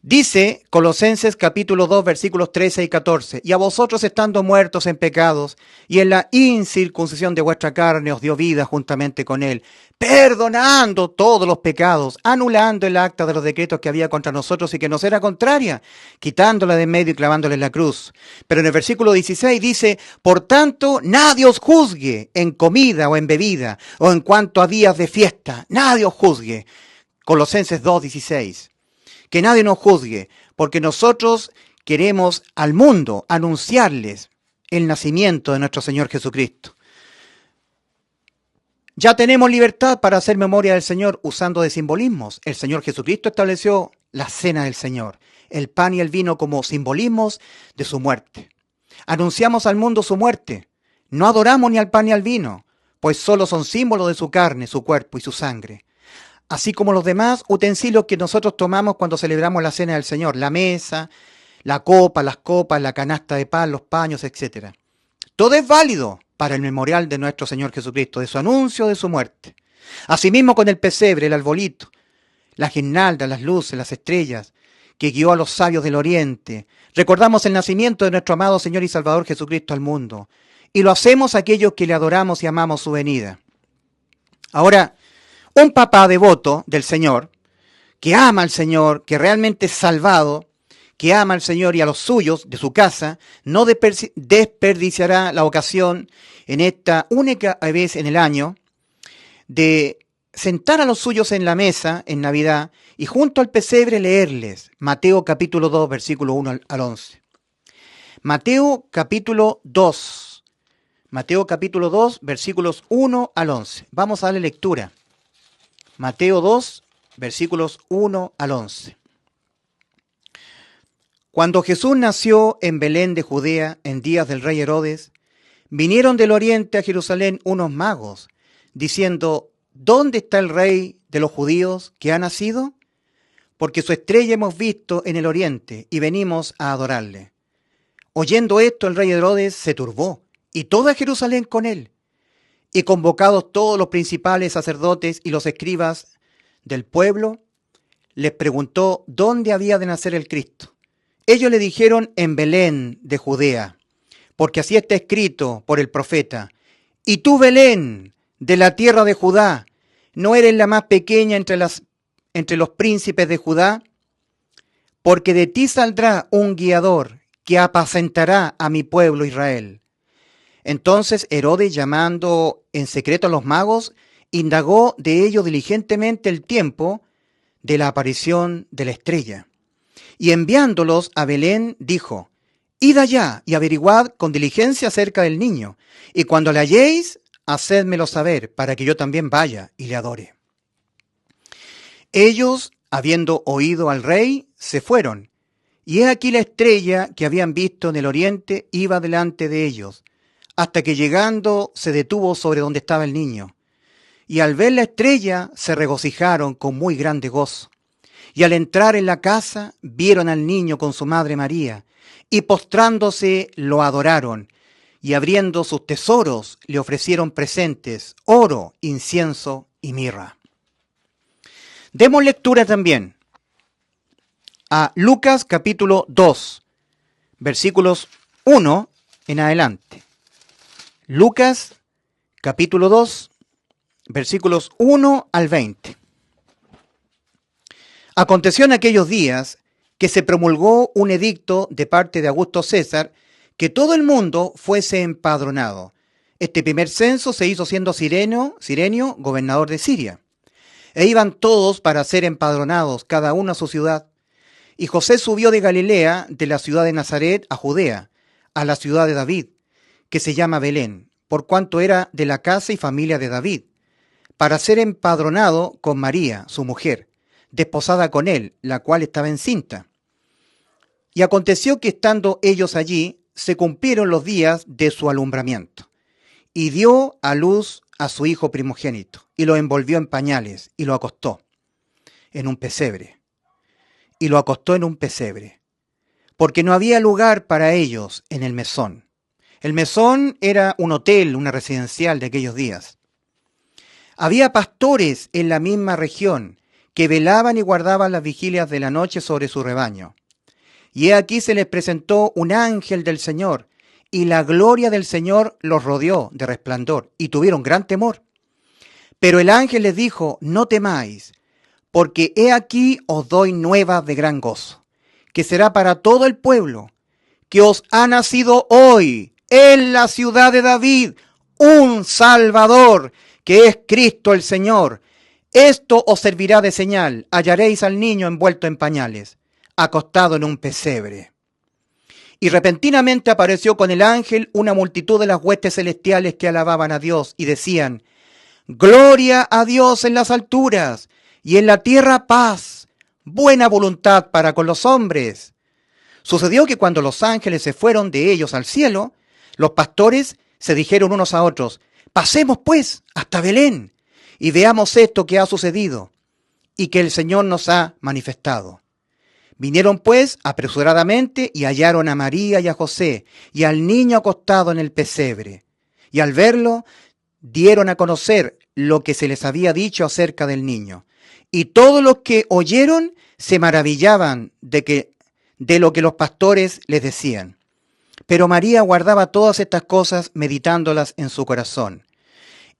Dice Colosenses capítulo 2 versículos 13 y 14, y a vosotros estando muertos en pecados y en la incircuncisión de vuestra carne os dio vida juntamente con él, perdonando todos los pecados, anulando el acta de los decretos que había contra nosotros y que nos era contraria, quitándola de en medio y clavándola en la cruz. Pero en el versículo 16 dice, por tanto nadie os juzgue en comida o en bebida o en cuanto a días de fiesta, nadie os juzgue. Colosenses 2:16. Que nadie nos juzgue, porque nosotros queremos al mundo anunciarles el nacimiento de nuestro Señor Jesucristo. Ya tenemos libertad para hacer memoria del Señor usando de simbolismos. El Señor Jesucristo estableció la cena del Señor, el pan y el vino como simbolismos de su muerte. Anunciamos al mundo su muerte. No adoramos ni al pan ni al vino, pues solo son símbolos de su carne, su cuerpo y su sangre. Así como los demás utensilios que nosotros tomamos cuando celebramos la cena del Señor, la mesa, la copa, las copas, la canasta de pan, los paños, etc. Todo es válido para el memorial de nuestro Señor Jesucristo, de su anuncio de su muerte. Asimismo con el pesebre, el arbolito, la guirnalda, las luces, las estrellas, que guió a los sabios del oriente. Recordamos el nacimiento de nuestro amado Señor y Salvador Jesucristo al mundo. Y lo hacemos aquellos que le adoramos y amamos su venida. Ahora, un papá devoto del Señor, que ama al Señor, que realmente es salvado, que ama al Señor y a los suyos de su casa, no desperdiciará la ocasión en esta única vez en el año de sentar a los suyos en la mesa en Navidad y junto al pesebre leerles Mateo capítulo 2, versículo 1 al 11. Mateo capítulo 2, versículos 1 al 11. Vamos a darle lectura. Mateo 2, versículos 1 al 11. Cuando Jesús nació en Belén de Judea en días del rey Herodes, vinieron del oriente a Jerusalén unos magos, diciendo: ¿Dónde está el rey de los judíos que ha nacido? Porque su estrella hemos visto en el oriente y venimos a adorarle. Oyendo esto, el rey Herodes se turbó, y toda Jerusalén con él. Y convocados todos los principales sacerdotes y los escribas del pueblo, les preguntó dónde había de nacer el Cristo. Ellos le dijeron: en Belén de Judea, porque así está escrito por el profeta: y tú, Belén, de la tierra de Judá, ¿no eres la más pequeña entre los príncipes de Judá? Porque de ti saldrá un guiador que apacentará a mi pueblo Israel. Entonces Herodes, llamando en secreto a los magos, indagó de ellos diligentemente el tiempo de la aparición de la estrella. Y enviándolos a Belén, dijo: id allá y averiguad con diligencia acerca del niño, y cuando le halléis, hacédmelo saber, para que yo también vaya y le adore. Ellos, habiendo oído al rey, se fueron, y he aquí la estrella que habían visto en el oriente iba delante de ellos, hasta que llegando se detuvo sobre donde estaba el niño. Y al ver la estrella se regocijaron con muy grande gozo. Y al entrar en la casa vieron al niño con su madre María, y postrándose lo adoraron, y abriendo sus tesoros le ofrecieron presentes: oro, incienso y mirra. Demos lectura también a Lucas capítulo 2, versículos 1 en adelante. Lucas capítulo 2, versículos 1 al 20. Aconteció en aquellos días que se promulgó un edicto de parte de Augusto César que todo el mundo fuese empadronado. Este primer censo se hizo siendo Cirenio gobernador de Siria. E iban todos para ser empadronados, cada uno a su ciudad. Y José subió de Galilea, de la ciudad de Nazaret, a Judea, a la ciudad de David, que se llama Belén, por cuanto era de la casa y familia de David, para ser empadronado con María, su mujer, desposada con él, la cual estaba encinta. Y aconteció que estando ellos allí, se cumplieron los días de su alumbramiento, y dio a luz a su hijo primogénito, y lo envolvió en pañales, y lo acostó en un pesebre. Porque no había lugar para ellos en el mesón. El mesón era un hotel, una residencial de aquellos días. Había pastores en la misma región que velaban y guardaban las vigilias de la noche sobre su rebaño. Y he aquí se les presentó un ángel del Señor, y la gloria del Señor los rodeó de resplandor, y tuvieron gran temor. Pero el ángel les dijo: no temáis, porque he aquí os doy nuevas de gran gozo, que será para todo el pueblo, que os ha nacido hoy en la ciudad de David un Salvador, que es Cristo el Señor. Esto os servirá de señal: hallaréis al niño envuelto en pañales, acostado en un pesebre. Y repentinamente apareció con el ángel una multitud de las huestes celestiales que alababan a Dios y decían: gloria a Dios en las alturas, y en la tierra paz, buena voluntad para con los hombres. Sucedió que cuando los ángeles se fueron de ellos al cielo, los pastores se dijeron unos a otros: pasemos pues hasta Belén y veamos esto que ha sucedido y que el Señor nos ha manifestado. Vinieron pues apresuradamente y hallaron a María y a José y al niño acostado en el pesebre. Y al verlo, dieron a conocer lo que se les había dicho acerca del niño. Y todos los que oyeron se maravillaban de lo que los pastores les decían. Pero María guardaba todas estas cosas, meditándolas en su corazón.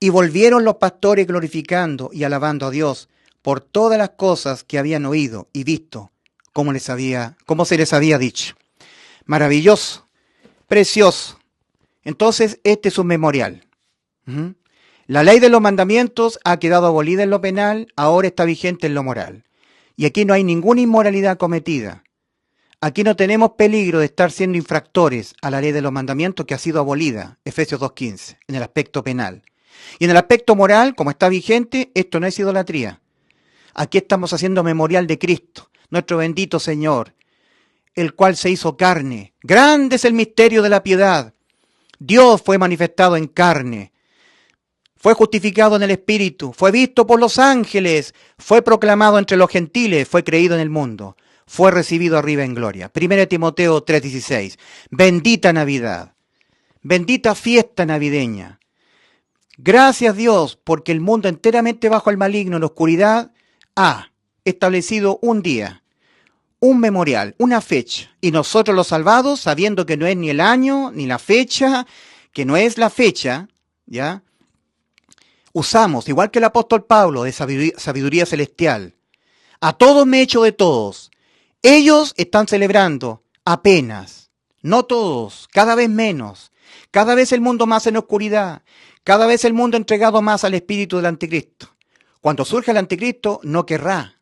Y volvieron los pastores glorificando y alabando a Dios por todas las cosas que habían oído y visto, como se les había dicho. Maravilloso, precioso. Entonces, este es un memorial. La ley de los mandamientos ha quedado abolida en lo penal, ahora está vigente en lo moral. Y aquí no hay ninguna inmoralidad cometida. Aquí no tenemos peligro de estar siendo infractores a la ley de los mandamientos que ha sido abolida, Efesios 2:15, en el aspecto penal. Y en el aspecto moral, como está vigente, esto no es idolatría. Aquí estamos haciendo memorial de Cristo, nuestro bendito Señor. el cual se hizo carne. Grande es el misterio de la piedad. Dios fue manifestado en carne. Fue justificado en el Espíritu, fue visto por los ángeles, fue proclamado entre los gentiles, fue creído en el mundo, fue recibido arriba en gloria. 1 Timoteo 3:16. Bendita Navidad, bendita fiesta navideña. Gracias Dios, porque el mundo enteramente bajo el maligno en la oscuridad ha establecido un día, un memorial, una fecha. Y nosotros los salvados, sabiendo que no es ni el año, ni la fecha, que no es la fecha, ¿ya? Usamos, igual que el apóstol Pablo, de sabiduría celestial. A todos me echo de todos. Ellos están celebrando apenas, no todos, cada vez menos. Cada vez el mundo más en oscuridad. Cada vez el mundo entregado más al espíritu del anticristo. Cuando surja el anticristo, no querrá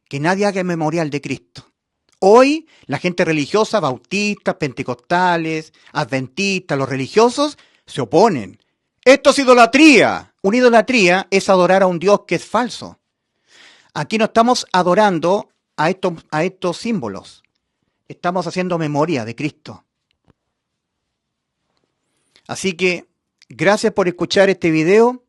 que nadie haga memorial de Cristo. Hoy, la gente religiosa, bautistas, pentecostales, adventistas, los religiosos, se oponen. Esto es idolatría. Una idolatría es adorar a un Dios que es falso. Aquí no estamos adorando a estos símbolos. Estamos haciendo memoria de Cristo. Así que, gracias por escuchar este video.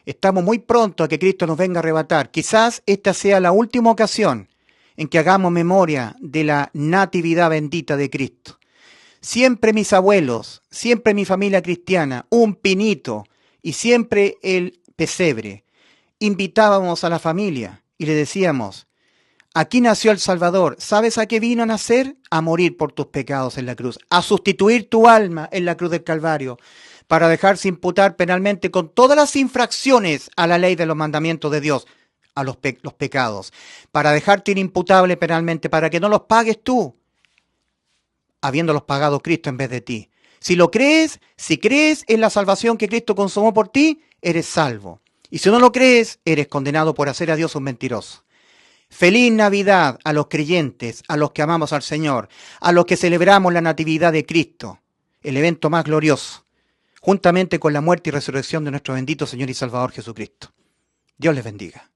Estamos muy pronto a que Cristo nos venga a arrebatar. Quizás esta sea la última ocasión en que hagamos memoria de la natividad bendita de Cristo. Siempre mis abuelos, siempre mi familia cristiana, un pinito y siempre el pesebre. Invitábamos a la familia y le decíamos, aquí nació el Salvador. ¿Sabes a qué vino a nacer? A morir por tus pecados en la cruz, a sustituir tu alma en la cruz del Calvario, para dejarse imputar penalmente con todas las infracciones a la ley de los mandamientos de Dios, a los pecados, para dejarte inimputable penalmente, para que no los pagues tú, habiéndolos pagado Cristo en vez de ti. Si lo crees, si crees en la salvación que Cristo consumó por ti, eres salvo. Y si no lo crees, eres condenado por hacer a Dios un mentiroso. Feliz Navidad a los creyentes, a los que amamos al Señor, a los que celebramos la Natividad de Cristo, el evento más glorioso, juntamente con la muerte y resurrección de nuestro bendito Señor y Salvador Jesucristo. Dios les bendiga.